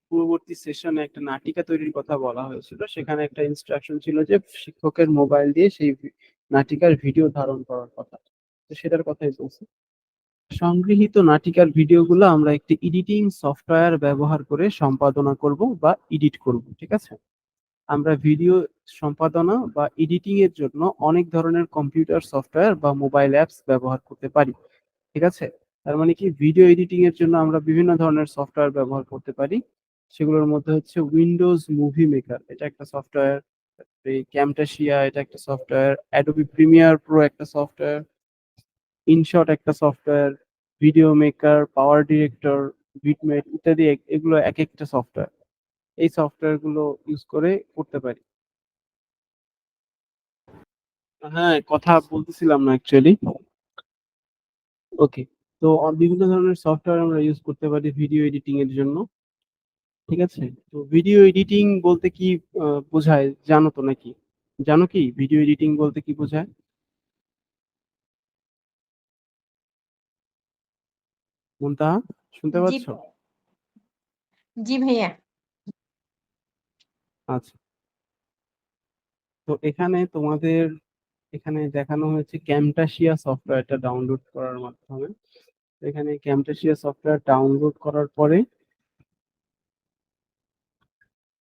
পূর্ববর্তী সেশনে একটা নাটিকা তৈরির কথা বলা হয়েছিল, সেখানে একটা ইনস্ট্রাকশন ছিল যে শিক্ষকের মোবাইল দিয়ে সেই নাটিকার ভিডিও ধারণ করার কথা। তো সেটার কথাই বলছি। সংগৃহীত নাটিকার ভিডিওগুলো আমরা একটি এডিটিং সফটওয়্যার ব্যবহার করে সম্পাদনা করব বা এডিট করব। ঠিক আছে, আমরা ভিডিও সম্পাদনা বা এডিটিং এর জন্য অনেক ধরনের কম্পিউটার সফটওয়্যার বা মোবাইল অ্যাপস ব্যবহার করতে পারি। ঠিক আছে, তার মানে কি, ভিডিও এডিটিং এর জন্য আমরা বিভিন্ন ধরনের সফটওয়্যার ব্যবহার করতে পারি। সেগুলোর মধ্যে হচ্ছে উইন্ডোজ মুভি মেকার, এটা একটা সফটওয়্যার। এই ক্যামটাশিয়া এটা একটা সফটওয়্যার, অ্যাডোবি প্রিমিয়ার প্রো একটা সফটওয়্যার, ইনশট একটা সফটওয়্যার, ভিডিও মেকার, পাওয়ার ডিরেক্টর, বিটমেট ইত্যাদি, এগুলো এক একটা সফটওয়্যার। এই সফটওয়্যার গুলো ইউজ করে করতে পারি। হ্যাঁ, কথা বলতেছিলাম না অ্যাকচুয়ালি। ওকে, তো বিভিন্ন ধরনের সফটওয়্যার আমরা ইউজ করতে পারি ভিডিও এডিটিং এর জন্য। ঠিক আছে, তো ভিডিও এডিটিং বলতে কি বোঝায় জানো তো নাকি? জানো কি ভিডিও এডিটিং বলতে কি বোঝায়? মুনতাহা, শুনতে জি, পাচ্ছ? জি ভাইয়া। আচ্ছা, তো এখানে তোমাদের এখানে দেখানো হয়েছে ক্যামটাশিয়া সফটওয়্যারটা ডাউনলোড করার মাধ্যমে। এখানে ক্যামটাশিয়া সফটওয়্যার ডাউনলোড করার পরে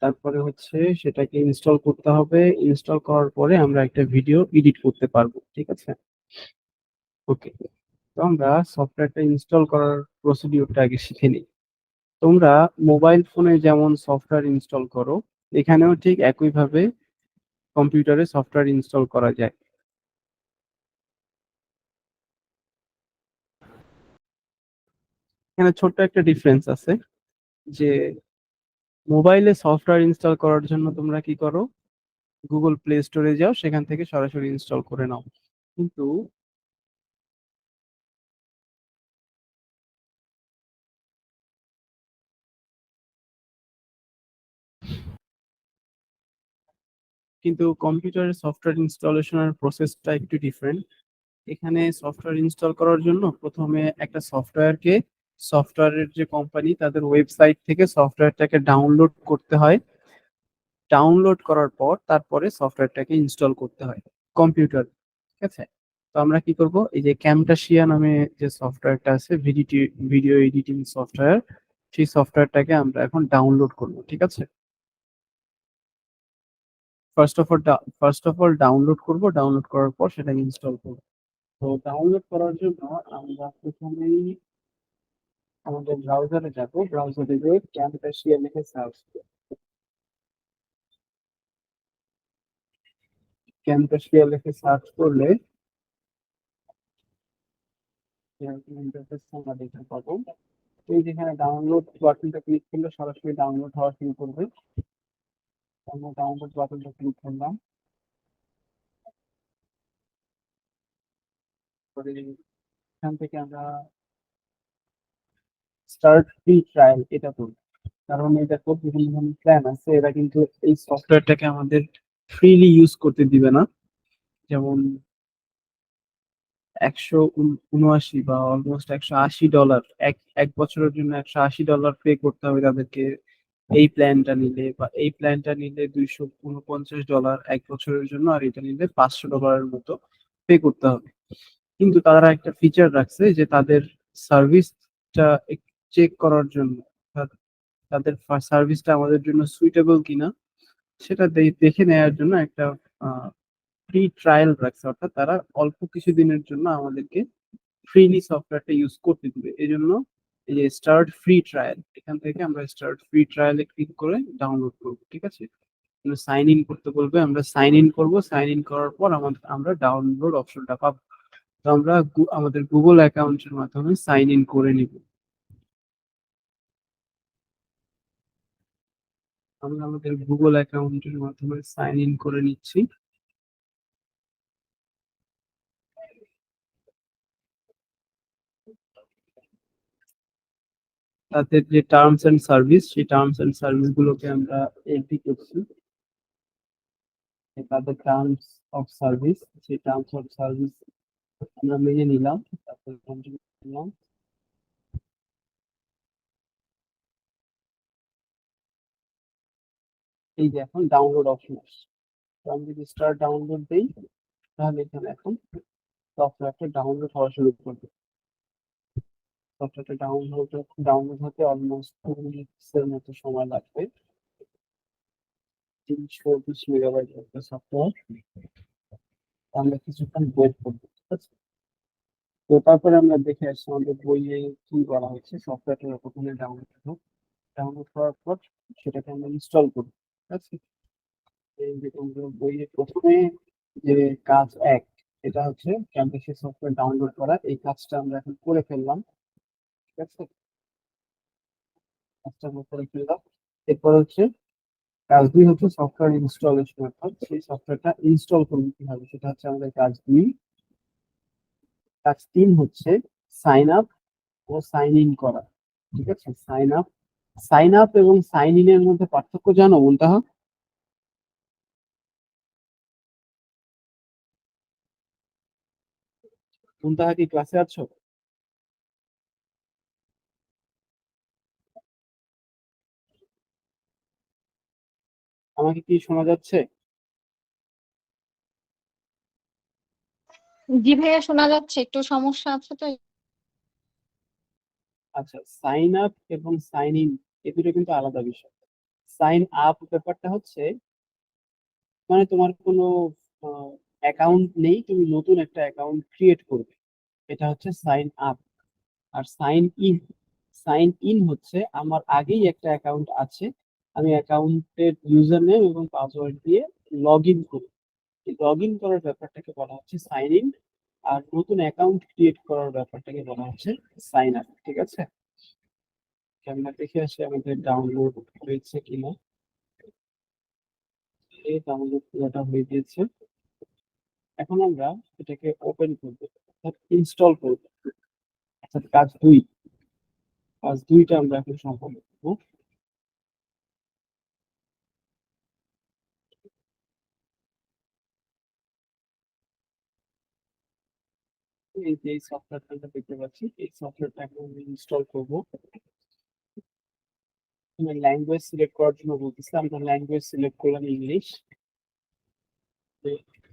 তারপরে হচ্ছে সেটাকে ইনস্টল করতে হবে। ইনস্টল করার পরে আমরা একটা ভিডিও এডিট করতে পারবো, ঠিক আছে? ওকে, তো আমরা সফটওয়্যারটা ইনস্টল করার প্রসিডিউরটা আগে শিখে নিই। তোমরা মোবাইল ফোনে যেমন সফটওয়্যার ইনস্টল করো, এখানেও ঠিক একইভাবে কম্পিউটারে সফটওয়্যার ইনস্টল করা যায়। এখানে ছোট্ট একটা ডিফারেন্স আছে যে মোবাইলে সফটওয়্যার ইনস্টল করার জন্য তোমরা কি করো, গুগল প্লে স্টোরে যাও, সেখান থেকে সরাসরি ইনস্টল করে নাও। কিন্তু কিন্তু কম্পিউটারের সফটওয়্যার ইনস্টলেশনের প্রসেসটা একটু ডিফারেন্ট। এখানে সফটওয়্যার ইনস্টল করার জন্য প্রথমে একটা সফটওয়্যারের যে কোম্পানি তাদের ওয়েবসাইট থেকে সফটওয়্যারটাকে ডাউনলোড করতে হয়। ডাউনলোড করার পর তারপরে সফটওয়্যারটাকে ইনস্টল করতে হয় কম্পিউটার, ঠিক আছে? তো আমরা কি করব, এই যে ক্যামটাসিয়া নামে যে সফটওয়্যারটা আছে, ভিডিও এডিটিং সফটওয়্যার, সেই সফটওয়্যারটাকে আমরা এখন ডাউনলোড করব, ঠিক আছে? ফার্স্ট অফ অল ডাউনলোড করব, ডাউনলোড করার পর সেটা ইনস্টল করব। তো ডাউনলোড করার জন্য আমরা প্রথমেই আমাদের ব্রাউজারে যাব, ব্রাউজারে গিয়ে ক্যামটাসিয়া লিখে সার্চ করব। ক্যামটাসিয়া লিখে সার্চ করলে এরকম ইন্টারফেস আমরা দেখতে পাবো। এই যেখানে ডাউনলোড বাটনটা ক্লিক করলে সরাসরি ডাউনলোড হওয়া শুরু করবে। আমরা ডাউনলোড বাটনটা ক্লিক করলাম, পরে এখান থেকে আমরা স্টার্ট ফ্রি ট্রায়াল এটা করব। কারণ এটা তো বিভিন্ন ধরনের প্ল্যান আছে, এরা কিন্তু এই সফটওয়্যারটাকে আমাদের ফ্রিলি ইউজ করতে দিবে না। যেমন 179 বা অলমোস্ট $180 এক এক বছরের জন্য $180 পে করতে হবে তাদেরকে এই প্ল্যানটা নিলে, বা এই প্ল্যানটা নিলে $249 এক বছরের জন্য, আর এটা নিলে $500 মতো পে করতে হবে। কিন্তু তারা একটা ফিচার রাখছে যে তাদের সার্ভিসটা চেক করার জন্য, তাদের সার্ভিসটা আমাদের জন্য সুইটেবল কিনা সেটা দেখে নেওয়ার জন্য একটা ফ্রি ট্রায়াল রাখছে। অর্থাৎ তারা অল্প কিছু দিনের জন্য আমাদেরকে ফ্রিলি সফটওয়্যারটা ইউজ করতে দিবে। এই জন্য এই যে স্টার্ট ফ্রি ট্রায়াল, এখান থেকে আমরা স্টার্ট ফ্রি ট্রায়ালে ক্লিক করে ডাউনলোড করব, ঠিক আছে? সাইন ইন করতে বলবে, আমরা সাইন ইন করব। সাইন ইন করার পর আমরা ডাউনলোড অপশনটা পাবো। তো আমরা আমাদের গুগল অ্যাকাউন্টের মাধ্যমে সাইন ইন করে নিব। আমরা আমাদের গুগল অ্যাকাউন্টের মাধ্যমে সাইন ইন করে নিচ্ছি। তাদের যে টার্মস এন্ড সার্ভিস, সেই টার্মস এন্ড সার্ভিস গুলোকে আমরা এগ্রি করছি। তাদের টার্মস অফ সার্ভিস, সেই টার্মস অফ সার্ভিস আমরা মেনে নিলাম, তারপরে কন্টিনিউ করলাম। এই যে এখন ডাউনলোড অপশন আসছে, তো আমি যদি স্টার্ট ডাউনলোড দিই তাহলে এখানে এখন সফটওয়্যারটা ডাউনলোড হওয়া শুরু করবে। সফটওয়্যারটা ডাউনলোড হতে অলমোস্ট 2 মিনিটসের মতো সময় লাগবে। 320 MB একটা সফটওয়্যার, আমরা কিছুক্ষণ ওয়েট করবো, ঠিক আছে? তো তারপরে আমরা দেখে আসছি আমাদের বইয়ে কি বলা হচ্ছে। সফটওয়্যারটা প্রথমে ডাউনলোড হোক, ডাউনলোড করার পর সেটাকে আমরা ইনস্টল করবো, ঠিক আছে? এই যে তোমরা বইয়ে প্রথমে যে কাজ এক, এটা হচ্ছে ক্যাম্পাসের সফটওয়্যার ডাউনলোড করা। এই কাজটা আমরা এখন করে ফেললাম, ঠিক আছে? কাজটা আমরা করে ফেললাম। এরপর হচ্ছে কাজ দুই হচ্ছে সফটওয়্যার ইনস্টলেশন, অর্থাৎ সেই সফটওয়্যারটা ইনস্টল করবো কিভাবে, সেটা হচ্ছে আমাদের কাজ দুই। কাজ তিন হচ্ছে সাইন আপ ও সাইন ইন করা, ঠিক আছে? সাইন আপ এবং সাইন ইন এর মধ্যে পার্থক্য জানো মুনতাহা? মুনতাহা কি ক্লাসে আছো? আমাকে কি শোনা যাচ্ছে? জি ভাইয়া, শোনা যাচ্ছে, একটু সমস্যা আছে তো। আচ্ছা, সাইন আপ এবং সাইন ইন এই দুটো কিন্তু আলাদা বিষয়। সাইন আপ ব্যাপারটা হচ্ছে মানে তোমার কোনো অ্যাকাউন্ট নেই, তুমি নতুন একটা অ্যাকাউন্ট ক্রিয়েট করবে, এটা হচ্ছে সাইন আপ। আর সাইন ইন হচ্ছে আমার আগেই একটা অ্যাকাউন্ট আছে, আমি অ্যাকাউন্টের ইউজার নেম এবং পাসওয়ার্ড দিয়ে লগ ইন করি। লগ ইন করার ব্যাপারটাকে বলা হচ্ছে সাইন ইন, আর নতুন অ্যাকাউন্ট ক্রিয়েট করার ব্যাপারটাকে বলা হচ্ছে সাইন আপ। ঠিক আছে, আমরা দেখে আসি আমাদের ডাউনলোড হয়েছে কিনা। এই ডাউনলোড করাটা হয়ে গিয়েছে, এখন আমরা এটাকে ওপেন করবো অর্থাৎ ইনস্টল করবো, অর্থাৎ কাজ দুইটা আমরা এখন সম্পন্ন করবো। এই যে এই সফটওয়্যারটা আমরা দেখতে পাচ্ছি, এই সফটওয়্যারটা এখন আমি ইনস্টল করবো। ল্যাঙ্গুয়েজ সিলেক্ট করার জন্য বলতেছি, আমরা ল্যাঙ্গুয়েজ সিলেক্ট করলাম ইংলিশ।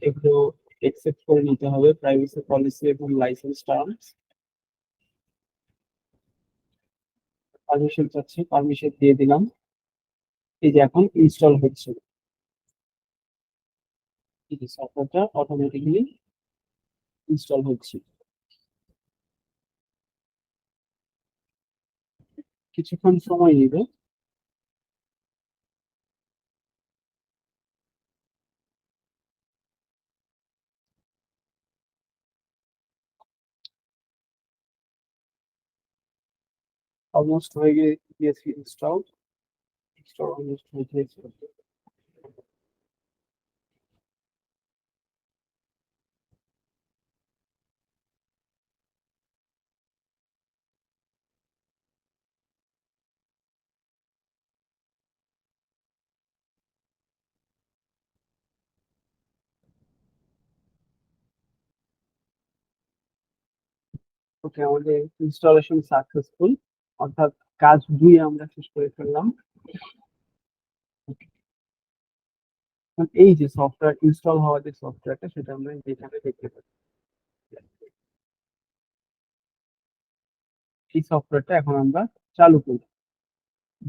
এগুলো একসেপ্ট করে নিতে হবে, প্রাইভেসি পলিসি এবং লাইসেন্স টার্মস। পারমিশন চাচ্ছি, পারমিশন দিয়ে দিলাম। এই যে এখন ইনস্টল হচ্ছে, এই যে সফটওয়্যারটা অটোমেটিক্যালি ইনস্টল হচ্ছে। কিছুক্ষণ সময় নেবে। অলমোস্ট হয়ে গিয়েছে ইনস্টল অলমোস্ট হয়ে গিয়েছে। ওকে, আমাদের ইনস্টলেশন সাকসেসফুল, অর্থাৎ কাজ 2 আমরা শেষ করে ফেললাম। এখন এই যে সফটওয়্যার ইনস্টল হওয়া যে সফটওয়্যারটা, সেটা আমরা এখানে দেখতে পাচ্ছি। এই সফটওয়্যারটা এখন আমরা চালু করব।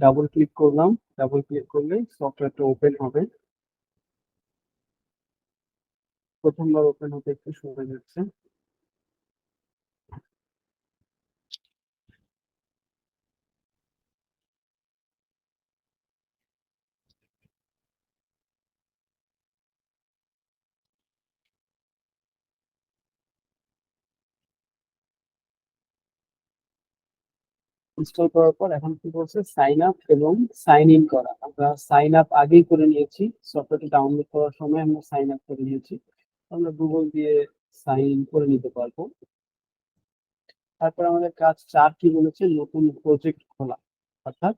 ডাবল ক্লিক করলাম, ডাবল ক্লিক করলে সফটওয়্যারটা ওপেন হবে। প্রথমবার ওপেন হতে একটু সময় যাচ্ছে। ইনস্টল করার পর এখন কি বলছে, সাইন আপ এবং সাইন ইন করা। আমরা সাইন আপ আগেই করে নিয়েছি, সফটওয়্যারটি ডাউনলোড করার সময় আমরা সাইন আপ করে নিয়েছি, আমরা গুগল দিয়ে সাইন ইন করে নিতে পারবো। তারপর আমাদের কাজ 4 কি বলেছে, নতুন প্রজেক্ট খোলা, অর্থাৎ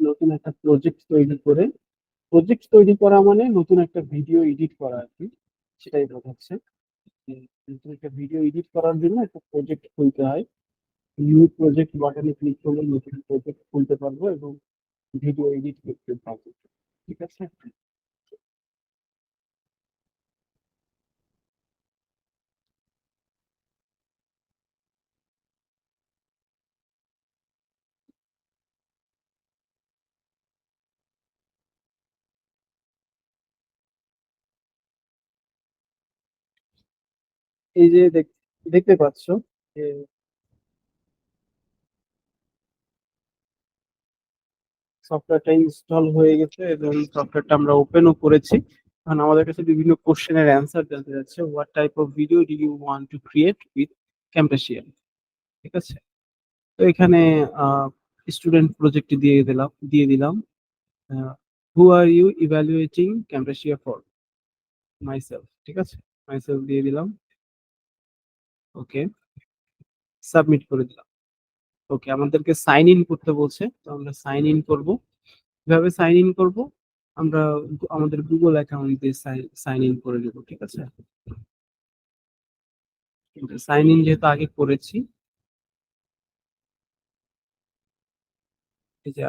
নতুন একটা প্রজেক্ট তৈরি করে, প্রজেক্ট তৈরি করা মানে নতুন একটা ভিডিও এডিট করা আর কি, সেটাই বোঝাচ্ছে। যে নতুন একটা ভিডিও এডিট করার জন্য একটা প্রজেক্ট খুলতে হয়। নিউ প্রজেক্ট বাটনে ক্লিক করলে নতুন প্রজেক্ট খুলতে পারবো এবং ভিডিও এডিট করতে পারবো। ঠিক আছে, এই যে দেখতে পাচ্ছ যে সফটওয়্যারটা ইনস্টল হয়ে গেছে এবং সফটওয়্যারটা আমরা ওপেনও করেছি। এখন আমাদের কাছে বিভিন্ন কোশ্চেনের অ্যান্সার জানতে যাচ্ছে, what type of video do you want to create with ক্যাম্পেশিয়া। ঠিক আছে, তো এখানে স্টুডেন্ট প্রজেক্ট দিয়ে দিলাম হু আর ইউ ইভ্যালুয়েটিং ক্যাম্পেশিয়া ফর, মাইসেলফ। ঠিক আছে, মাইসেলফ দিয়ে দিলাম, ওকে, সাবমিট করে দিলাম। ওকে, আমাদেরকে সাইন ইন করতে বলছে, তো আমরা সাইন ইন করব। কিভাবে সাইন ইন করব, আমরা আমাদের গুগল অ্যাকাউন্ট দিয়ে সাইন ইন করে নেব। ঠিক আছে, সাইন ইন যেহেতু আগে করেছি, এই যে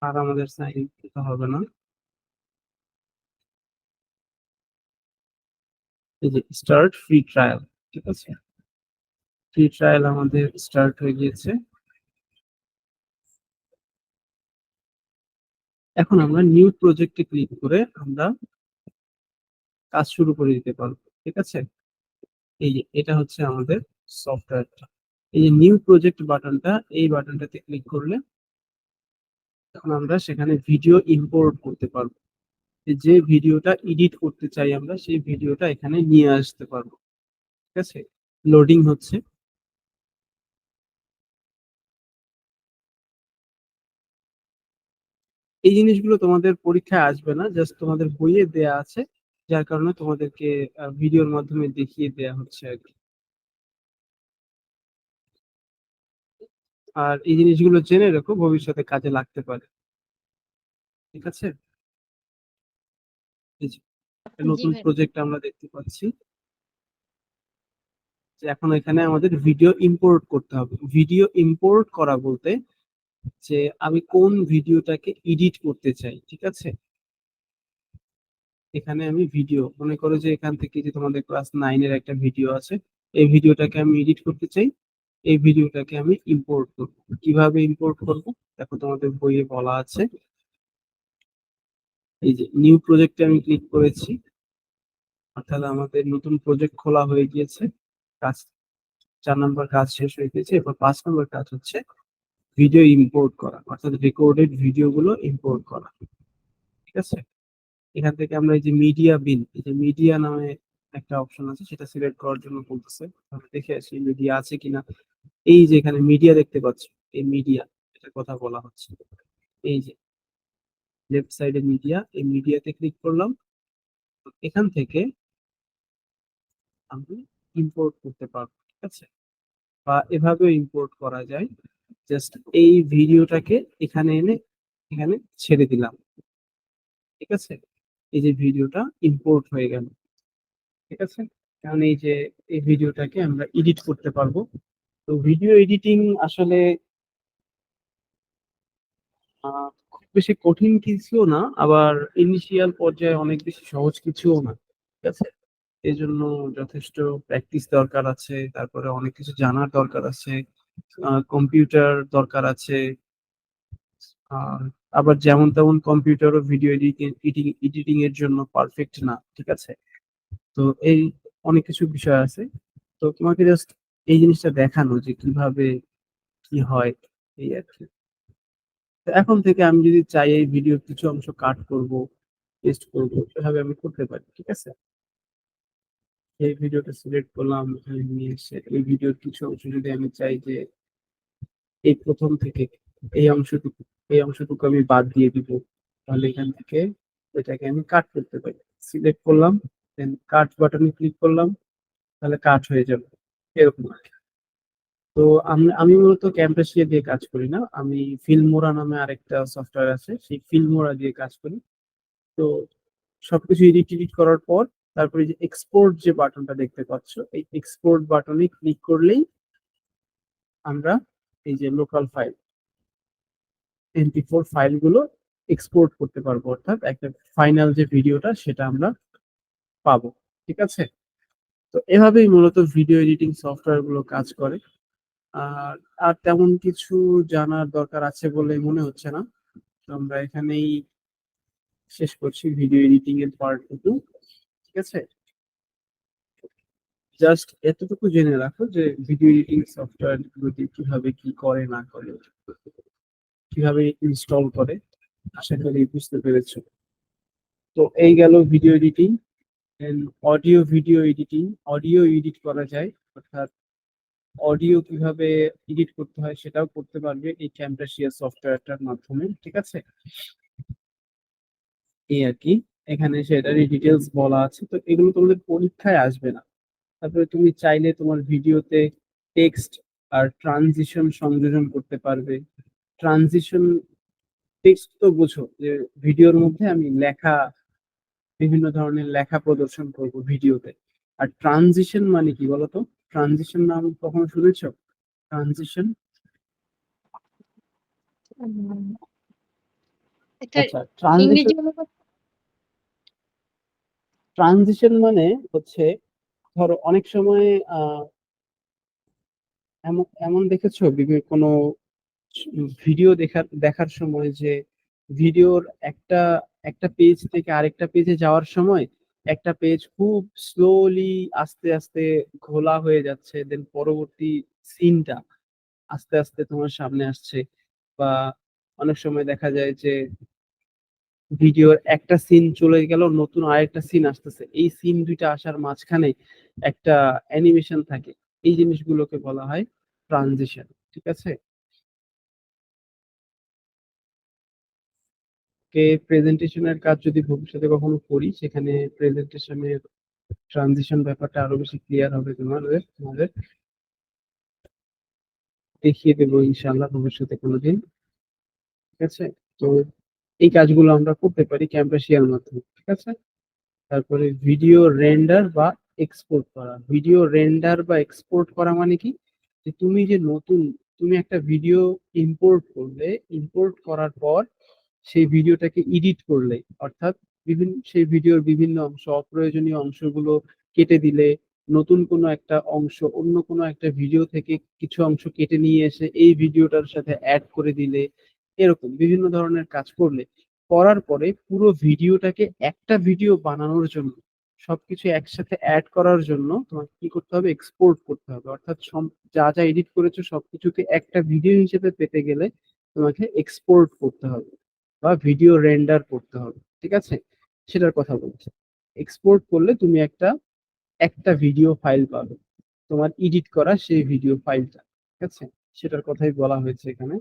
আর আমাদের সাইন ইন করতে হবে না। এই যে স্টার্ট ফ্রি ট্রায়াল, ঠিক আছে, ফ্রি ট্রায়াল আমাদের স্টার্ট হয়ে গিয়েছে। এখন আমরা নিউ প্রজেক্টে ক্লিক করে আমরা কাজ শুরু করে দিতে পারবো। ঠিক আছে, এই যে এটা হচ্ছে আমাদের সফটওয়্যারটা। এই যে নিউ প্রজেক্ট বাটনটা, এই বাটনটাতে ক্লিক করলে তখন আমরা সেখানে ভিডিও ইম্পোর্ট করতে পারবো। যে ভিডিওটা এডিট করতে চাই আমরা সেই ভিডিওটা এখানে নিয়ে আসতে পারবো। ঠিক আছে, লোডিং হচ্ছে। এই জিনিসগুলো তোমাদের পরীক্ষায় আসবে না, জাস্ট তোমাদের বইয়ে দেয়া আছে, যার কারণে তোমাদেরকে ভিডিওর মাধ্যমে দেখিয়ে দেয়া হচ্ছে আর কি। আর এই জিনিসগুলো জেনে রেখো, ভবিষ্যতে কাজে লাগতে পারে। ঠিক আছে, এই যে একটা জি নতুন ভাই। প্রজেক্ট আমরা দেখতে পাচ্ছি যে এখন এখানে আমাদের ভিডিও ইম্পোর্ট করতে হবে। ভিডিও ইম্পোর্ট করা বলতে যে আমি কোন ভিডিওটাকে এডিট করতে চাই। ঠিক আছে, এখানে আমি ভিডিও, মনে করো যে এখান থেকে যে তোমাদের ক্লাস 9 এর একটা ভিডিও আছে, এই ভিডিওটাকে আমি এডিট করতে চাই, এই ভিডিওটাকে আমি ইম্পোর্ট করব। কিভাবে ইম্পোর্ট করব দেখো, তোমাদের বইয়ে বলা আছে। এই যে নিউ প্রজেক্টে আমি ক্লিক করেছি, অর্থাৎ আমাদের নতুন প্রজেক্ট খোলা হয়ে গিয়েছে। কাজ 4 নম্বর কাজ শেষ হয়ে গেছে, এবার 5 নম্বর কাজ হচ্ছে ভিডিও ইম্পোর্ট করা, অর্থাৎ রেকর্ডেড ভিডিও গুলো ইম্পোর্ট করা। ঠিক আছে, এখান থেকে আমরা এই যে মিডিয়া বিন, এই যে মিডিয়া নামে একটা অপশন আছে, সেটা সিলেক্ট করার জন্য বলতেছে। আমরা দেখে আসি মিডিয়া আছে কিনা। এই যে এখানে মিডিয়া দেখতে পাচ্ছ, এই মিডিয়া, এটার কথা বলা হচ্ছে। এই যে লেফট সাইডে মিডিয়া, এই মিডিয়াতে ক্লিক করলাম। এখান থেকে আমি ইম্পোর্ট করতে পারবো। ঠিক আছে, বা এভাবেও ইম্পোর্ট করা যায়। জাস্ট এই ভিডিওটাকে এখানে এনে এখানে ছেড়ে দিলাম। ঠিক আছে, এই যে ভিডিওটা ইম্পোর্ট হয়ে গেল। ঠিক আছে, কারণ এই যে এই ভিডিওটাকে আমরা এডিট করতে পারবো। তো ভিডিও এডিটিং আসলে খুব বেশি কঠিন কিছুও না, আবার ইনিশিয়াল পর্যায়ে অনেক বেশি সহজ কিছুও না। ঠিক আছে, এই জন্য যথেষ্ট প্র্যাকটিস দরকার আছে, তারপরে অনেক কিছু জানার দরকার আছে, কম্পিউটার দরকার আছে। আর আবার যেমন তেমন কম্পিউটারও ভিডিও এডিটিং এর জন্য পারফেক্ট না। ঠিক আছে, তো এই অনেক কিছু বিষয় আছে। তো তোমাকে জাস্ট এই জিনিসটা দেখানো যে কিভাবে কি হয়, এই আর কি। তো এখন থেকে আমি যদি চাই এই ভিডিওর কিছু অংশ কাট করব, পেস্ট করব, সেভাবে আমি করতে পারি। ঠিক আছে, এই ভিডিওটা সিলেক্ট করলাম, এখানে নিয়ে এসে এই ভিডিওর কিছু অংশ যদি আমি চাই যে এই প্রথম থেকে এই অংশটুকু এই অংশটুকু আমি বাদ দিয়ে দিব, তাহলে এখান থেকে এটাকে আমি কাট করতে পারি। সিলেক্ট করলাম, দেন কাট বাটনে ক্লিক করলাম, তাহলে কাট হয়ে যাবে এরকম আর কি। তো আমি মূলত ক্যামটাসিয়া দিয়ে কাজ করি না, আমি ফিল্মোরা নামে আরেকটা সফটওয়্যার আছে, সেই ফিল্মোরা দিয়ে কাজ করি। তো সবকিছু এডিট টিডিট করার পর তারপরে যে এক্সপোর্ট যে বাটনটা দেখতে পাচ্ছ, এই এক্সপোর্ট বাটনে ক্লিক করলেই আমরা এই যে লোকাল ফাইল MP4 ফাইলগুলো এক্সপোর্ট করতে পারবো, অর্থাৎ একটা ফাইনাল যে ভিডিওটা সেটা আমরা পাবো। ঠিক আছে, তো এভাবেই মূলত ভিডিও এডিটিং সফটওয়্যার গুলো কাজ করে। আর আর তেমন কিছু জানার দরকার আছে বলে মনে হচ্ছে না। তো আমরা এখানেই শেষ করছি ভিডিও এডিটিং এর পার্টটুকু। ঠিক আছে, জাস্ট এতটুকু জেনে রাখো যে ভিডিও এডিটিং সফটওয়্যার গুলোতে কিভাবে কি করে না করে, কিভাবে ইনস্টল করে, আশা করি বুঝতে পেরেছো। তো এই গেল video editing. Audio video editing, audio edit করা যায়, অর্থাৎ অডিও কিভাবে এডিট করতে হয় সেটাও করতে পারবে এই ক্যামটাসিয়া সফটওয়্যারটার মাধ্যমে। ঠিক আছে, এই আর কি, এখানে সেটারই ডিটেলস বলা আছে। তো এগুলো তোমাদের পরীক্ষায় আসবে না। তারপরে তুমি চাইলে তোমার ভিডিওতে টেক্সট আর ট্রানজিশন সংযোজন করতে পারবে। ট্রানজিশন, টেক্সট তো বুঝো যে ভিডিওর মধ্যে আমি লেখা, বিভিন্ন ধরনের লেখা প্রদর্শন করব ভিডিওতে। আর ট্রানজিশন মানে কি বলতো? ট্রানজিশন নাম কখনো শুনেছো? ট্রানজিশন, উম, এটা আচ্ছা, ট্রানজিশন, ইংরেজি অনুবাদ। ট্রানজিশন মানে হচ্ছে, ধরো অনেক সময় এমন এমন দেখেছো বিভিন্ন কোনো ভিডিও দেখার দেখার সময় যে ভিডিওর একটা একটা পেজ থেকে আরেকটা পেজে যাওয়ার সময় একটা পেজ খুব স্লোলি আস্তে আস্তে ঘোলা হয়ে যাচ্ছে, দেন পরবর্তী সিনটা আস্তে আস্তে তোমার সামনে আসছে। বা অনেক সময় দেখা যায় যে ভিডিওর একটা সিন চলে গেল, নতুন আরেকটা সিন আসতেছে, এই সিন দুইটা আসার মাঝখানে একটা অ্যানিমেশন থাকে। এই জিনিসগুলোকে বলা হয় ট্রানজিশন। ঠিক আছে, প্রেজেন্টেশনের কাজ যদি ভবিষ্যতে কখনো করি, সেখানে প্রেজেন্টেশনের ট্রানজিশন ব্যাপারটা আরো বেশি ক্লিয়ার হবে তোমাদের তোমাদের দেখিয়ে দেবো ইনশাআল্লাহ ভবিষ্যতে কোনোদিন। ঠিক আছে, তো এই কাজগুলো আমরা করতে পারি ক্যাম্পাসিয়ার মাধ্যমে। ঠিক আছে, তারপরে ভিডিও রেন্ডার বা এক্সপোর্ট করা। ভিডিও রেন্ডার বা এক্সপোর্ট করা মানে কি, যে তুমি যে নতুন তুমি একটা ভিডিও ইম্পোর্ট করলে, ইম্পোর্ট করার পর সেই ভিডিওটাকে এডিট করলে, অর্থাৎ সেই ভিডিওর বিভিন্ন অংশ, অপ্রয়োজনীয় অংশগুলো কেটে দিলে, নতুন কোনো একটা অংশ অন্য কোনো একটা ভিডিও থেকে কিছু অংশ কেটে নিয়ে এসে এই ভিডিওটার সাথে অ্যাড করে দিলে, এরকম বিভিন্ন ধরনের কাজ করলে, করার পরে পুরো ভিডিওটাকে একটা ভিডিও বানানোর জন্য, সবকিছু একসাথে অ্যাড করার জন্য তোমাকে কি করতে হবে, এক্সপোর্ট করতে হবে। অর্থাৎ যা যা এডিট করেছো সবকিছুকে একটা ভিডিও হিসেবে পেতে গেলে তোমাকে এক্সপোর্ট করতে হবে বা ভিডিও রেন্ডার করতে হবে। ঠিক আছে, সেটার কথা বলছি। এক্সপোর্ট করলে তুমি একটা একটা ভিডিও ফাইল পাবে, তোমার এডিট করা সেই ভিডিও ফাইলটা। ঠিক আছে, সেটার কথাই বলা হয়েছে এখানে।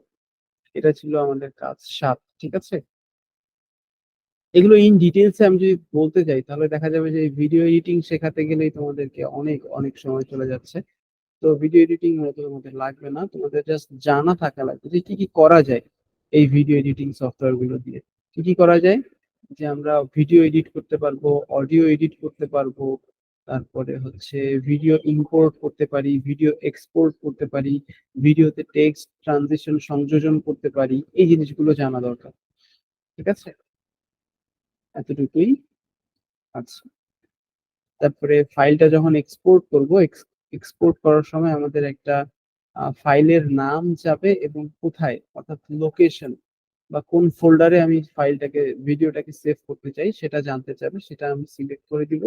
এটা ছিল আমাদের কাজ 7। ঠিক আছে, এগুলো ইন ডিটেলসে আমি যদি বলতে যাই তাহলে দেখা যাবে যে ভিডিও এডিটিং শেখাতে গেলেই তোমাদেরকে অনেক অনেক সময় চলে যাচ্ছে। তো ভিডিও এডিটিং হয়তো তোমাদের লাগবে না, তোমাদের জাস্ট জানা থাকা লাগবে যে কি কি করা যায় এই ভিডিও এডিটিং সফটওয়্যার গুলো দিয়ে। কি কি করা যায়, যে আমরা ভিডিও এডিট করতে পারবো, অডিও এডিট করতে পারবো, তারপরে হচ্ছে ভিডিও ইম্পোর্ট করতে পারি, ভিডিও এক্সপোর্ট করতে পারি, ভিডিওতে টেক্সট ট্রানজিশন সংযোজন করতে পারি। এই জিনিসগুলো জানা দরকার। ঠিক আছে, এতটুকুই। আচ্ছা, তারপরে ফাইলটা যখন এক্সপোর্ট করব, এক্সপোর্ট করার সময় আমাদের একটা ফাইলের নাম যাবে এবং কোথায়, অর্থাৎ লোকেশন বা কোন ফোল্ডারে আমি ফাইলটাকে ভিডিওটাকে সেভ করতে চাই সেটা জানতে চাবে, সেটা আমি সিলেক্ট করে দিব।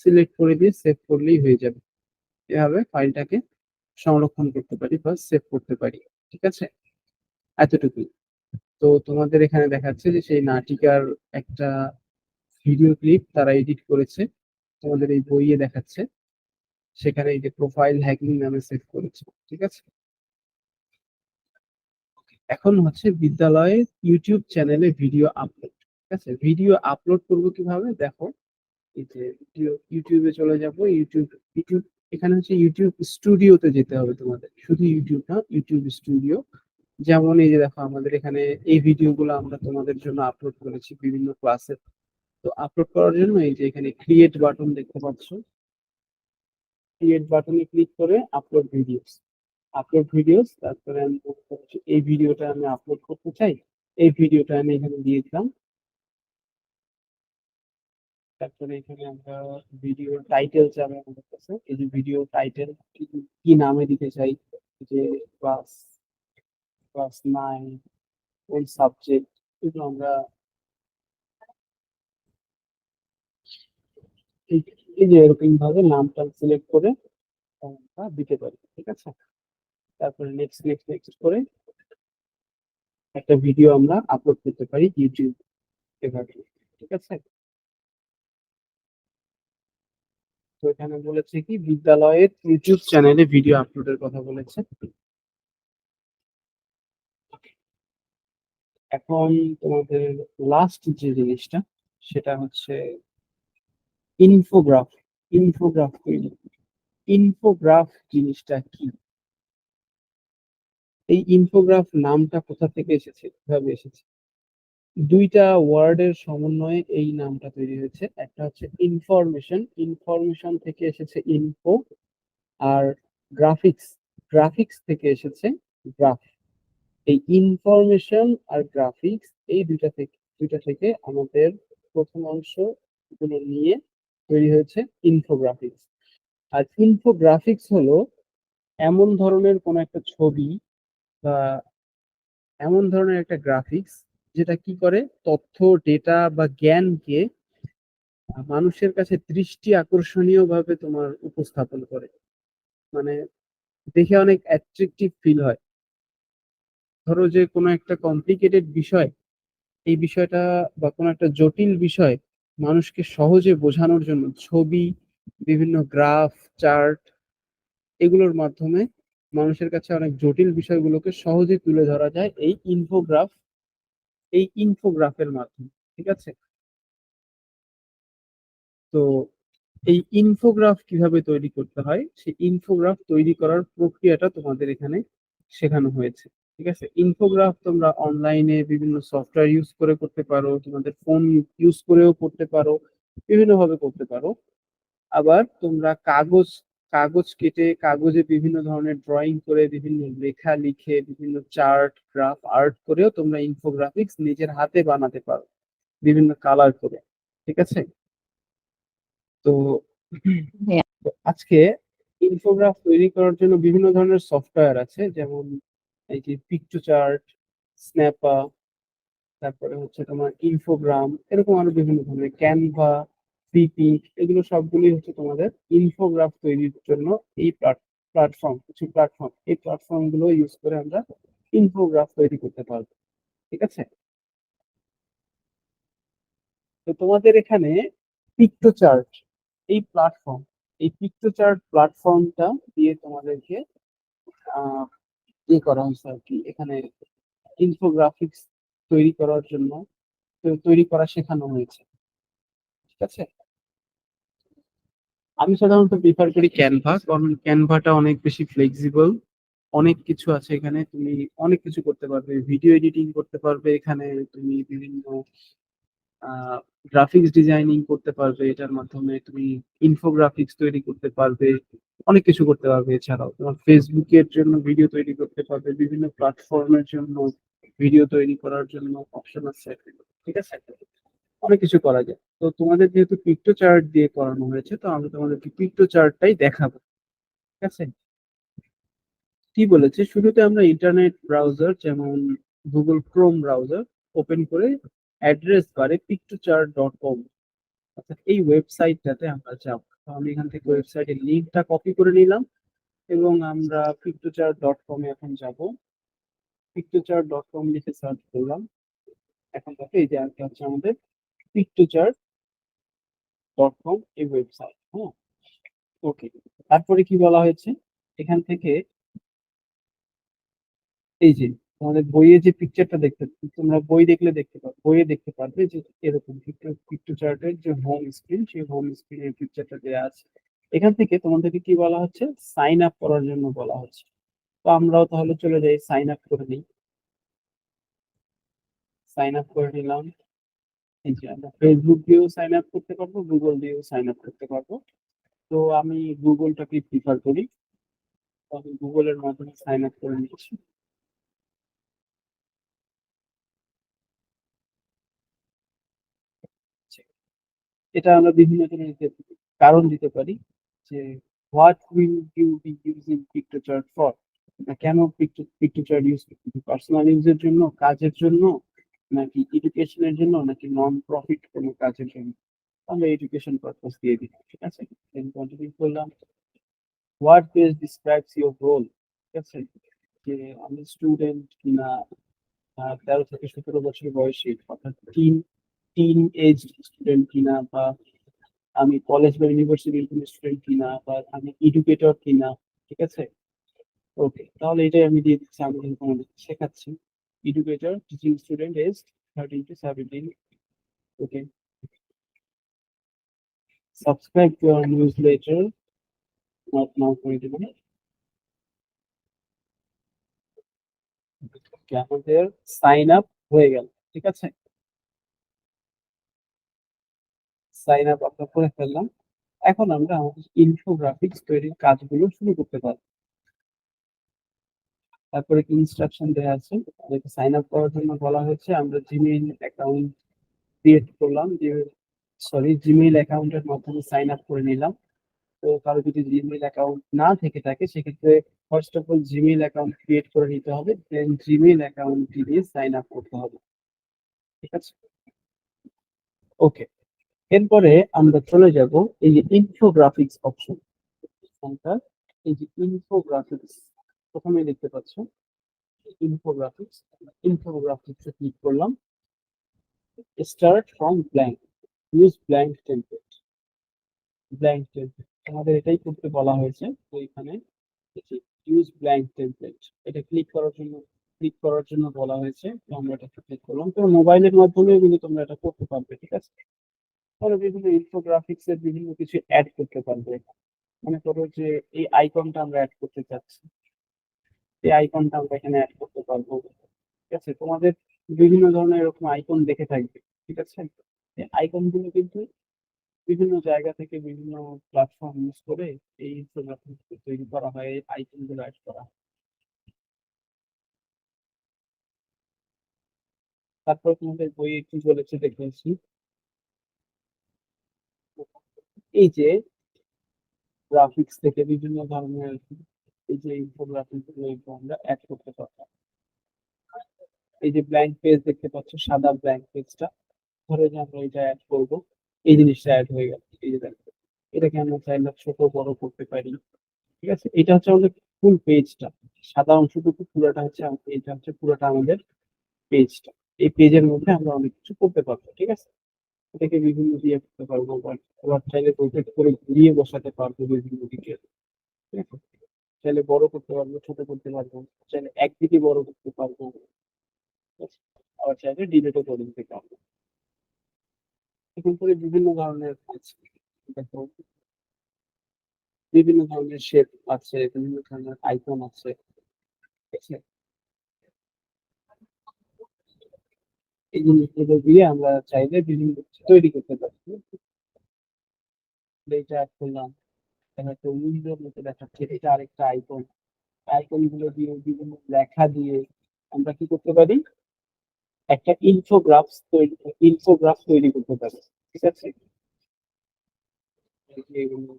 সিলেক্ট করে দিয়ে সেভ করলেই হয়ে যাবে। এভাবে ফাইলটাকে সংরক্ষণ করতে পারি বা সেভ করতে পারি। ঠিক আছে, এতটুকুই। তো তোমাদের এখানে দেখাচ্ছে যে সেই নাটিকার একটা ভিডিও ক্লিপ তারা এডিট করেছে, তোমাদের এই বইয়ে দেখাচ্ছে। সেখানে এই যে প্রোফাইল হ্যাকিং নামে সেভ করেছে। ঠিক আছে, এখন হচ্ছে বিদ্যালয়ে ইউটিউব চ্যানেলে ভিডিও আপলোড। ঠিক আছে, ভিডিও আপলোড করবো কিভাবে দেখো, এই যে ইউটিউবে চলে যাব। ইউটিউব ইউটিউব এখানে হচ্ছে ইউটিউব স্টুডিওতে যেতে হবে তোমাদের, শুধু ইউটিউব না, ইউটিউব স্টুডিও। যেমন এই যে দেখো আমাদের এখানে এই ভিডিওগুলো আমরা তোমাদের জন্য আপলোড করেছি বিভিন্ন ক্লাসে। তো আপলোড করার জন্য এই যে এখানে ক্রিয়েট বাটন দেখতে পাচ্ছ, ক্রিয়েট বাটনে ক্লিক করে আপলোড ভিডিওস, আপলোড ভিডিওস। তারপরে আমি এই ভিডিওটা আমি আপলোড করতে চাই, এই ভিডিওটা আমি এখানে দিয়ে দিলাম। তারপরে এখানে আমরা ভিডিও টাইটেল যাবে আমাদের কাছে, এই যে ভিডিও টাইটেল কি নামে দিতে চাই, যে ক্লাস ক্লাস 9 কোন সাবজেক্ট, এগুলো আমরা এই এই যে এরকম ভাবে নামটা সিলেক্ট করে আমরা দিতে পারি। ঠিক আছে, তারপরে নেক্সট নেক্সট নেক্সট করে একটা ভিডিও আমরা আপলোড করতে পারি ইউটিউব এভাবে। ঠিক আছে, তো এখানে বলেছে কি বিদ্যালয়ের ইউটিউব চ্যানেলে ভিডিও আপলোডের কথা বলেছে। এখন তোমাদের লাস্ট যে জিনিসটা সেটা হচ্ছে ইনফোগ্রাফ। ইনফোগ্রাফ তৈরি। ইনফোগ্রাফ জিনিসটা কি, এই ইনফোগ্রাফ নামটা কোথা থেকে এসেছে, কিভাবে এসেছে? দুইটা ওয়ার্ডের সমন্বয়ে এই নামটা তৈরি হয়েছে। একটা হচ্ছে ইনফরমেশন, ইনফরমেশন থেকে এসেছে ইনফো। আর গ্রাফিক্স, গ্রাফিক্স থেকে এসেছে গ্রাফ। এই ইনফরমেশন আর গ্রাফিক্স এই দুইটা থেকে আমাদের প্রথম অংশ গুলো নিয়ে তৈরি হয়েছে ইনফোগ্রাফিক্স। আর ইনফোগ্রাফিক্স হলো এমন ধরনের কোন একটা ছবি বা এমন ধরনের একটা গ্রাফিক্স যেটা কি করে, তথ্য, ডেটা বা জ্ঞানকে মানুষের কাছে দৃষ্টি আকর্ষণীয় ভাবে তোমার উপস্থাপন করে। মানে দেখে অনেক অ্যাট্রাকটিভ ফিল হয়। ধরো যে কোনো একটা কমপ্লিকেটেড বিষয়, এই বিষয়টা বা কোনো একটা জটিল বিষয় মানুষকে সহজে বোঝানোর জন্য ছবি, বিভিন্ন গ্রাফ, চার্ট, এগুলোর মাধ্যমে মানুষের কাছে অনেক জটিল বিষয়গুলোকে সহজে তুলে ধরা যায় এই ইনফোগ্রাফের মাধ্যমে। ঠিক আছে? তো এই ইনফোগ্রাফ কিভাবে তৈরি করতে হয়, সেই ইনফোগ্রাফ তৈরি করার প্রক্রিয়াটা তোমাদের এখানে শেখানো হয়েছে। ঠিক আছে? ইনফোগ্রাফ তোমরা অনলাইনে বিভিন্ন সফটওয়্যার ইউজ করে করতে পারো, তোমাদের ফোন ইউজ করেও করতে পারো, বিভিন্ন ভাবে করতে পারো। আবার তোমরা কাগজ কাগজ কেটে কাগজে বিভিন্ন ধরনের ড্রয়িং করে, বিভিন্ন লেখা লিখে, বিভিন্ন চার্ট, গ্রাফ, আর্ট করেও তোমরা ইনফোগ্রাফিক্স নিজের হাতে বানাতে পারো, বিভিন্ন কালার করে। ঠিক আছে? তো হ্যাঁ। তো আজকে ইনফোগ্রাফ তৈরি করার জন্য বিভিন্ন ধরনের সফটওয়্যার আছে, যেমন এই যে পিকটোচার্ট, স্ন্যাপা, তারপরে হচ্ছে তোমার ইনফোগ্রাম, এরকম আরো বিভিন্ন ধরনের ক্যানভা, ফ্লিপিং, এগুলো সবগুলি হচ্ছে তোমাদের ইনফোগ্রাফ তৈরির জন্য এই প্ল্যাটফর্ম, এই প্ল্যাটফর্ম গুলো ইউজ করে আমরা ইনফোগ্রাফ তৈরি করতে পারবো। ঠিক আছে? তো তোমাদের এখানে পিক্টোচার্ট এই প্ল্যাটফর্ম এই পিক্টোচার্ট প্ল্যাটফর্মটা দিয়ে তোমাদেরকে আহ করা হয়েছে আর কি, এখানে ইনফোগ্রাফিক্স তৈরি করার জন্য তৈরি করা শেখানো হয়েছে। ঠিক আছে? আমি সাধারণত প্রিফার করি ক্যানভা, কারণ ক্যানভাটা অনেক বেশি ফ্লেক্সিবল। অনেক কিছু আছে এখানে, তুমি অনেক কিছু করতে পারবে, ভিডিও এডিটিং করতে পারবে এখানে, তুমি বিভিন্ন গ্রাফিক্স ডিজাইনিং করতে পারবে, এটার মাধ্যমে তুমি ইনফোগ্রাফিক্স তৈরি করতে পারবে, অনেক কিছু করতে পারবে। এছাড়াও তোমার ফেসবুকের জন্য ভিডিও তৈরি করতে পারবে, বিভিন্ন প্ল্যাটফর্মের জন্য ভিডিও তৈরি করার জন্য অপশন আছে। ঠিক আছে? অনেক কিছু করা যায়। তো তোমাদের যেহেতু পিক্টো চার্ট দিয়ে করানো হয়েছে, তো আমি তোমাদেরকে পিক্টো চার্টটাই দেখাবো। ঠিক আছে? কি বলেছে, শুরুতে আমরা ইন্টারনেট ব্রাউজার যেমন গুগল ক্রোম ব্রাউজার ওপেন করে অ্যাড্রেস বারে pictochart.com, অর্থাৎ এই ওয়েবসাইটটাতে আমরা যাব। তো আমি এখান থেকে ওয়েবসাইটের লিঙ্কটা কপি করে নিলাম এবং আমরা pictochart.com এ এখন যাব। pictochart.com লিখে সার্চ করলাম। এখন দেখো এই যে আজকে হচ্ছে আমাদের pictochart.com এই ওয়েবসাইট। হ্যাঁ, ওকে। তারপরে কি বলা হয়েছে এখান থেকে, এই যে তোমাদের বইয়ে যে পিকচারটা দেখতে, তোমরা বইয়ে দেখতে পারবে যে এরকম পিকচার চার্টের যে হোম স্ক্রিন, সেই হোম স্ক্রিনের পিকচারটা দেওয়া আছে। এখান থেকে তোমাদেরকে কি বলা হচ্ছে, সাইন আপ করার জন্য বলা হচ্ছে। তো আমরাও তাহলে চলে যাই, সাইন আপ করে নিই। সাইন আপ করে নিলাম। এই যে আমরা ফেসবুক দিয়েও সাইন আপ করতে পারবো, গুগল দিয়েও সাইন আপ করতে পারবো। তো আমি গুগলটাকে প্রিফার করি, তো আমি গুগলের মাধ্যমে সাইন আপ করে নিচ্ছি। এটা আমরা বিভিন্ন ধরনের কারণ দিতে পারি, যে what will you be using Piktochart for, কেন পিক্টোচার্ট ইউজ করতে, পার্সোনাল ইউজের জন্য, কাজের জন্য, নাকি এডুকেশনের জন্য, নাকি নন প্রফিট কোনো কাজের জন্য। আমরা এডুকেশন পারপাস দিয়ে দিই। ঠিক আছে? দেন কন্টিনিউ করলাম। What best describes your role. ঠিক আছে? যে আমি স্টুডেন্ট কিনা, 13 থেকে 17 বছর বয়সী, অর্থাৎ টিন টিন এজ স্টুডেন্ট কিনা, বা আমি কলেজ বা ইউনিভার্সিটির কোনো স্টুডেন্ট কিনা, বা আমি এডুকেটর কিনা। ঠিক আছে? ওকে, তাহলে এটাই আমি দিয়ে দিচ্ছি। আমি কিন্তু তোমাদের শেখাচ্ছি educator, teaching student age 13 to 17। Okay, subscribe to our newsletter, not now করে দেবেন। আমাদের সাইন আপ হয়ে গেল। ঠিক আছে? সাইন আপ আমরা করে ফেললাম। এখন আমরা আমাদের ইনফোগ্রাফিক্স তৈরির কাজগুলো শুরু করতে পারি। তারপরে কি ইনস্ট্রাকশন দেওয়া আছে, আমাদেরকে সাইন আপ করার জন্য বলা হয়েছে আমরা জিমেইল অ্যাকাউন্ট ক্রিয়েট করলাম, জিমেইল অ্যাকাউন্টের মাধ্যমে সাইন আপ করে নিলাম। তো কারো যদি জিমেইল অ্যাকাউন্ট না থেকে থাকে, সেক্ষেত্রে first of all Gmail account create করে নিতে হবে, দেন জিমেইল অ্যাকাউন্ট দিয়ে সাইন আপ করতে হবে। ঠিক আছে, ওকে। এরপরে আমরা চলে যাব এই যে ইনফোগ্রাফিক্স অপশন। এই যে ইনফোগ্রাফিক্স প্রথমে দেখতে পাচ্ছ, ইনফোগ্রাফিক্স। ইনফোগ্রাফিক্সে ক্লিক করলাম, start from blank, use blank template. Blank template আমাদের এটাই করতে বলা হয়েছে, তো এখানে ইউজ ব্ল্যাঙ্ক টেমপ্লেট এটা ক্লিক করার জন্য বলা হয়েছে, তো আমরা এটা ক্লিক করলাম। তো মোবাইলের মাধ্যমে কিন্তু তোমরা এটা করতে পারবে, ঠিক আছে। তাহলে বিভিন্ন ইনফোগ্রাফিক্স এর বিভিন্ন কিছু অ্যাড করতে পারবে। মনে করো যে এই আইকনটা আমরা অ্যাড করতে চাচ্ছি, এই আইকনটা আমরা এখানে অ্যাড করতে পারবো, ঠিক আছে। তোমাদের বিভিন্ন ধরনের এরকম আইকন দেখে থাকবে, ঠিক আছে। এই আইকন গুলো কিন্তু বিভিন্ন জায়গা থেকে বিভিন্ন প্ল্যাটফর্ম ইউজ করে এই ইনফোগ্রাফিক্স তৈরি করা হয়, এই আইকন গুলো অ্যাড করা হয়। তারপর তোমাদের বইয়ে কি বলেছে দেখেছি, এই যে গ্রাফিক্স থেকে বিভিন্ন ধরনের এই যে ইনফোগ্রাফিক্স গুলো আমরা অ্যাড করতে পারবো। এই যে ব্ল্যাঙ্ক পেজ দেখতে পাচ্ছ, সাদা ব্ল্যাঙ্ক পেজটা, ধরো যে আমরা এটা অ্যাড করবো, এই জিনিসটা অ্যাড হয়ে গেল। এই যে দেখো, এটাকে আমরা চাইলে ছোট বড় করতে পারি, ঠিক আছে। এটা হচ্ছে আমাদের ফুল পেজটা, সাদা অংশটুকু পুরোটা হচ্ছে এটা হচ্ছে পুরোটা আমাদের পেজটা। এই পেজের মধ্যে আমরা অনেক কিছু করতে পারবো, ঠিক আছে। এটাকে বিভিন্ন দিয়ে করতে পারবো, আবার চাইলে রোটেট করে ঘুরিয়ে বসাতে পারবো বিভিন্ন দিকে, ঠিক আছে। চাইলে বড় করতে পারবো, ছোট করতে পারবো, চাইলে একদিকে বড় করতে পারবো, ঠিক আছে? আবার চাইলে ডিলেটও করে দিতে পারবো। এখন করে বিভিন্ন ধরনের আছে, দেখো বিভিন্ন ধরনের শেপ আছে, বিভিন্ন ধরনের আইকন আছে, ঠিক আছে। এই জিনিসগুলো দিয়ে আমরা চাইলে বিভিন্ন কিছু তৈরি করতে পারি। এটা অ্যাড করলাম, এখানে একটা উইন্ডোর মতো দেখাচ্ছে, এটা আরেকটা আইকন। আইকন গুলো দিয়ে বিভিন্ন লেখা দিয়ে আমরা কি করতে পারি, একটা ইনফোগ্রাফ তৈরি করতে পারি, ঠিক আছে। এই যে এগুলো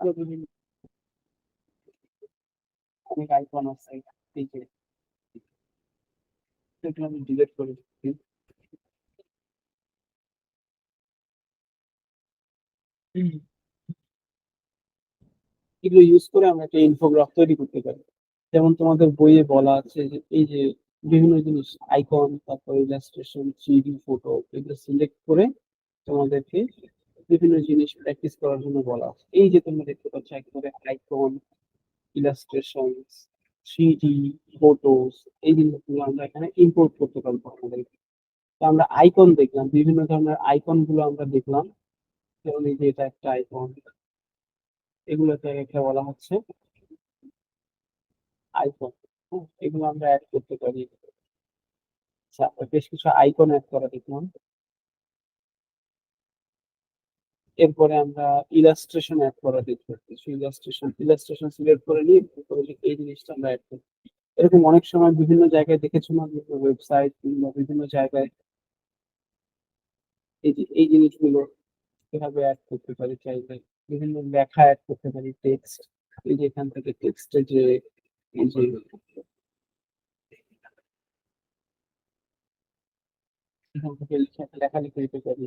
আরো বিভিন্ন অনেক আইকন আছে, এই যে এগুলো আমি ডিলিট করে দিচ্ছি। এগুলো ইউজ করে আমরা একটা ইনফোগ্রাফ তৈরি করতে পারি। যেমন তোমাদের বইয়ে বলা আছে যে এই যে বিভিন্ন জিনিস আইকন, তারপর ইলাস্ট্রেশন, থ্রিডি ফটো, এগুলো সিলেক্ট করে তোমাদেরকে বিভিন্ন জিনিস প্র্যাকটিস করার জন্য বলা আছে। এই যে তোমরা দেখতে পাচ্ছ একবারে আইকন, ইলাস্ট্রেশন, থ্রিডি ফটোস, এই জিনিসগুলো আমরা এখানে ইম্পোর্ট করতে পারবো আমাদের। তো আমরা আইকন দেখলাম, বিভিন্ন ধরনের আইকন গুলো আমরা দেখলাম, যেমন এই যে এটা একটা আইকন, এগুলোকে একটা বলা হচ্ছে আইকন। এগুলো আমরা অ্যাড করতে পারি। আচ্ছা, বেশ কিছু আইকন অ্যাড করা দেখলাম। এরপরে আমরা ইলাস্ট্রেশন অ্যাড করা দেখবো, কিছু ইলাস্ট্রেশন সিলেক্ট করে নিয়ে এরপরে যে এই জিনিসটা আমরা অ্যাড করি। এরকম অনেক সময় বিভিন্ন জায়গায় দেখেছো না, বিভিন্ন ওয়েবসাইট কিংবা বিভিন্ন জায়গায় এই যে এই জিনিসগুলো এভাবে অ্যাড করতে পারি চাইলে। বিভিন্ন লেখা অ্যাড করতে পারি, টেক্সট। এই যে এখান থেকে টেক্সটে যে এই যে এখান থেকে লেখালেখি দিতে পারি,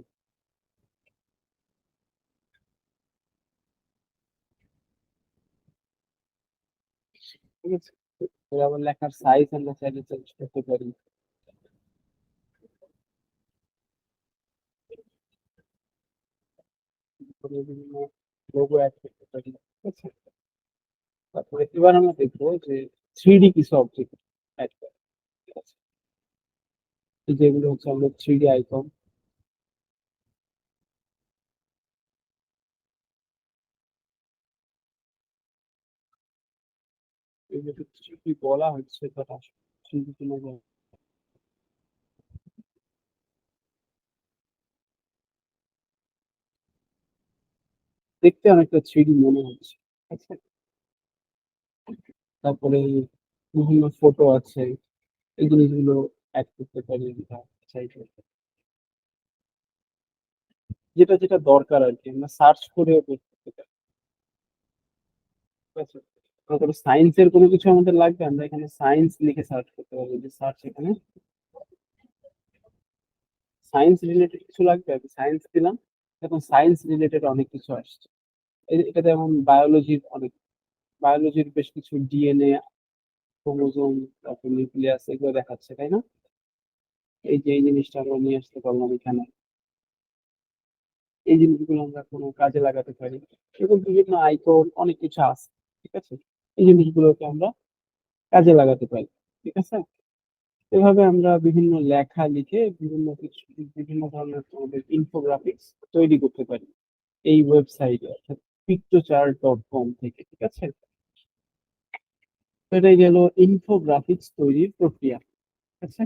ঠিক আছে। এবার আবার লেখার সাইজ আমরা চাইলে চেঞ্জ করতে পারি। তারপরে বিভিন্ন লোগো অ্যাড করতে পারি, ঠিক আছে। তারপরে এবার আমরা দেখবো যে থ্রিডি কিছু অবজেক্ট অ্যাড করা, ঠিক আছে। এই যেগুলো হচ্ছে আমাদের থ্রিডি আইকন। এগুলো থ্রিডি বলা হচ্ছে, বাট আসলে থ্রিডি কিনা দেখতে অনেকটা থ্রিডি মনে হচ্ছে, ঠিক আছে। তারপরে বিভিন্ন ফটো আছে, এই জিনিসগুলো অ্যাড করতে পারি আমরা চাইলে, যেটা যেটা দরকার আর কি আমরা সার্চ করে বের করতে পারি, ঠিক আছে। সায়েন্সের কোনো কিছু আমাদের লাগবে, আমরা এখানে সায়েন্স লিখে সার্চ করতে পারবো, যে সার্চ এখানে সায়েন্স রিলেটেড কিছু লাগবে, আমি সায়েন্স দিলাম, এখন সায়েন্স রিলেটেড অনেক কিছু আসছে। এটা যেমন বায়োলজির বেশ কিছু ডিএনএ, ক্রোমোজোম, তারপর নিউক্লিয়াস, এগুলো দেখাচ্ছে, তাই না? এই যে এই জিনিসটা আমরা নিয়ে আসতে পারলাম এখানে, এই জিনিসগুলো আমরা কোনো কাজে লাগাতে পারি। এরকম বিভিন্ন আইকন অনেক কিছু আছে, ঠিক আছে? এই জিনিসগুলোকে আমরা কাজে লাগাতে পারি, ঠিক আছে? এভাবে আমরা বিভিন্ন লেখা লিখে বিভিন্ন ধরনের আমাদের ইনফোগ্রাফিক্স তৈরি করতে পারি এই ওয়েবসাইটে, অর্থাৎ pictochart.com থেকে, ঠিক আছে? তো এটাই গেল ইনফোগ্রাফিক্স তৈরির প্রক্রিয়া, ঠিক আছে?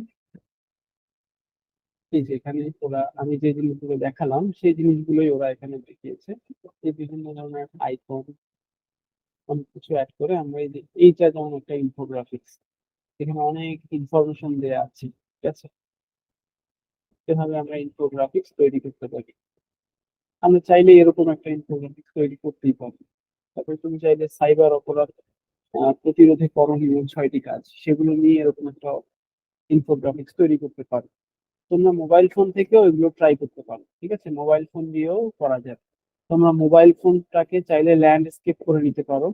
এই যে এখানে আমি যে জিনিসগুলো দেখালাম সেই জিনিসগুলোই ওরা এখানে দেখিয়েছে, এই বিভিন্ন ধরনের আইকন অনেক কিছু অ্যাড করে আমরা এই যে এইটা যেমন একটা ইনফোগ্রাফিক্স, এখানে অনেক ইনফরমেশন দেওয়া আছে, ঠিক আছে? এভাবে আমরা ইনফোগ্রাফিক্স তৈরি করতে পারি। আমরা চাইলে এরকম একটা ইনফোগ্রাফিক্স তৈরি করতেই পারি। তারপরে তুমি চাইলে সাইবার অপরাধ প্রতিরোধে করণীয় 6টি কাজ, সেগুলো নিয়ে এরকম একটা ইনফোগ্রাফিক্স তৈরি করতে পারো। তোমরা মোবাইল ফোন থেকেও এগুলো ট্রাই করতে পারো, ঠিক আছে? মোবাইল ফোন দিয়েও করা যায়। তোমরা মোবাইল ফোনটাকে চাইলে ল্যান্ডস্কেপ করে নিতে পারো,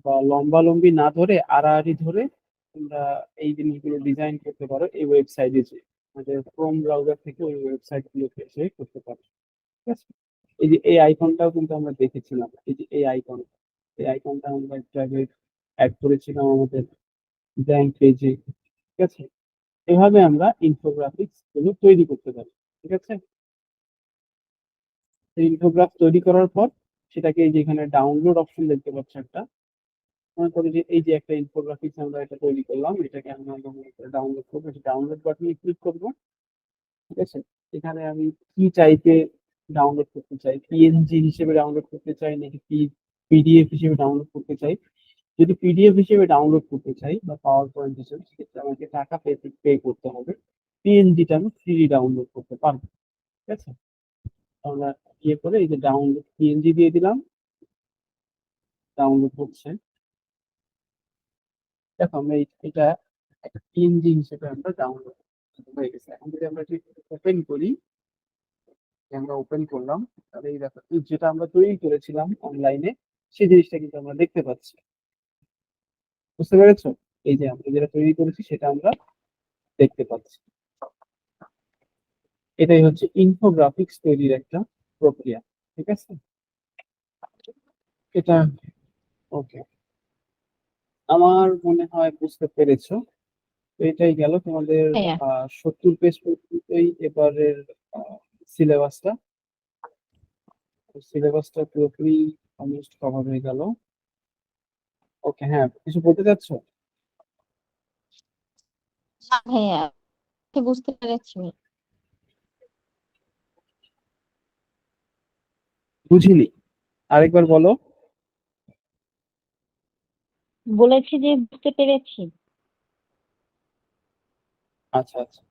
বা লম্বালম্বি না ধরে আড়াআড়ি ধরে তোমরা এই জিনিসগুলো ডিজাইন করতে পারো এই ওয়েবসাইটে, যে আমাদের ক্রোম ব্রাউজার থেকে ওই ওয়েবসাইট গুলোকে এসে করতে পারো, ঠিক আছে? এই যে এই আইকনটাও কিন্তু আমরা দেখেছিলাম, এই যে এই আইকনটা আমরা একটু আগে অ্যাড করেছিলাম আমাদের ব্যাংক পেজে, ঠিক আছে? এভাবে আমরা ইনফোগ্রাফিক্স গুলো তৈরি করতে পারি, ঠিক আছে? ইনফোগ্রাফ তৈরি করার পর সেটাকে এই যে এখানে ডাউনলোড অপশন দেখতে পাচ্ছ একটা, মনে করি যে এই যে একটা ইনফোগ্রাফিক্স আমরা এটা তৈরি করলাম, এটাকে আমরা ডাউনলোড করবো, ডাউনলোড বাটনে ক্লিক করবো, ঠিক আছে? এখানে আমি কি টাইপে ডাউনলোড করতে চাই, পিএনজি হিসেবে ডাউনলোড করতে চাই নাকি পিডিএফ হিসেবে ডাউনলোড করতে চাই। যদি পিডিএফ হিসেবে ডাউনলোড করতে চাই বা পাওয়ার পয়েন্ট হিসেবে, সেক্ষেত্রে আমাকে টাকা পে করতে হবে। পিএনজিটা আমি ফ্রি ডাউনলোড করতে পারবো, ঠিক আছে? আমরা ইয়ে করে এই যে ডাউনলোড পিএনজি দিয়ে দিলাম, ডাউনলোড হচ্ছে। দেখো আমরা এটা একটা পিএনজি হিসেবে আমরা ডাউনলোড হয়ে গেছে। এখন যদি আমরা ওপেন করি, আমরা ওপেন করলাম, তাহলে এই দেখো এই যেটা আমরা তৈরি করেছিলাম অনলাইনে, সেই জিনিসটা কিন্তু আমরা দেখতে পাচ্ছি, বুঝতে পেরেছো? এই যে আমরা যেটা তৈরি করেছি সেটা আমরা দেখতে পাচ্ছি। এটাই হচ্ছে ইনফোগ্রাফিক্স তৈরির একটা প্রক্রিয়া, ঠিক আছে? এটা ওকে, আমার মনে হয় বুঝতে পেরেছো। তো এটাই গেল তোমাদের ভাইয়া 70 পেজ পর্যন্তই এবারের সিলেবাসটা। সিলেবাসটা পুরোপুরি অলমোস্ট কভার হয়ে গেল। ওকে, হ্যাঁ, কিছু বলতে চাচ্ছো? না ভাইয়া, কি বুঝতে পেরেছি। বুঝিনি, আরেকবার বলো। বলেছি যে বুঝতে পেরেছি। আচ্ছা আচ্ছা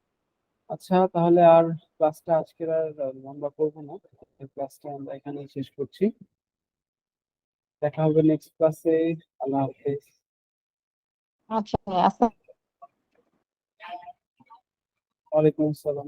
আচ্ছা, তাহলে আর ক্লাসটা আজকের আর লম্বা করবো না, ক্লাসটা আমরা এখানে শেষ করছি। দেখা হবে নেক্সট ক্লাসে। আল্লাহ হাফেজ। আচ্ছা ভাইয়া, ওয়ালাইকুম আসসালাম।